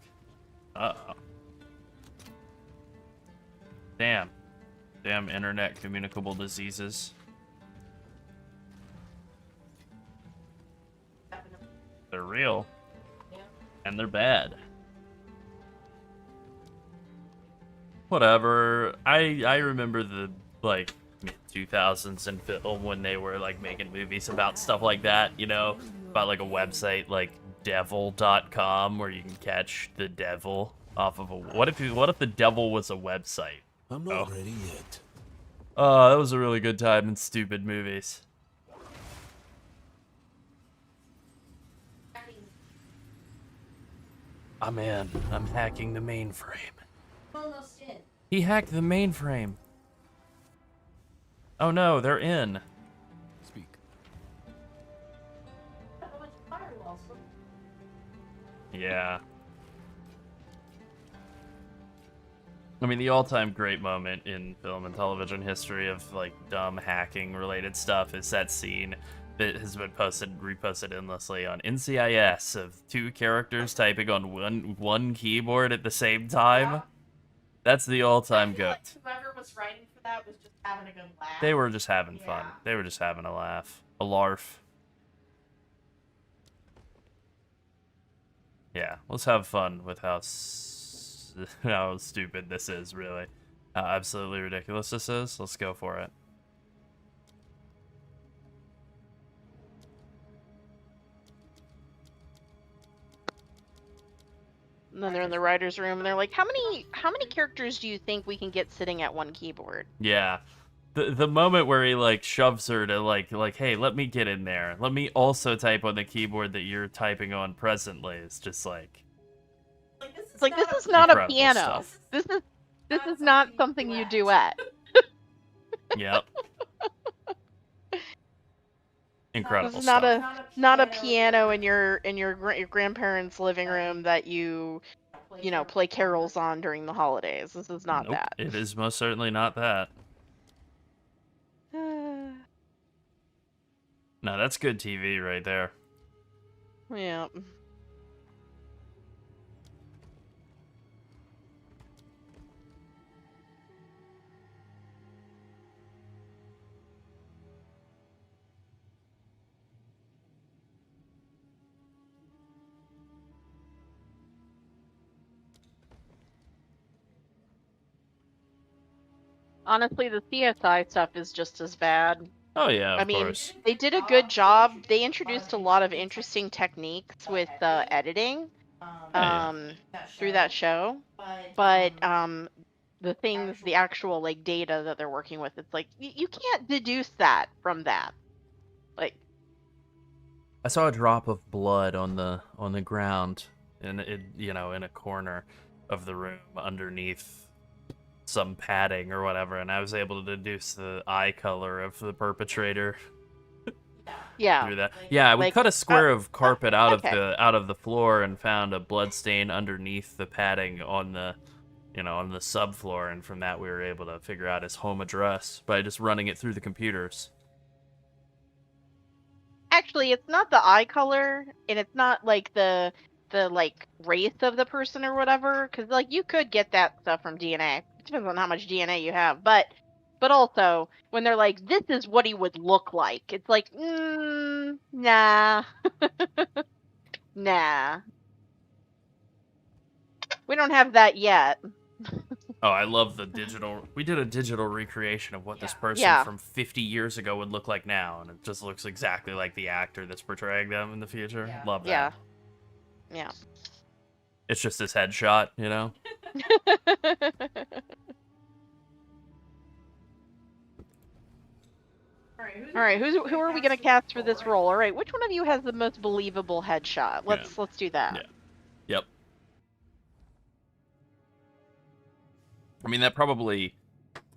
S2: Uh-oh. Damn. Damn internet communicable diseases. They're real.
S1: Yeah.
S2: And they're bad. whatever. I remember the like mid 2000s in film when they were like making movies about stuff like that, you know, about like a website like devil.com where you can catch the devil off of a what if the devil was a website?
S7: I'm not ready yet.
S2: Oh, that was a really good time in stupid movies. I'm in. I'm hacking the mainframe.
S10: Almost in.
S2: He hacked the mainframe. Oh no, they're in.
S9: Speak.
S2: Yeah. I mean, the all-time great moment in film and television history of like dumb hacking-related stuff is that scene that has been reposted endlessly on NCIS of two characters typing on one keyboard at the same time. Yeah. That's the all-time goat.
S1: Like whoever was writing for that was just having a good laugh.
S2: They were just having fun. They were just having a laugh, a larf. Yeah, let's have fun with how stupid this is, really. How absolutely ridiculous this is. Let's go for it.
S1: And then they're in the writer's room, and they're like, how many characters do you think we can get sitting at one keyboard?
S2: Yeah. The moment where he, like, shoves her to, like, hey, let me get in there. Let me also type on the keyboard that you're typing on presently is just, like...
S1: It's like, this is not a piano.
S2: Stuff.
S1: This is not something you duet.
S2: Yep. Incredible
S1: This is
S2: stuff.
S1: not a piano in your grandparents' living room that you know, play carols on during the holidays. This is not that.
S2: It is most certainly not that. No, that's good TV right there.
S1: Yeah. Honestly, the CSI stuff is just as bad.
S2: Oh yeah,
S1: I mean,
S2: course.
S1: they did a good job. They introduced a lot of interesting techniques with editing through that show. But the actual like data that they're working with, it's like you can't deduce that from that. Like,
S2: I saw a drop of blood on the ground in a corner of the room underneath some padding or whatever, and I was able to deduce the eye color of the perpetrator.
S1: Yeah.
S2: Through that. Yeah, we cut a square of carpet out of the floor and found a blood stain underneath the padding on the subfloor, and from that we were able to figure out his home address by just running it through the computers.
S1: Actually, it's not the eye color, and it's not like the like race of the person or whatever, because like you could get that stuff from DNA. It depends on how much DNA you have, but also when they're like, this is what he would look like, it's like, nah. Nah, we don't have that yet.
S2: Oh, I love the digital. We did a digital recreation of what this person from 50 years ago would look like now, and it just looks exactly like the actor that's portraying them in the future. Yeah. Love that.
S1: Yeah.
S2: It's just his headshot, you know?
S1: All right, who are we gonna cast for this role? All right, which one of you has the most believable headshot? Let's do that.
S2: Yeah. Yep. I mean, that probably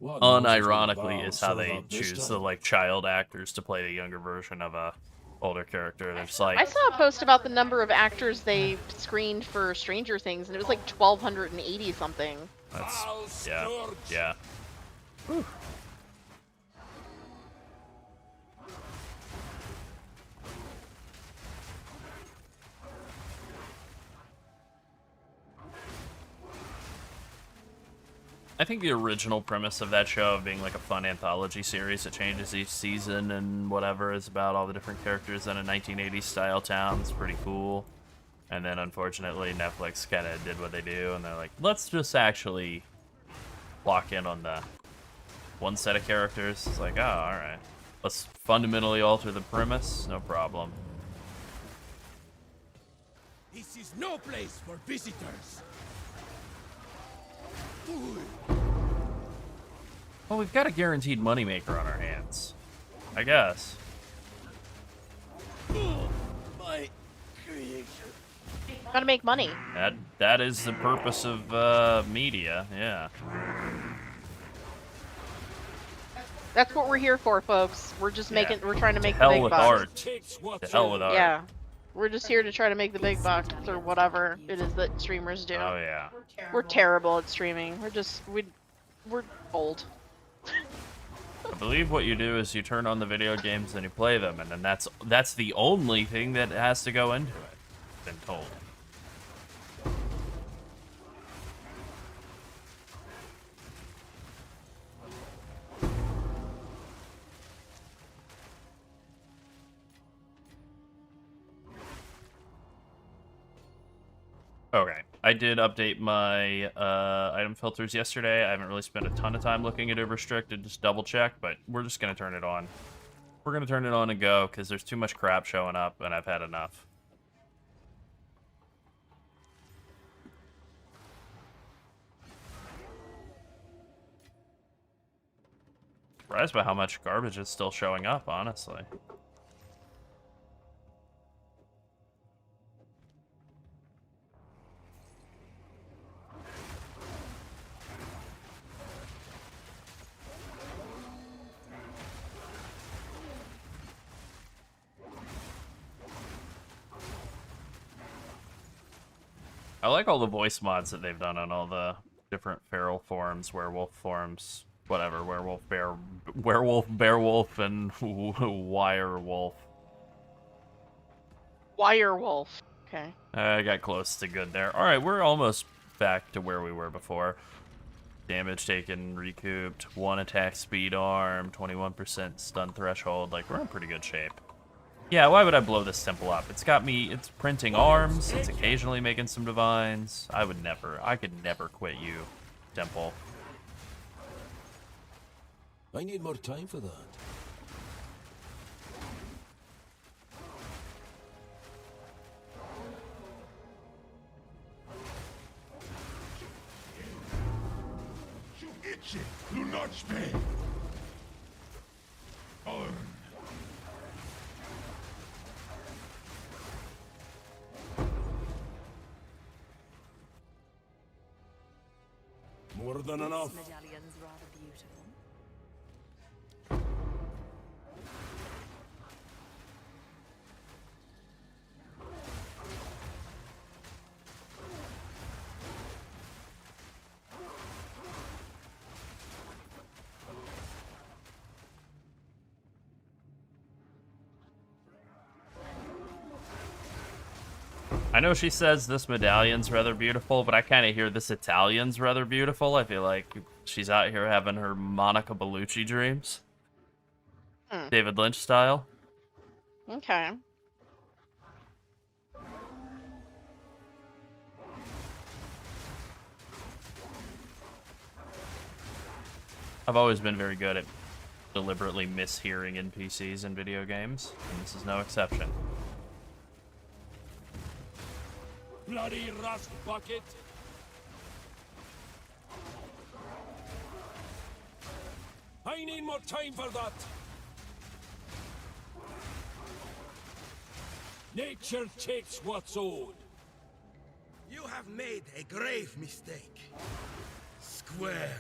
S2: unironically is how they choose the like child actors to play the younger version of a older character. They're just like,
S1: I saw a post about the number of actors they screened for Stranger Things, and it was like 1,280 something.
S2: That's yeah. Whew. I think the original premise of that show of being like a fun anthology series that changes each season and whatever is about all the different characters in a 1980s style town is pretty cool. And then unfortunately Netflix kind of did what they do and they're like, let's just actually lock in on the one set of characters. It's like, oh, alright. Let's fundamentally alter the premise, no problem.
S7: This is no place for visitors.
S2: Well, we've got a guaranteed moneymaker on our hands. I guess.
S7: My creation.
S1: Gotta make money.
S2: That is the purpose of media, yeah.
S1: That's what we're here for, folks. We're just
S2: Yeah.
S1: we're trying to make the
S2: Hell
S1: big
S2: with
S1: bucks.
S2: art.
S6: Takes
S2: To
S6: what's
S2: hell with
S6: owed.
S2: art.
S1: Yeah. We're just here to try to make the big bucks or whatever it is that streamers do.
S2: Oh yeah.
S1: We're terrible at streaming. We're old.
S2: I believe what you do is you turn on the video games and you play them, and then that's the only thing that has to go into it. Been told. Okay, I did update my item filters yesterday. I haven't really spent a ton of time looking at it restricted, just double check, but we're just gonna turn it on. We're gonna turn it on and go, because there's too much crap showing up, and I've had enough. Surprised by how much garbage is still showing up, honestly. I like all the voice mods that they've done on all the different feral forms, werewolf forms, whatever, werewolf, bearwolf, and wirewolf.
S1: Wirewolf. Okay.
S2: I got close to good there. Alright, we're almost back to where we were before. Damage taken, recouped, 1 attack speed arm, 21% stun threshold. Like, we're in pretty good shape. Yeah, why would I blow this temple up? It's got me, it's printing arms, it's occasionally making some divines. I could never quit you, temple.
S7: I need more time for that.
S3: Itchy, do not speak.
S7: More than enough.
S4: Medallion's rather beautiful.
S2: I know she says this medallion's rather beautiful, but I kind of hear this Italian's rather beautiful. I feel like she's out here having her Monica Bellucci dreams. David Lynch style.
S1: Okay.
S2: I've always been very good at deliberately mishearing NPCs in video games, and this is no exception.
S6: Bloody rust bucket. I need more time for that. Nature takes what's owed.
S7: You have made a grave mistake. Square.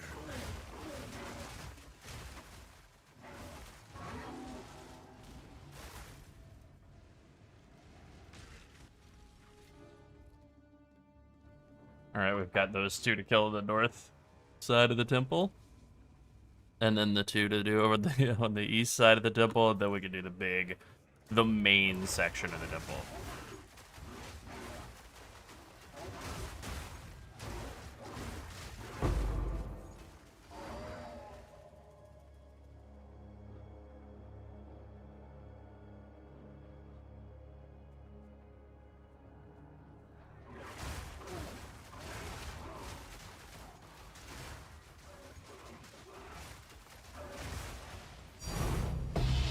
S2: Alright, we've got those two to kill on the north side of the temple. And then the two to do over the on the east side of the temple, and then we can do the main section of the temple.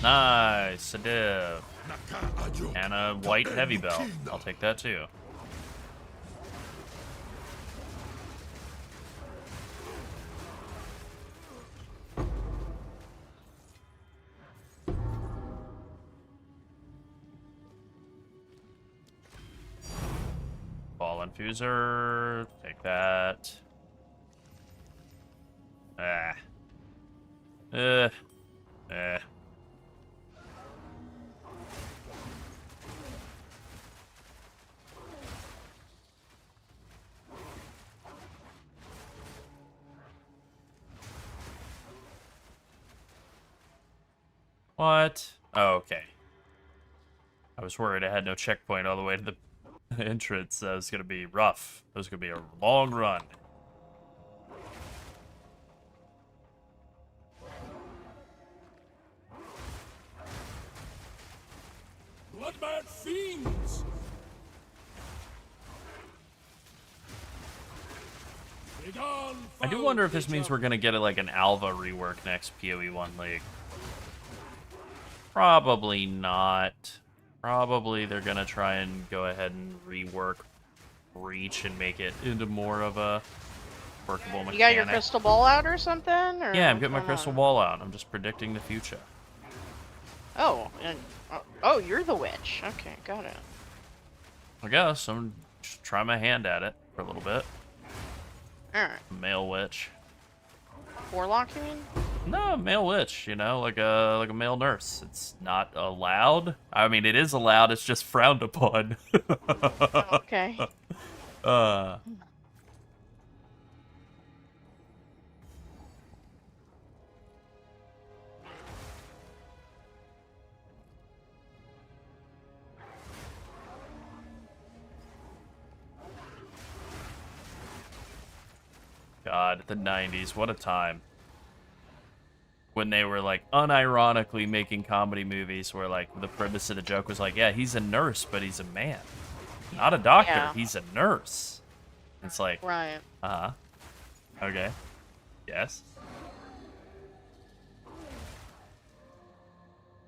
S2: Nice, a div. And a white heavy belt. I'll take that too. Ball infuser. Take that. Ah. Eh. What? Oh, okay. I was worried I had no checkpoint all the way to the entrance. That was gonna be rough. That was gonna be a long run.
S6: Bloodmad fiends! Begone,
S2: I do
S6: foul
S2: wonder if this means
S6: creature.
S2: we're gonna get like an Alva rework next PoE1 League. Probably not. Probably they're gonna try and go ahead and rework Reach and make it into more of a workable mechanic.
S1: You got your crystal ball out or something? Or
S2: Yeah, I'm getting my
S1: what's going
S2: crystal
S1: on?
S2: ball out. I'm just predicting the future.
S1: Oh, and oh, you're the witch. Okay, got it.
S2: I guess I'm just trying my hand at it for a little bit.
S1: All right.
S2: Male witch.
S1: Warlock, you mean?
S2: No, male witch, you know, like a male nurse. It's not allowed. I mean, it is allowed, it's just frowned upon.
S1: Oh, okay.
S2: God, the 90s, what a time. When they were like unironically making comedy movies where like the premise of the joke was like, yeah, he's a nurse, but he's a man. Not a doctor,
S1: Yeah.
S2: he's a nurse. It's like,
S1: Right.
S2: uh-huh. Okay. Yes.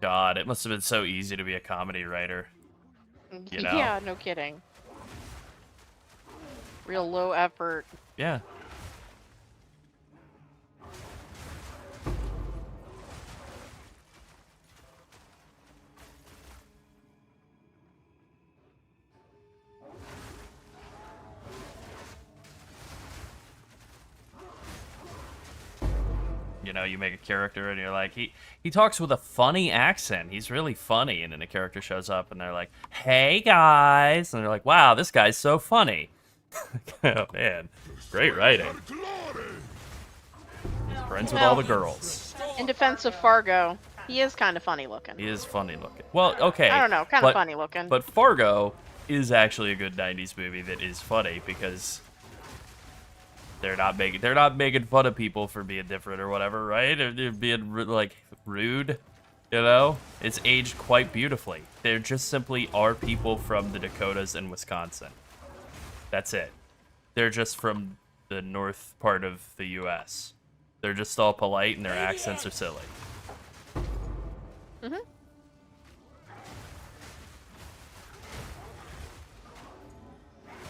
S2: God, it must have been so easy to be a comedy writer. You know?
S1: Yeah, no kidding. Real low effort.
S2: Yeah. You know, you make a character and you're like, he talks with a funny accent. He's really funny. And then a character shows up and they're like, hey guys. And they're like, wow, this guy's so funny. Oh, man. Great writing. He's friends with all the girls.
S1: In defense of Fargo, he is kind of funny looking.
S2: He is funny looking. Well, okay.
S1: I don't know, kind of funny looking.
S2: But Fargo is actually a good 90s movie that is funny because they're not making fun of people for being different or whatever, right? Or they're being like rude, you know? It's aged quite beautifully. There just simply are people from the Dakotas and Wisconsin. That's it. They're just from the north part of the U.S. They're just all polite and their accents are silly.
S1: Mm-hmm.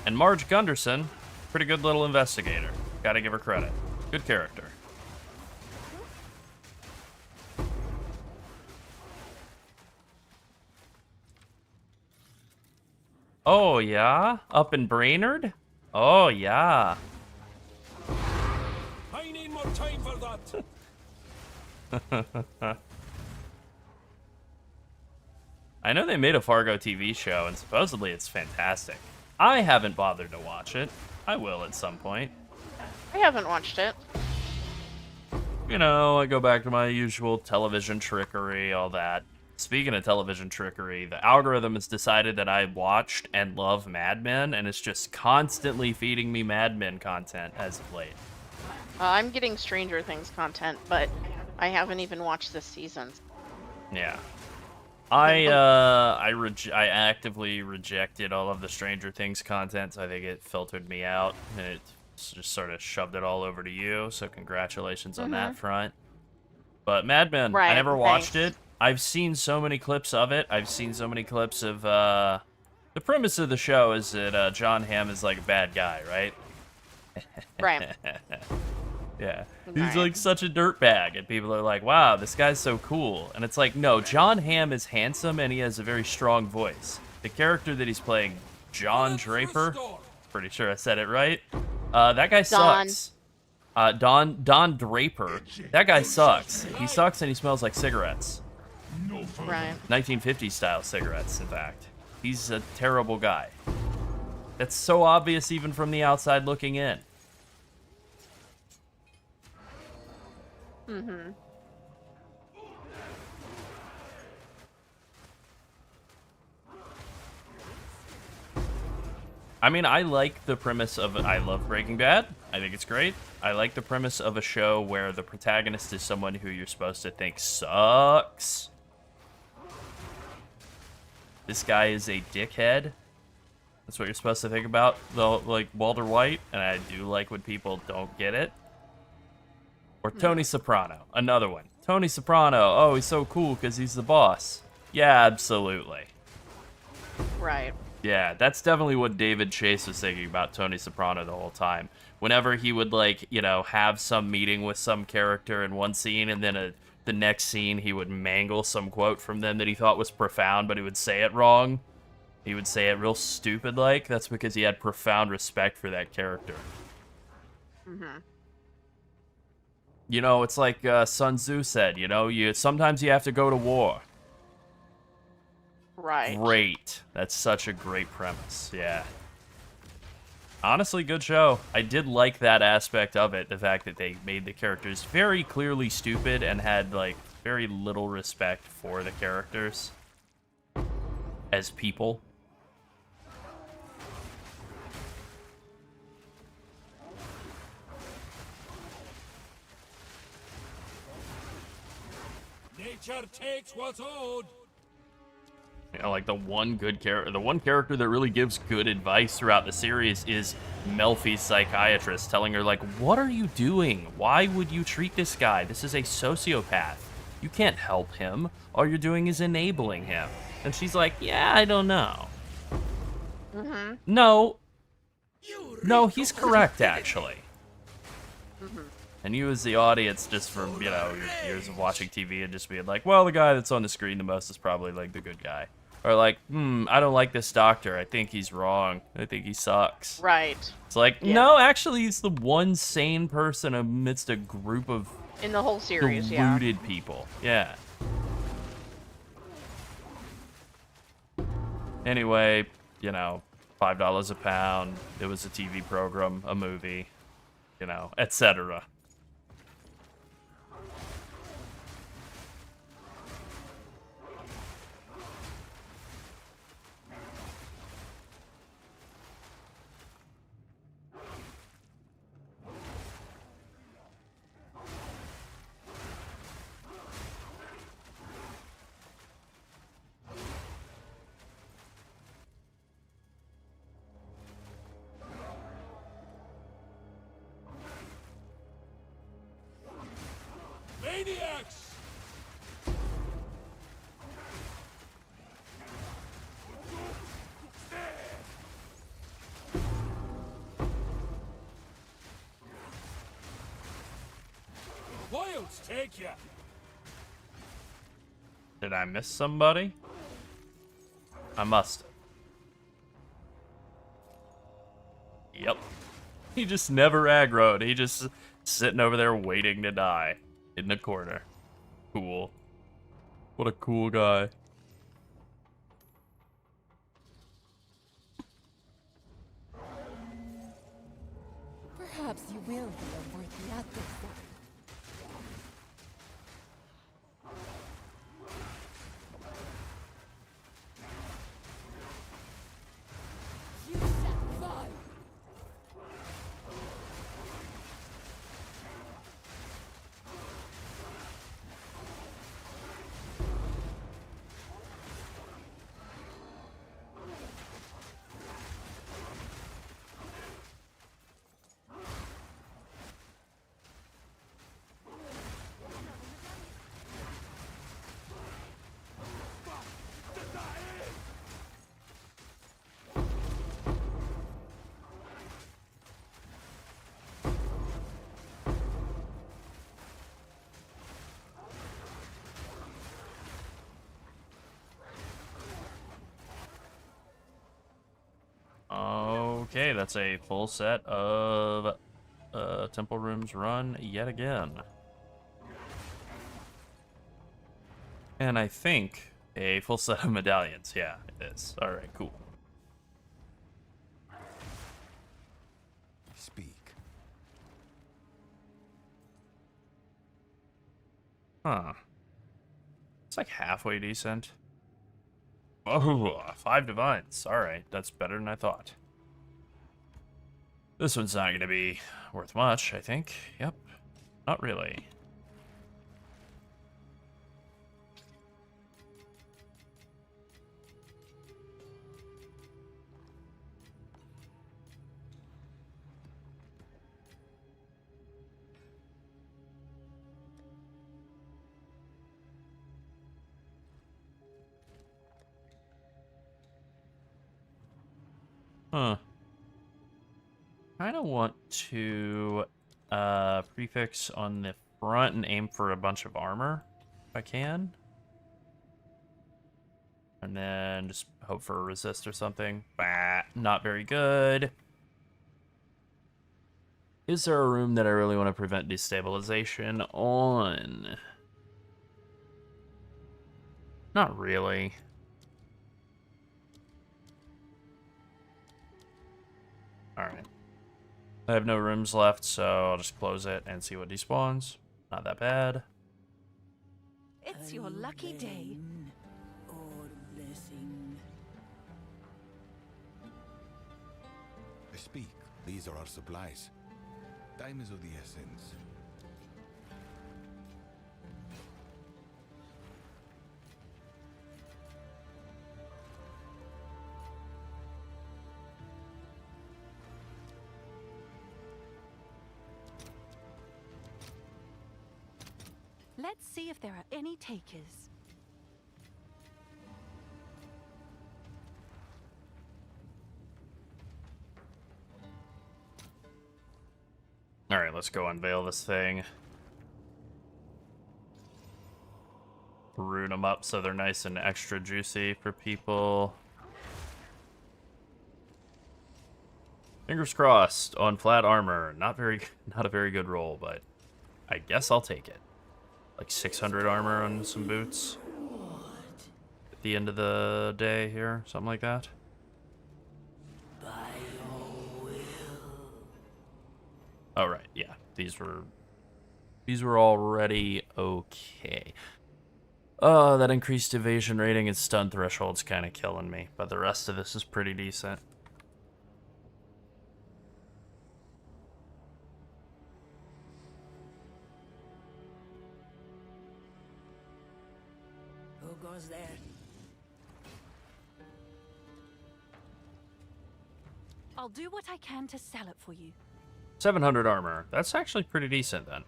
S2: And Marge Gunderson, pretty good little investigator. Gotta give her credit. Good character. Oh, yeah? Up in Brainerd? Oh, yeah.
S6: I need more time for that.
S2: I know they made a Fargo TV show, and supposedly it's fantastic. I haven't bothered to watch it. I will at some point.
S1: I haven't watched it.
S2: You know, I go back to my usual television trickery, all that. Speaking of television trickery, the algorithm has decided that I watched and love Mad Men, and it's just constantly feeding me Mad Men content as of late.
S1: I'm getting Stranger Things content, but I haven't even watched this season.
S2: Yeah. I actively rejected all of the Stranger Things content, so I think it filtered me out, and it just sort of shoved it all over to you, so congratulations on that front. But Mad Men, I
S1: Right,
S2: never watched
S1: thanks.
S2: it. I've seen so many clips of it. I've seen so many clips of, the premise of the show is that, John Hamm is like a bad guy, right?
S1: Right.
S2: Yeah. He's
S1: Right.
S2: like such a dirtbag, and people are like, wow, this guy's so cool. And it's like, no, John Hamm is handsome and he has a very strong voice. The character that he's playing, John Draper, pretty sure I said it right. That guy
S1: Don.
S2: sucks. Don Draper. That guy sucks. He sucks and he smells like cigarettes.
S1: Right.
S2: 1950s style cigarettes, in fact. He's a terrible guy. That's so obvious even from the outside looking in.
S1: Mm-hmm.
S2: I mean, I like the premise of I love Breaking Bad. I think it's great. I like the premise of a show where the protagonist is someone who you're supposed to think sucks. This guy is a dickhead. That's what you're supposed to think about, though, like Walter White, and I do like when people don't get it. Or Tony Soprano, another one. Tony Soprano, oh, he's so cool because he's the boss. Yeah, absolutely.
S1: Right.
S2: Yeah, that's definitely what David Chase was thinking about Tony Soprano the whole time. Whenever he would, like, you know, have some meeting with some character in one scene, and then the next scene he would mangle some quote from them that he thought was profound, but he would say it wrong. He would say it real stupid-like. That's because he had profound respect for that character.
S1: Mm-hmm.
S2: You know, it's like Sun Tzu said, you know, sometimes you have to go to war.
S1: Right.
S2: Great. That's such a great premise. Yeah. Honestly, good show. I did like that aspect of it. The fact that they made the characters very clearly stupid and had, like, very little respect for the characters as people.
S6: Nature takes what's owed.
S2: You know, like the one character that really gives good advice throughout the series is Melfi's psychiatrist, telling her, like, what are you doing? Why would you treat this guy? This is a sociopath. You can't help him. All you're doing is enabling him. And she's like, yeah, I don't know.
S1: Mm-hmm.
S2: No, he's correct, actually.
S1: Mm-hmm.
S2: And you as the audience, just from, you know, your years of watching TV and just being like, well, the guy that's on the screen the most is probably, like, the good guy. Or like, I don't like this doctor. I think he's wrong. I think he sucks.
S1: Right.
S2: It's like,
S1: Yeah.
S2: no, actually, he's the one sane person amidst a group of
S1: In the whole series, yeah.
S2: deluded people. Yeah. Anyway, you know, $5 a pound. It was a TV program, a movie, you know, etc.
S6: Maniacs! Wilds take ya!
S2: Did I miss somebody? I must. Yep. He just never aggroed. He just sitting over there waiting to die in the corner. Cool. What a cool guy.
S4: Perhaps you will be a worthy adversary. You shall die.
S2: Okay, that's a full set of temple rooms run yet again. And I think a full set of medallions. Yeah, it is. Alright, cool.
S9: Speak.
S2: Huh. It's like halfway decent. Oh, 5 divines. Alright, that's better than I thought. This one's not going to be worth much, I think. Yep. Not really. Huh. Kind of want to prefix on the front and aim for a bunch of armor, if I can. And then just hope for a resist or something. Bah, not very good. Is there a room that I really want to prevent destabilization on? Not really. Alright. I have no rooms left, so I'll just close it and see what despawns. Not that bad.
S4: It's your lucky day.
S8: Or blessing.
S9: Speak. These are our supplies. Time is of the essence.
S4: Let's see if there are any takers.
S2: Alright, let's go unveil this thing. Rune them up so they're nice and extra juicy for people. Fingers crossed on flat armor. Not a very good roll, but I guess I'll take it. Like 600 armor on some boots. At the end of the day here, something like that. Oh right, yeah. These were already okay. That increased evasion rating and stun threshold's kind of killing me, but the rest of this is pretty decent.
S8: Who goes there?
S4: I'll do what I can to sell it for you.
S2: 700 armor. That's actually pretty decent then.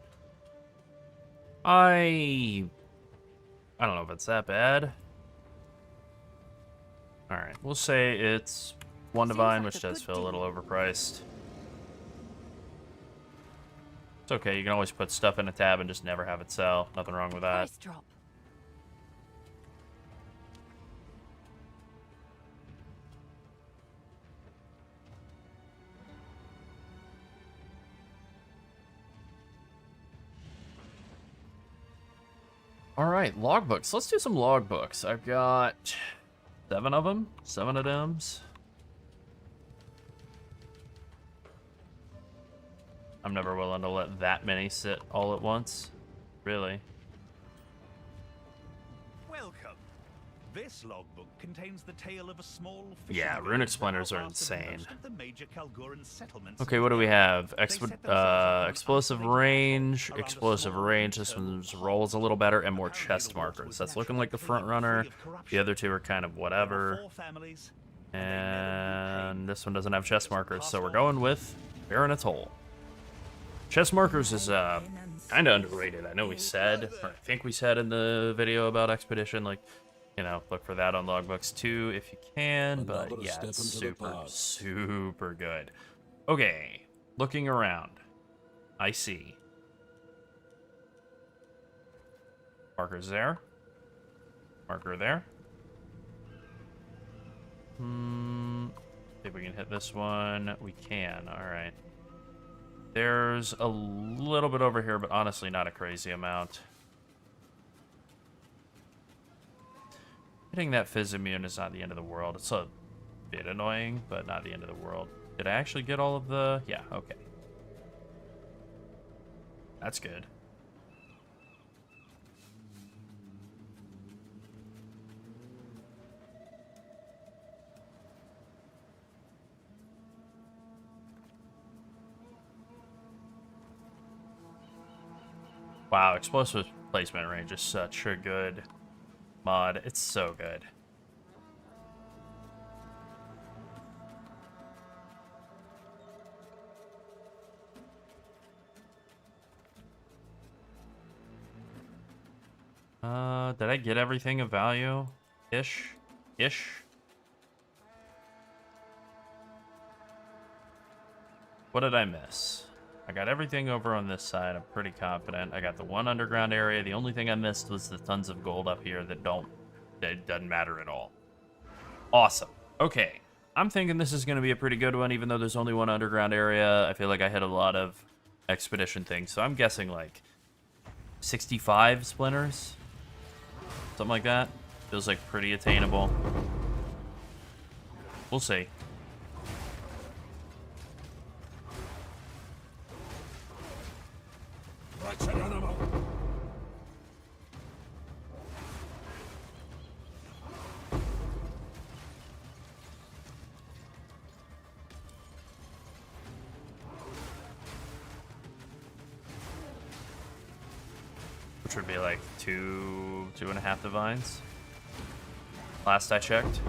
S2: I don't know if it's that bad. Alright, we'll say it's 1 divine, which does feel a little overpriced. It's okay, you can always put stuff in a tab and just never have it sell. Nothing wrong with that.
S4: Price drop.
S2: Alright, logbooks. Let's do some logbooks. I've got 7 of them. 7 of them. I'm never willing to let that many sit all at once. Really.
S10: Welcome. This logbook contains the tale of a small
S2: Yeah, runic splinters are insane.
S10: settlements.
S2: Okay, what do we have? Explosive range. Explosive range. This one's rolls a little better and more chest markers. That's looking like the front runner. The other two are kind of whatever. And this one doesn't have chest markers, so we're going with Baronet's Hole. Chest markers is kind of underrated. I know we said, or I think we said in the video about Expedition, like, you know, look for that on logbooks too if you can, but yeah, it's super good. Okay, looking around, I see markers there, marker there. See if we can hit this one. We can. All right. There's a little bit over here, but honestly not a crazy amount. Hitting that Fizz immune is not the end of the world. It's a bit annoying, but not the end of the world. Did I actually get all of the... Yeah, okay. That's good. Wow, explosive placement range is such a good mod. It's so good. Did I get everything of value? Ish? What did I miss? I got everything over on this side. I'm pretty confident. I got the one underground area. The only thing I missed was the tons of gold up here that doesn't matter at all. Awesome. Okay. I'm thinking this is going to be a pretty good one, even though there's only one underground area. I feel like I hit a lot of expedition things, so I'm guessing like 65 splinters? Something like that. Feels like pretty attainable. We'll see. Which would be like two and a half divines. Last I checked.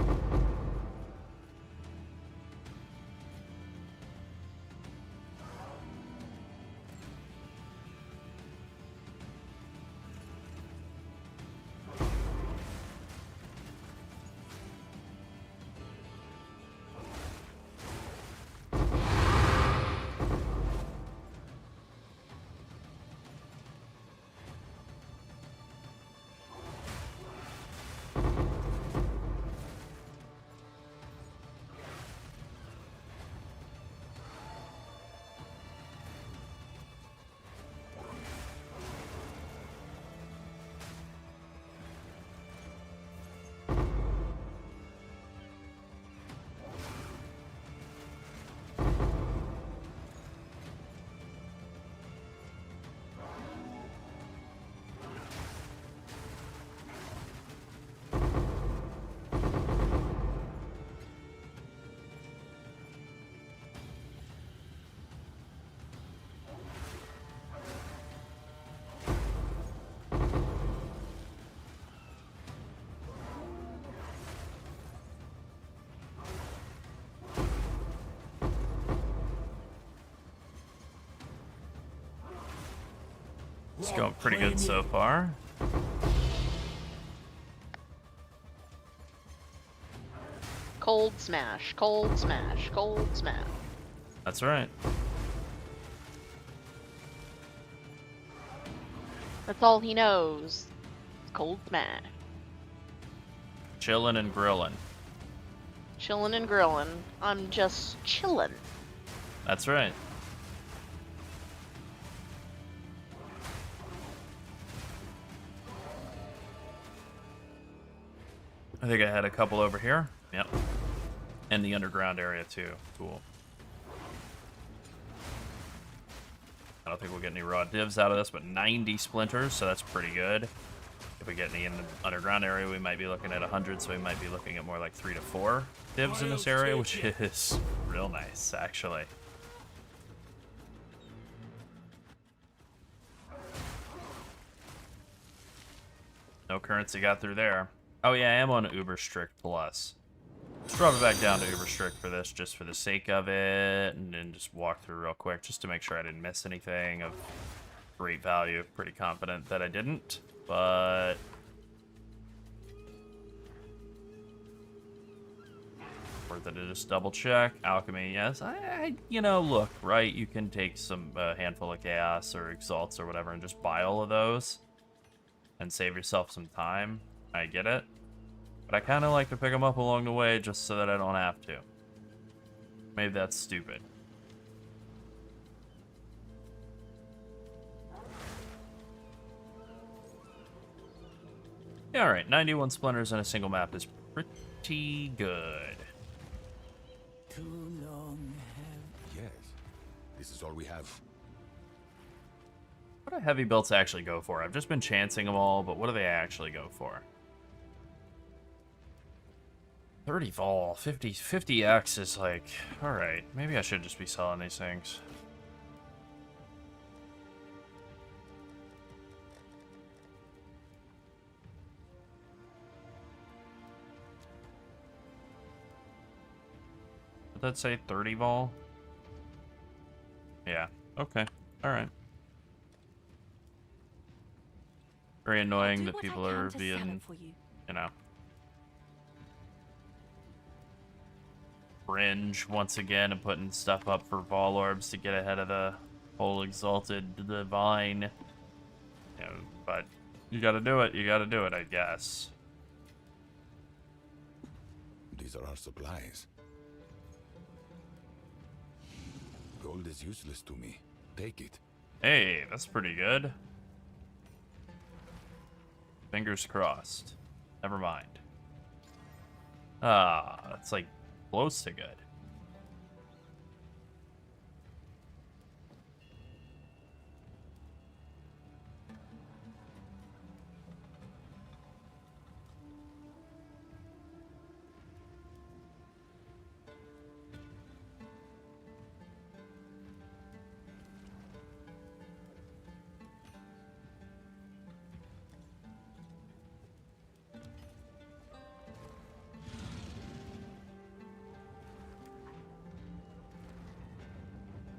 S2: It's going pretty good so far.
S1: Cold smash, cold smash, cold smash.
S2: That's right.
S1: That's all he knows. Cold smash.
S2: Chillin' and grillin'.
S1: Chillin' and grillin'. I'm just chillin'.
S2: That's right. I think I had a couple over here. Yep. And the underground area too. Cool. I don't think we'll get any raw divs out of this, but 90 splinters, so that's pretty good. If we get any in the underground area, we might be looking at 100, so we might be looking at more like 3 to 4 divs in this area, which is real nice, actually. No currency got through there. Oh yeah, I am on Uber Strict Plus. Let's drop it back down to Uber Strict for this, just for the sake of it, and then just walk through real quick, just to make sure I didn't miss anything of great value. Pretty confident that I didn't, but... worth it to just double check. Alchemy, yes. You know, look, right? You can take some handful of chaos or exalts or whatever and just buy all of those and save yourself some time. I get it. But I kind of like to pick them up along the way just so that I don't have to. Maybe that's stupid. Yeah, alright. 91 splinters on a single map is pretty good.
S8: Too long have...
S9: Yes. This is all we have.
S2: What do heavy belts actually go for? I've just been chancing them all, but what do they actually go for? 30 vol, 50x is like, alright, maybe I should just be selling these things. Did that say 30 vol? Yeah, okay, alright. Very annoying that people are being, you know, cringe once again and putting stuff up for Vol Orbs to get ahead of the whole Exalted Divine. You know, but you gotta do it, I guess.
S9: These are our supplies. Gold is useless to me. Take it.
S2: Hey, that's pretty good. Fingers crossed. Never mind. Ah, it's like close to good.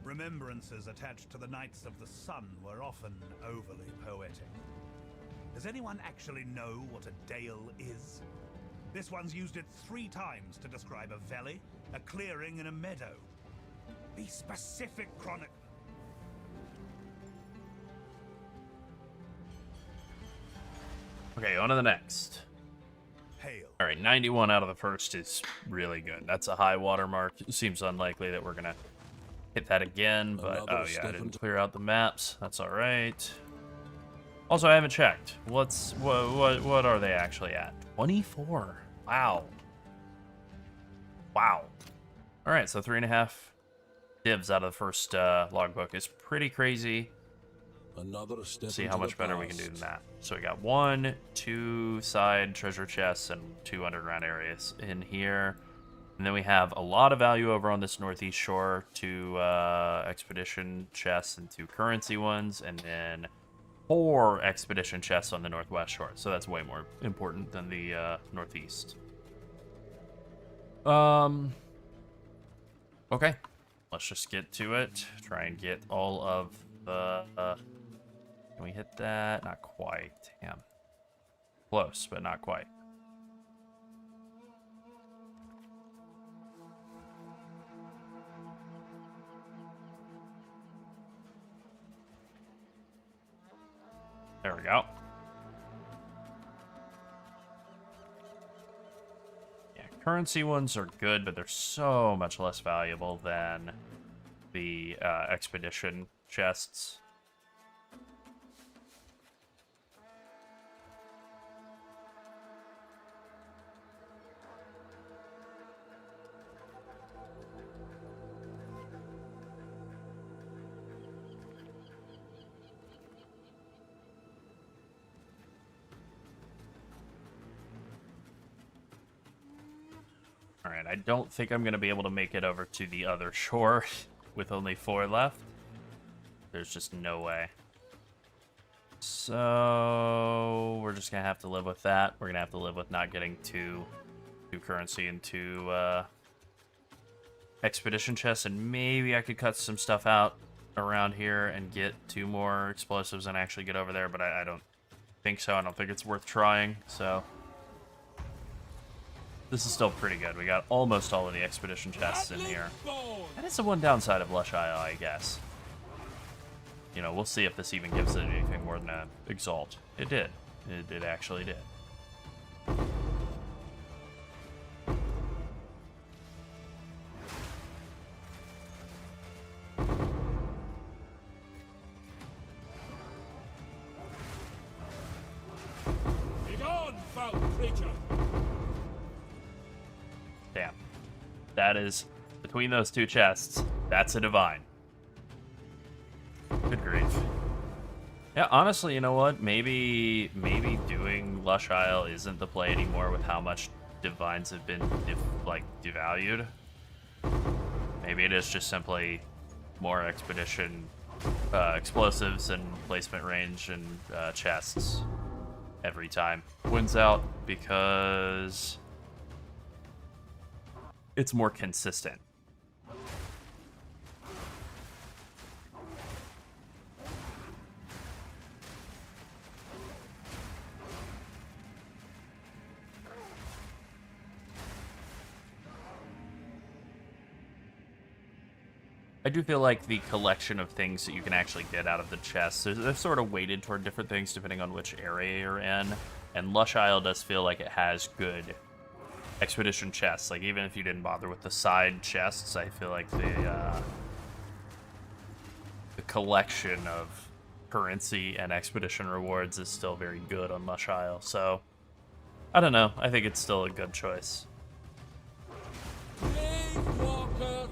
S10: Remembrances attached to the Knights of the Sun were often overly poetic. Does anyone actually know what a dale is? This one's used it 3 times to describe a valley, a clearing, and a meadow. Be specific, Chronic.
S2: Okay, on to the next.
S10: Hail.
S2: Alright, 91 out of the first is really good. That's a high watermark. It seems unlikely that we're gonna hit that again, but oh yeah, I didn't clear out the maps. That's all right. Also, I haven't checked. What are they actually at? 24. Wow. Wow. All right, so 3.5 divs out of the first logbook is pretty crazy.
S6: Another step.
S2: See how much better we can do than that. So we got 1, 2 side treasure chests and 2 underground areas in here. And then we have a lot of value over on this northeast shore, 2 expedition chests and 2 currency ones, and then 4 expedition chests on the northwest shore. So that's way more important than the northeast. Okay, let's just get to it. Try and get all of the... can we hit that? Not quite. Damn. Close, but not quite. There we go. Yeah, currency ones are good, but they're so much less valuable than the expedition chests. Alright, I don't think I'm going to be able to make it over to the other shore with only 4 left. There's just no way. So we're just going to have to live with that. We're going to have to live with not getting 2 currency and 2 expedition chests, and maybe I could cut some stuff out around here and get 2 more explosives and actually get over there, but I don't think so. I don't think it's worth trying, so... This is still pretty good. We got almost all of the expedition chests in here. That is the one downside of Lush Isle, I guess. You know, we'll see if this even gives it anything more than an Exalt. It did. It actually did.
S6: Major.
S2: Damn. That is, between those two chests, that's a divine. Good grief. Yeah, honestly, you know what? Maybe doing Lush Isle isn't the play anymore with how much divines have been devalued. Maybe it is just simply more expedition explosives and placement range and chests every time. Wins out because it's more consistent. I do feel like the collection of things that you can actually get out of the chests, they're sort of weighted toward different things depending on which area you're in. And Lush Isle does feel like it has good expedition chests. Like, even if you didn't bother with the side chests, I feel like the collection of currency and expedition rewards is still very good on Lush Isle. So, I don't know. I think it's still a good choice.
S6: Walker.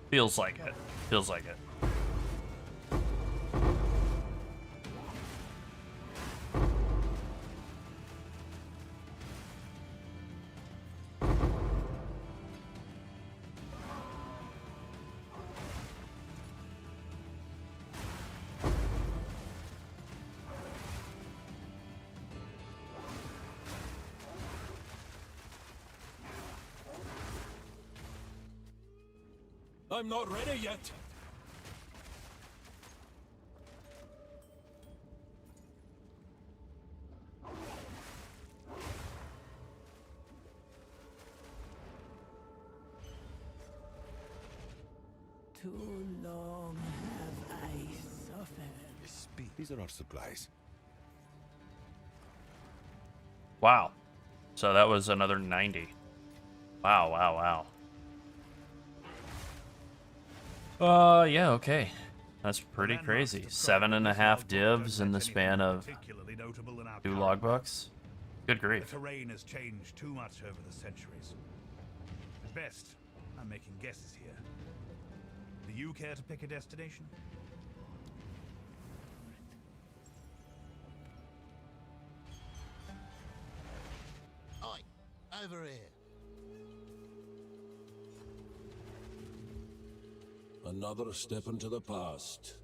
S2: Feels like it. Feels like it.
S6: I'm not ready yet.
S8: Too long have I suffered.
S9: These are our supplies.
S2: Wow. So that was another 90. Wow, wow, wow. Yeah, okay. That's pretty crazy. 7.5 divs in the span of 2 logbooks. Good
S10: The
S2: grief.
S10: terrain has changed too much over the centuries. At best, I'm making guesses here. Do you care to pick a destination?
S7: Oi, over here.
S6: Another step into the past.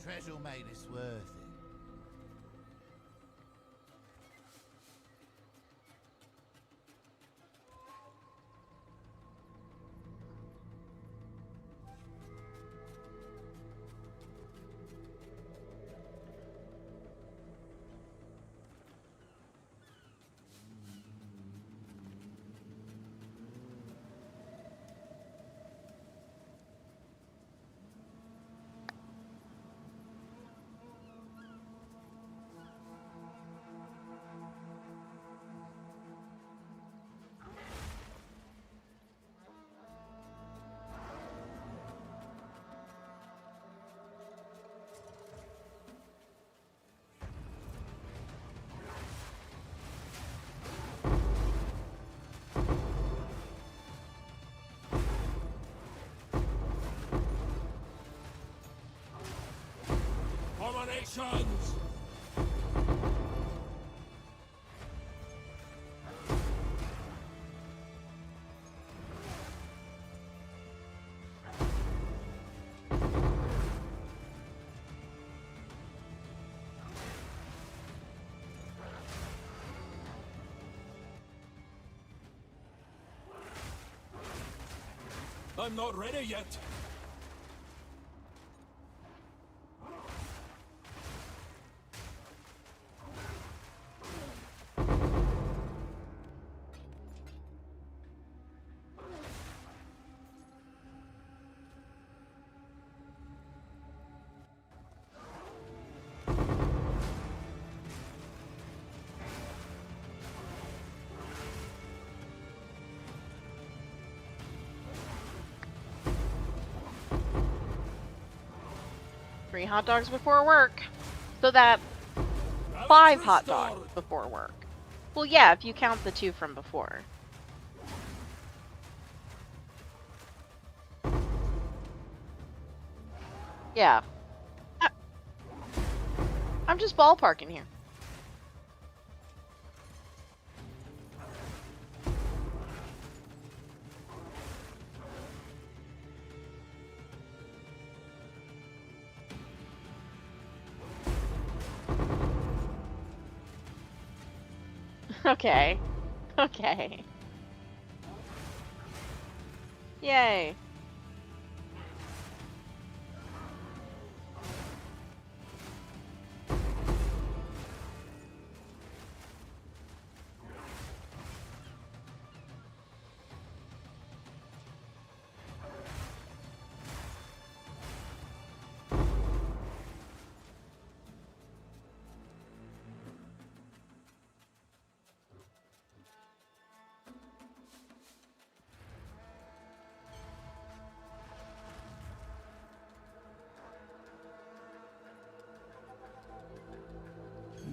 S7: Treasure made us worth it. Abominations!
S6: I'm not ready yet.
S1: Three hot dogs before work. So that
S6: Alex
S1: 5 hot
S6: restored.
S1: dogs before work. Well, yeah, if you count the 2 from before. Yeah. I'm just ballparking here. Okay. Okay. Yay.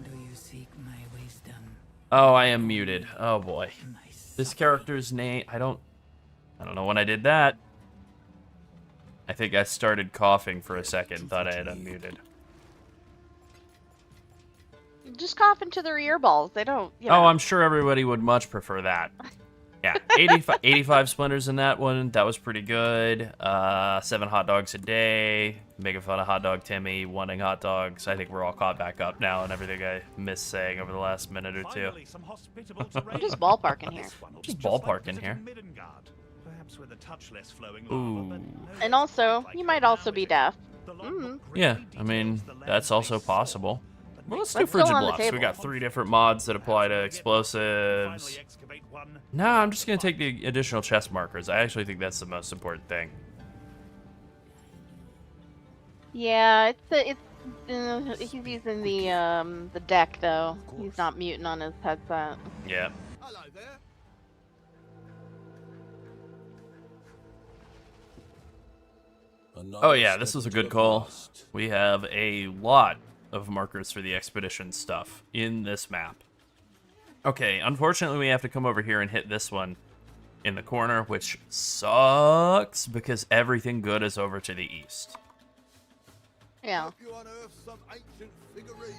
S8: Do you seek my wisdom?
S2: Oh, I am muted. Oh boy.
S8: My
S2: This
S8: suffering?
S2: character's name, I don't know when I did that. I think I started coughing for a second, thought I had unmuted.
S1: Just cough into their earballs. They don't, you know.
S2: Oh, I'm sure everybody would much prefer that. Yeah, 85 splinters in that one. That was pretty good. 7 hot dogs a day. Making fun of Hot Dog Timmy, wanting hot dogs. I think we're all caught back up now and everything I missed saying over the last minute or two.
S10: Finally, some hospitable terrain.
S1: I'm just ballparking here.
S10: This one will be
S2: Just
S10: just like
S2: ballparking
S10: visiting
S2: here.
S10: Midgard. Perhaps with a touch less flowing
S2: Ooh.
S10: lava, but no
S1: And
S10: less
S1: also,
S10: like
S1: you
S10: it
S1: might
S10: now,
S1: also
S10: is
S1: be
S10: it?
S1: deaf.
S10: The log
S1: Mm.
S10: book
S2: Yeah,
S10: greatly
S2: I mean,
S10: details the land
S2: that's also
S10: they saw,
S2: possible.
S10: but
S2: Well, let's
S10: makes
S2: do
S1: That's still
S2: frigid
S1: on the
S2: bluffs. We
S1: table.
S2: got 3 different mods that apply to
S10: Perhaps we'll get
S2: explosives.
S10: finally excavate one.
S2: No, I'm just gonna take the additional chest markers. I actually think that's the most important thing.
S1: Yeah, he's using the deck though. He's not muting on his headset.
S2: Yeah.
S7: Hello there.
S2: Oh yeah, this was a good call. We have a lot of markers for the expedition stuff in this map. Okay, unfortunately we have to come over here and hit this one in the corner, which sucks because everything good is over to the east.
S1: Yeah.
S7: You unearth some ancient figurines.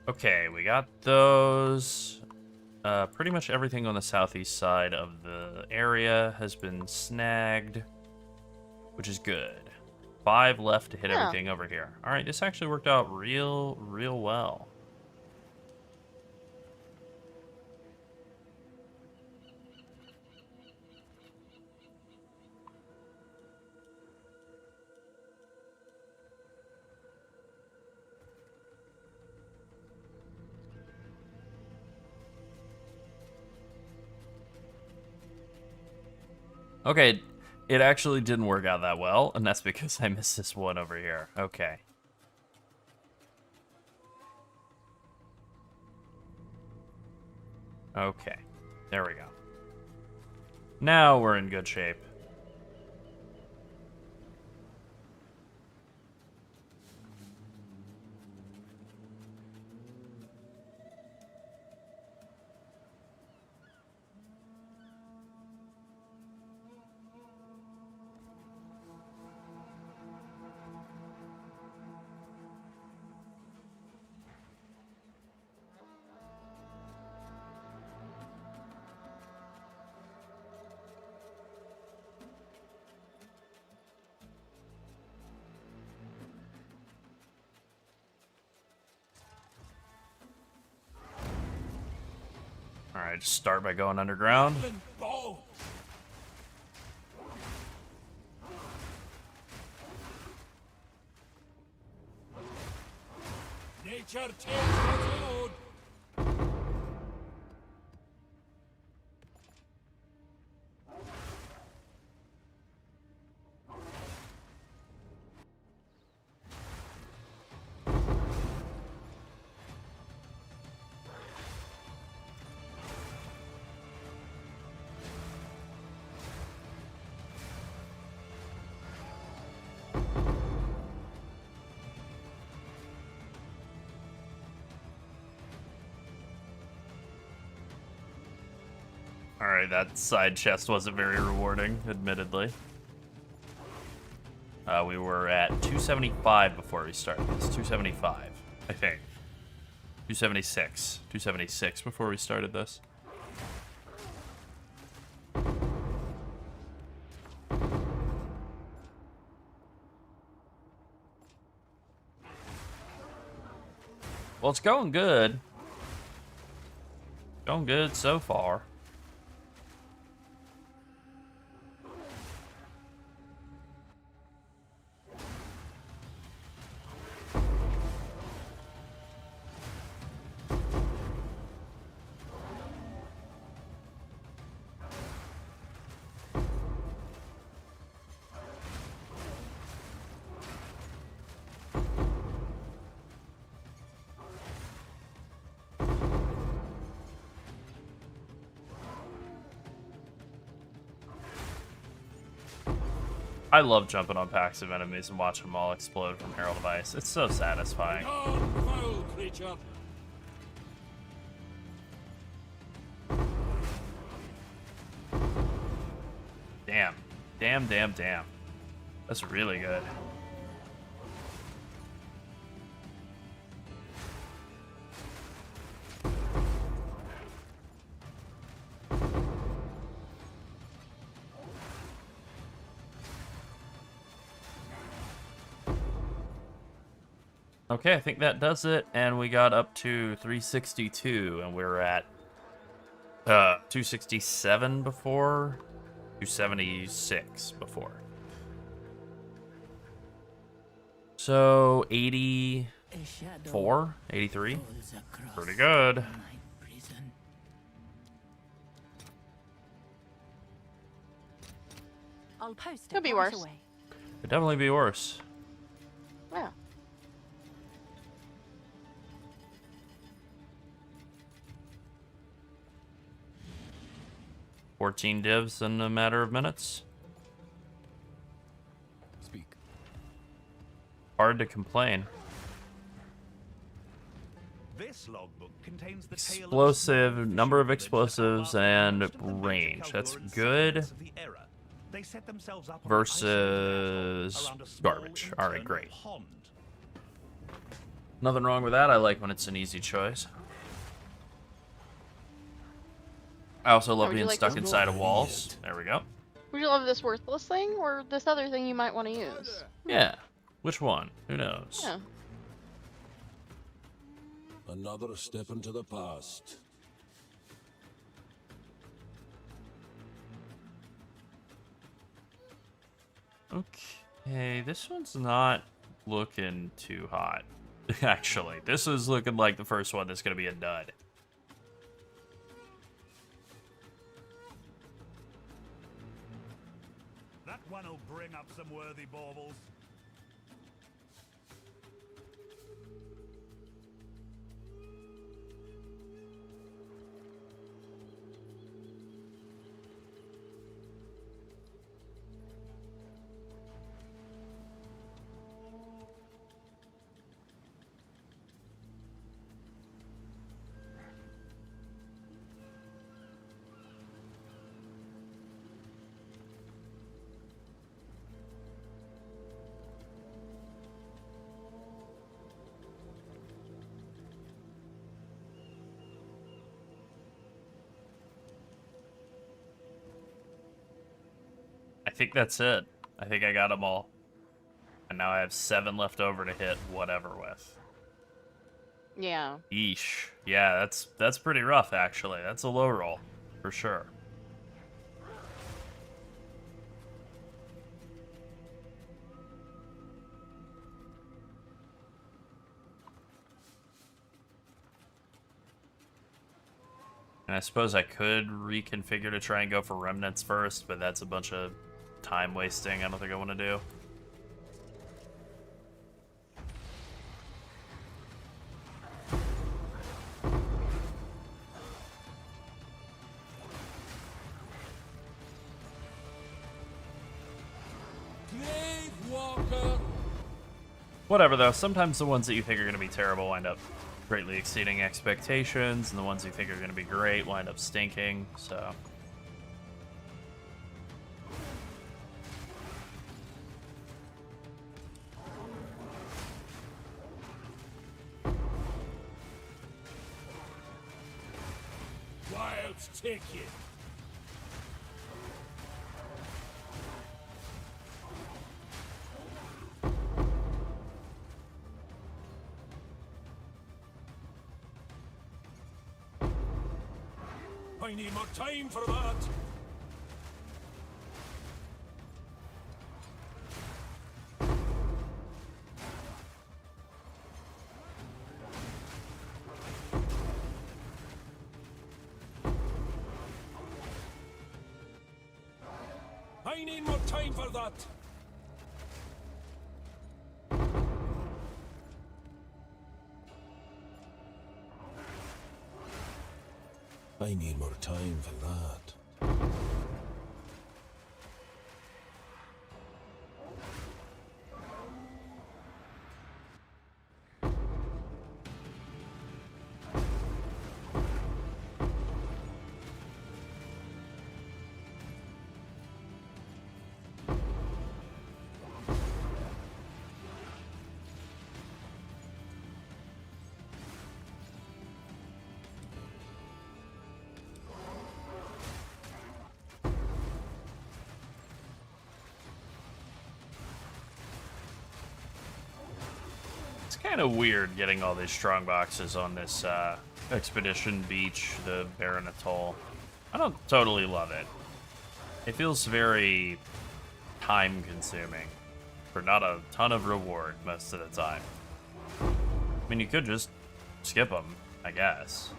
S2: Okay, we got those. Pretty much everything on the southeast side of the area has been snagged, which is good. 5 left to hit
S1: Yeah.
S2: everything over here. All right, this actually worked out real well. Okay, it actually didn't work out that well, and that's because I missed this one over here. Okay. Okay, there we go. Now we're in good shape. Alright, just start by going underground.
S6: Ball. Nature takes what's owed.
S2: Alright, that side chest wasn't very rewarding, admittedly. We were at 275 before we started. It's 275, I think. 276. 276 before we started this. Well, it's going good. Going good so far. I love jumping on packs of enemies and watching them all explode from Herald of Ice. It's so satisfying.
S6: On, foul creature.
S2: Damn. Damn, damn, damn. That's really good. Okay, I think that does it, and we got up to 362, and we were at 267 before, 276 before. So 84, 83, pretty good.
S4: I'll post it
S1: Could be
S4: right
S1: worse.
S4: away.
S2: Could definitely be worse.
S1: Yeah.
S2: 14 divs in a matter of minutes.
S9: Speak.
S2: Hard to complain.
S10: This logbook contains the tale of
S2: Explosive,
S10: small
S2: number of
S10: fishing village that
S2: explosives,
S10: are
S2: and
S10: most of them
S2: range.
S10: magic
S2: That's
S10: Eldorans
S2: good.
S10: of the era. They set themselves up on an
S2: Versus
S10: isolated atoll around a small
S2: garbage. Alright,
S10: internal
S2: great.
S10: pond.
S2: Nothing wrong with that. I like when it's an easy choice. I also love
S1: would you
S2: being
S1: like
S2: stuck
S1: this
S2: inside of walls. There we go.
S1: Would you love this worthless thing or this other thing you might want to use?
S2: Yeah. Which one? Who knows?
S1: Yeah.
S7: Another step into the past.
S2: Okay, this one's not looking too hot. Actually, this is looking like the first one that's going to be a dud.
S10: That one'll bring up some worthy baubles.
S2: I think that's it. I think I got them all. And now I have 7 left over to hit whatever with.
S1: Yeah.
S2: Yeesh. Yeah, that's pretty rough, actually. That's a low roll, for sure. And I suppose I could reconfigure to try and go for remnants first, but that's a bunch of time wasting I don't think I want to do. Whatever, though. Sometimes the ones that you think are going to be terrible wind up greatly exceeding expectations, and the ones you think are going to be great wind up stinking, so...
S6: Wilds take it. I need more time for that. I need more time for that.
S7: I need more time for that.
S2: It's kind of weird getting all these strong boxes on this expedition beach, the Barren Atoll. I don't totally love it. It feels very time-consuming for not a ton of reward most of the time. I mean, you could just skip them, I guess.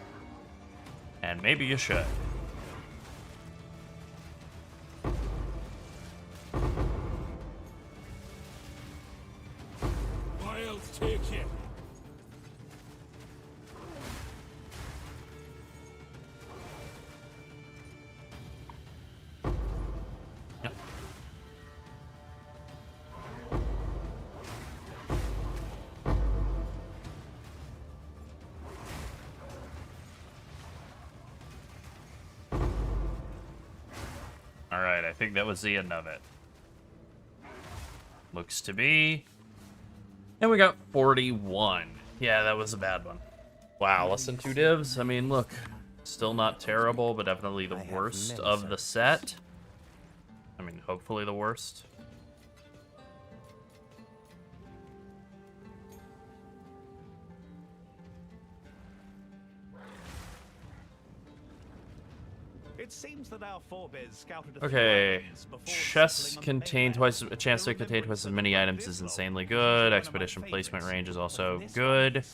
S2: And maybe you should.
S6: Wilds take it.
S2: Yep. Alright, I think that was the end of it. Looks to be. And we got 41. Yeah, that was a bad one. Wow, less than 2 divs? I mean, look, still not terrible, but definitely the worst of the set. I mean, hopefully the worst.
S10: It seems that our forebears scouted a
S2: Okay,
S10: few islands before
S2: chests
S10: settling on the
S2: contain
S10: mainland.
S2: a chance to contain twice as many items is insanely good. Expedition placement range is also good.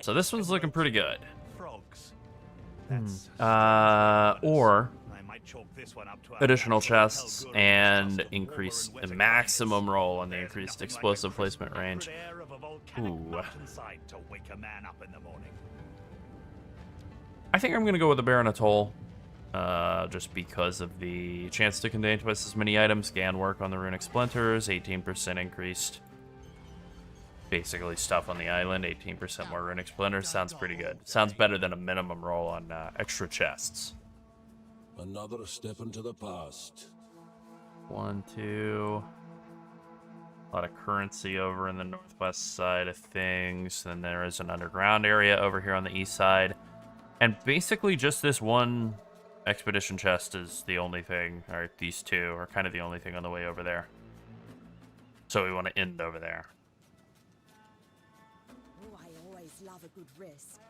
S2: So this one's looking pretty good.
S10: Frogs.
S2: Or
S10: I might chalk this one up to our
S2: additional
S10: natural
S2: chests
S10: Helgur
S2: and
S10: trust of
S2: increase
S10: war
S2: the
S10: and
S2: maximum
S10: wet
S2: roll on the
S10: There's
S2: increased
S10: nothing like
S2: explosive
S10: the crisp,
S2: placement range.
S10: acrid air of a volcanic
S2: Ooh.
S10: mountainside to wake a man up in the morning.
S2: I think I'm gonna go with the Barren Atoll. Just because of the chance to contain twice as many items, scan work on the runic splinters, 18% increased. Basically stuff on the island, 18% more runic splinters. Sounds pretty good. Sounds better than a minimum roll on extra chests.
S7: Another step into the past.
S2: 1, 2. A lot of currency over in the northwest side of things. Then there is an underground area over here on the east side. And basically just this one expedition chest is the only thing, or these two are kind of the only thing on the way over there. So we want to end over there.
S8: Oh, I always
S11: always love a good risk.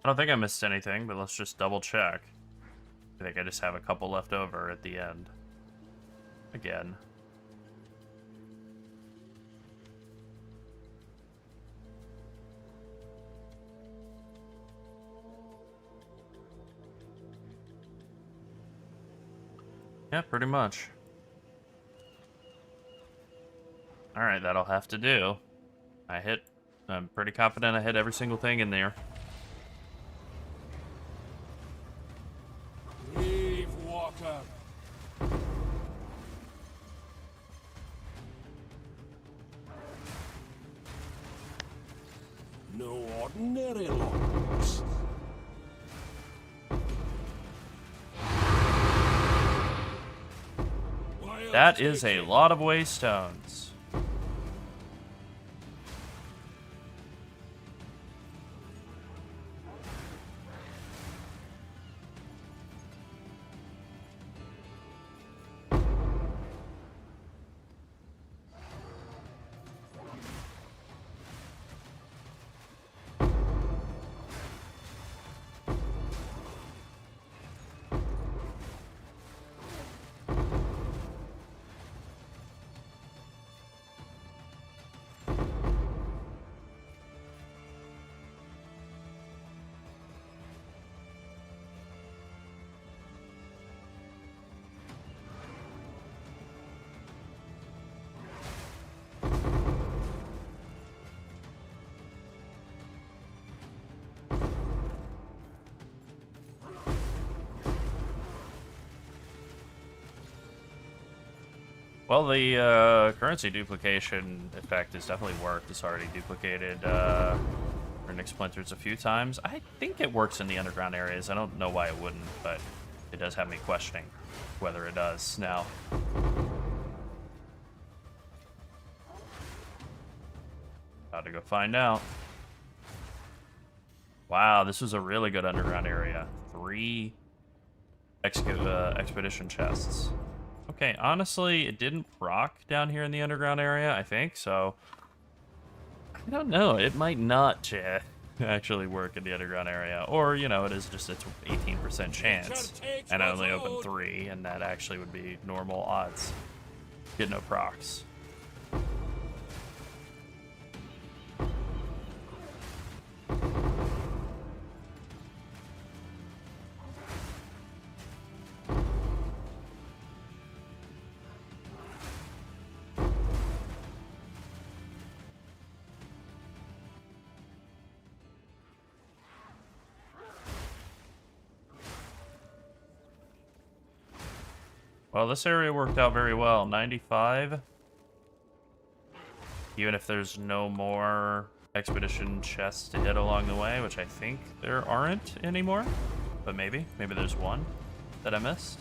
S2: I don't think I missed anything, but let's just double check. I think I just have a couple left over at the end. Again. Yeah, pretty much. Alright, that'll have to do. I'm pretty confident I hit every single thing in there.
S6: Leave water. No ordinary logs.
S2: That is a lot of waystones. Well, the currency duplication effect has definitely worked. It's already duplicated Runic Splinters a few times. I think it works in the underground areas. I don't know why it wouldn't, but it does have me questioning whether it does now. About to go find out. Wow, this was a really good underground area. 3 expedition chests. Okay, honestly, it didn't proc down here in the underground area, I think, so I don't know. It might not actually work in the underground area, or, you know, it is just a 18% chance, and I only opened 3, and that actually would be normal odds. Get no procs. Well, this area worked out very well. 95. Even if there's no more expedition chests to hit along the way, which I think there aren't anymore. But maybe. Maybe there's one that I missed.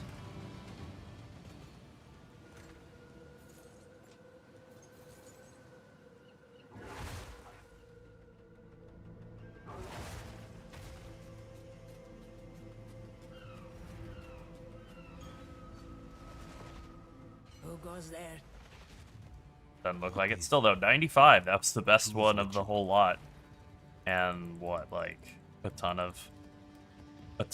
S8: Who goes there?
S2: Doesn't look like it. Still though, 95. That was the best one of the whole lot. And what, like a ton of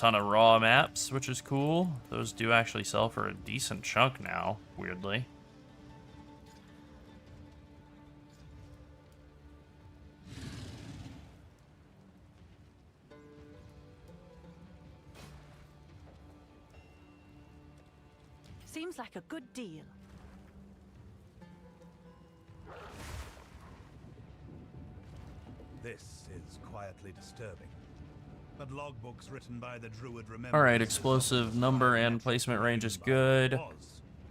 S2: raw maps, which is cool. Those do actually sell for a decent chunk now, weirdly.
S4: Seems like a good deal.
S10: This is quietly disturbing. But logbooks written by the Druid remember.
S2: All right, explosive number and placement range is good.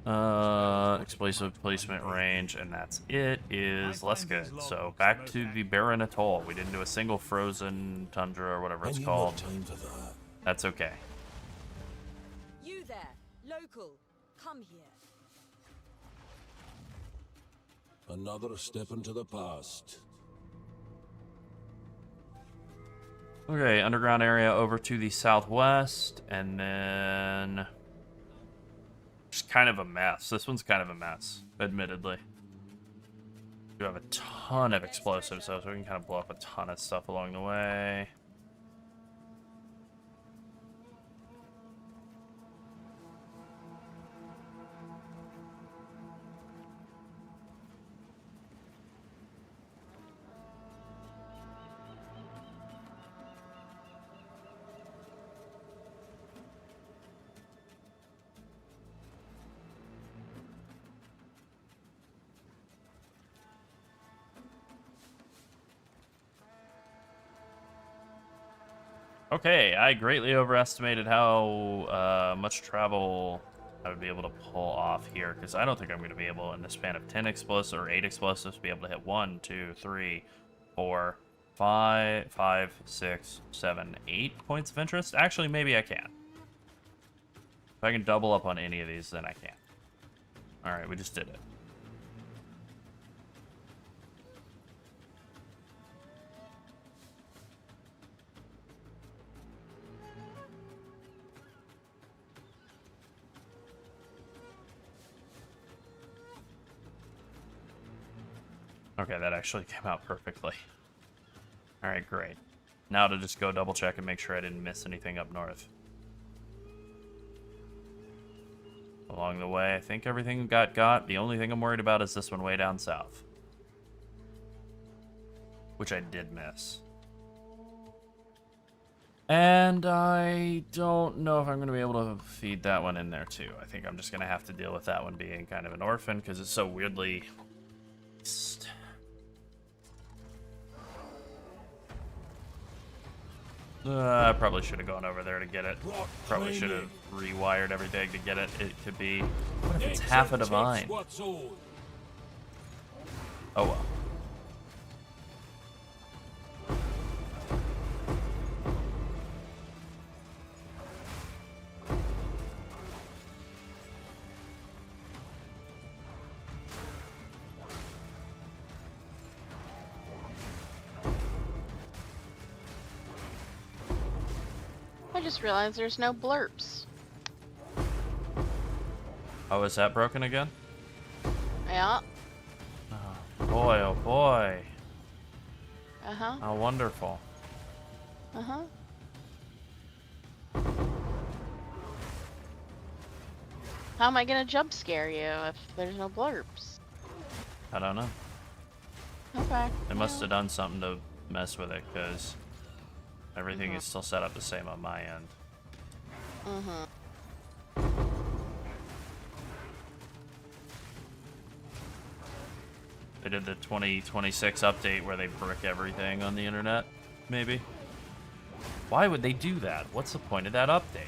S2: Explosive placement range, and that's it, is less good. So back to the barren atoll. We didn't do a single frozen tundra or whatever
S7: I
S2: it's
S7: need
S2: called.
S7: more time for that.
S2: That's okay.
S8: You there, local, come here.
S7: Another step into the past.
S2: Okay, underground area over to the southwest, and then just kind of a mess. This one's kind of a mess, admittedly. We have a ton of explosives, so we can kind of blow up a ton of stuff along the way. Okay, I greatly overestimated how much travel I would be able to pull off here, because I don't think I'm going to be able, in the span of 10 explosives or 8 explosives, to be able to hit 1, 2, 3, 4, 5, 6, 7, 8 points of interest. Actually, maybe I can. If I can double up on any of these, then I can. Alright, we just did it. Okay, that actually came out perfectly. Alright, great. Now to just go double check and make sure I didn't miss anything up north. Along the way, I think everything got. The only thing I'm worried about is this one way down south. Which I did miss. And I don't know if I'm going to be able to feed that one in there too. I think I'm just going to have to deal with that one being kind of an orphan because it's so weirdly... I probably should have gone over there to get it. Probably should have rewired everything to get it. It could be... What if it's half a divine? Oh well.
S1: I just realized there's no blurps.
S2: Oh, is that broken again?
S1: Yeah.
S2: Oh boy, oh boy.
S1: Uh-huh.
S2: How wonderful.
S1: Uh-huh. How am I gonna jump scare you if there's no blurps?
S2: I don't know.
S1: Okay.
S2: They must have done something to mess with it, because everything is still set up the same on my end. They did the 2026 update where they brick everything on the internet, maybe? Why would they do that? What's the point of that update?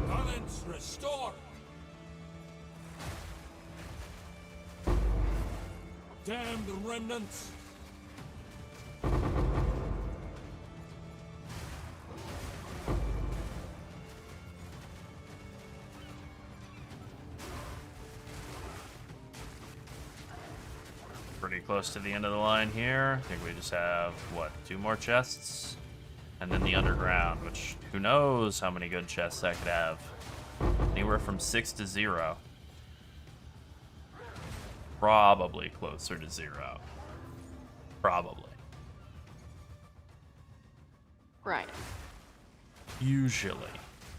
S6: Balance restored. Damn the remnants.
S2: Pretty close to the end of the line here. I think we just have, what, 2 more chests? And then the underground, which who knows how many good chests I could have. Anywhere from 6 to 0. Probably closer to 0. Probably.
S1: Right.
S2: Usually.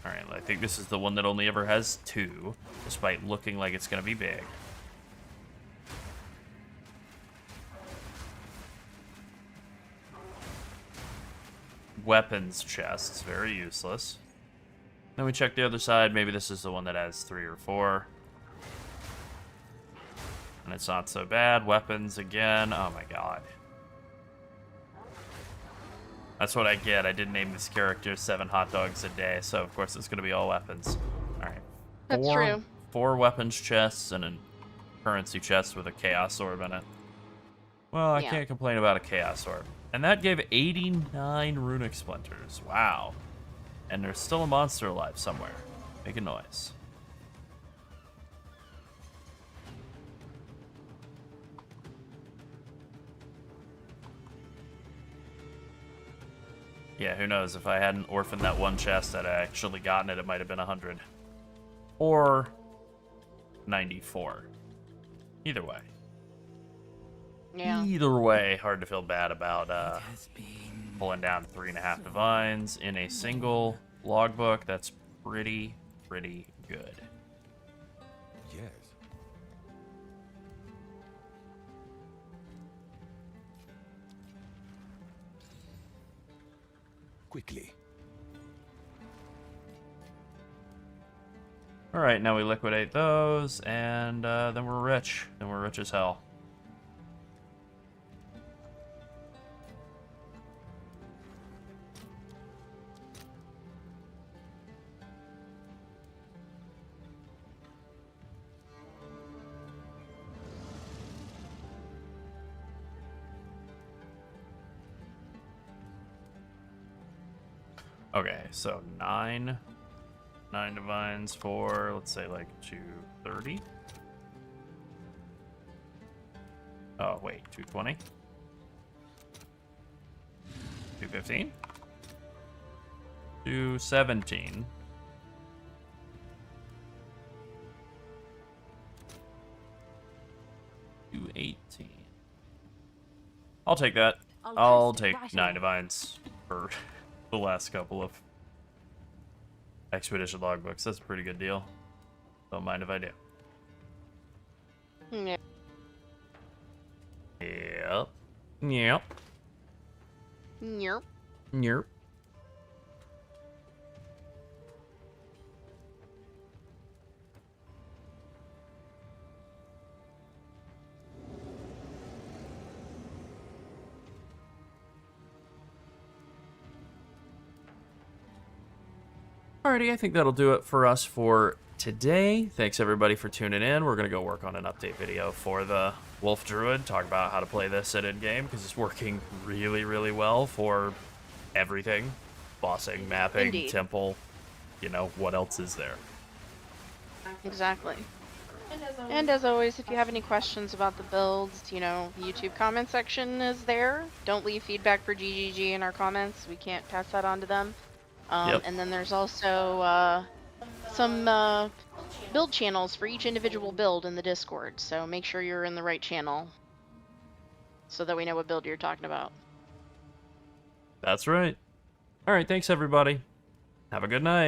S2: Alright, I think this is the one that only ever has 2, despite looking like it's going to be big. Weapons chests, very useless. Then we check the other side. Maybe this is the one that has 3 or 4. And it's not so bad. Weapons again. Oh my god. That's what I get. I did name this character 7 hot dogs a day, so of course it's going to be all weapons. Alright.
S1: That's true.
S2: 4 weapons chests and a currency chest with a chaos orb in it. Well, I can't complain about a chaos orb. And that gave 89 runic splinters. Wow. And there's still a monster alive somewhere. Make a noise. Yeah, who knows? If I hadn't orphaned that one chest that I actually gotten it, it might have been 100. Or 94. Either way.
S1: Yeah.
S2: Either way, hard to feel bad about pulling down 3.5 divines in a single logbook. That's pretty good.
S9: Yes. Quickly.
S2: Alright, now we liquidate those, and then we're rich. Then we're rich as hell. Okay, so 9 divines for, let's say, like 230. Oh, wait, 220? 215? 217. 218. I'll take that. I'll take 9 divines for the last couple of expedition logbooks. That's a pretty good deal. Don't mind if I do.
S1: Yeah.
S2: Yep. Yep.
S1: Yep.
S2: Yep. Alrighty, I think that'll do it for us for today. Thanks everybody for tuning in. We're gonna go work on an update video for the Wolf Druid, talk about how to play this at Endgame, because it's working really well for everything. Bossing, mapping,
S1: Indeed.
S2: temple, you know, what else is there?
S1: Exactly. And as always, if you have any questions about the builds, you know, the YouTube comment section is there. Don't leave feedback for GGG in our comments. We can't pass that on to them.
S2: Yep.
S1: And then there's also some build channels for each individual build in the Discord. So make sure you're in the right channel so that we know what build you're talking about.
S2: That's right. Alright, thanks everybody. Have a good night.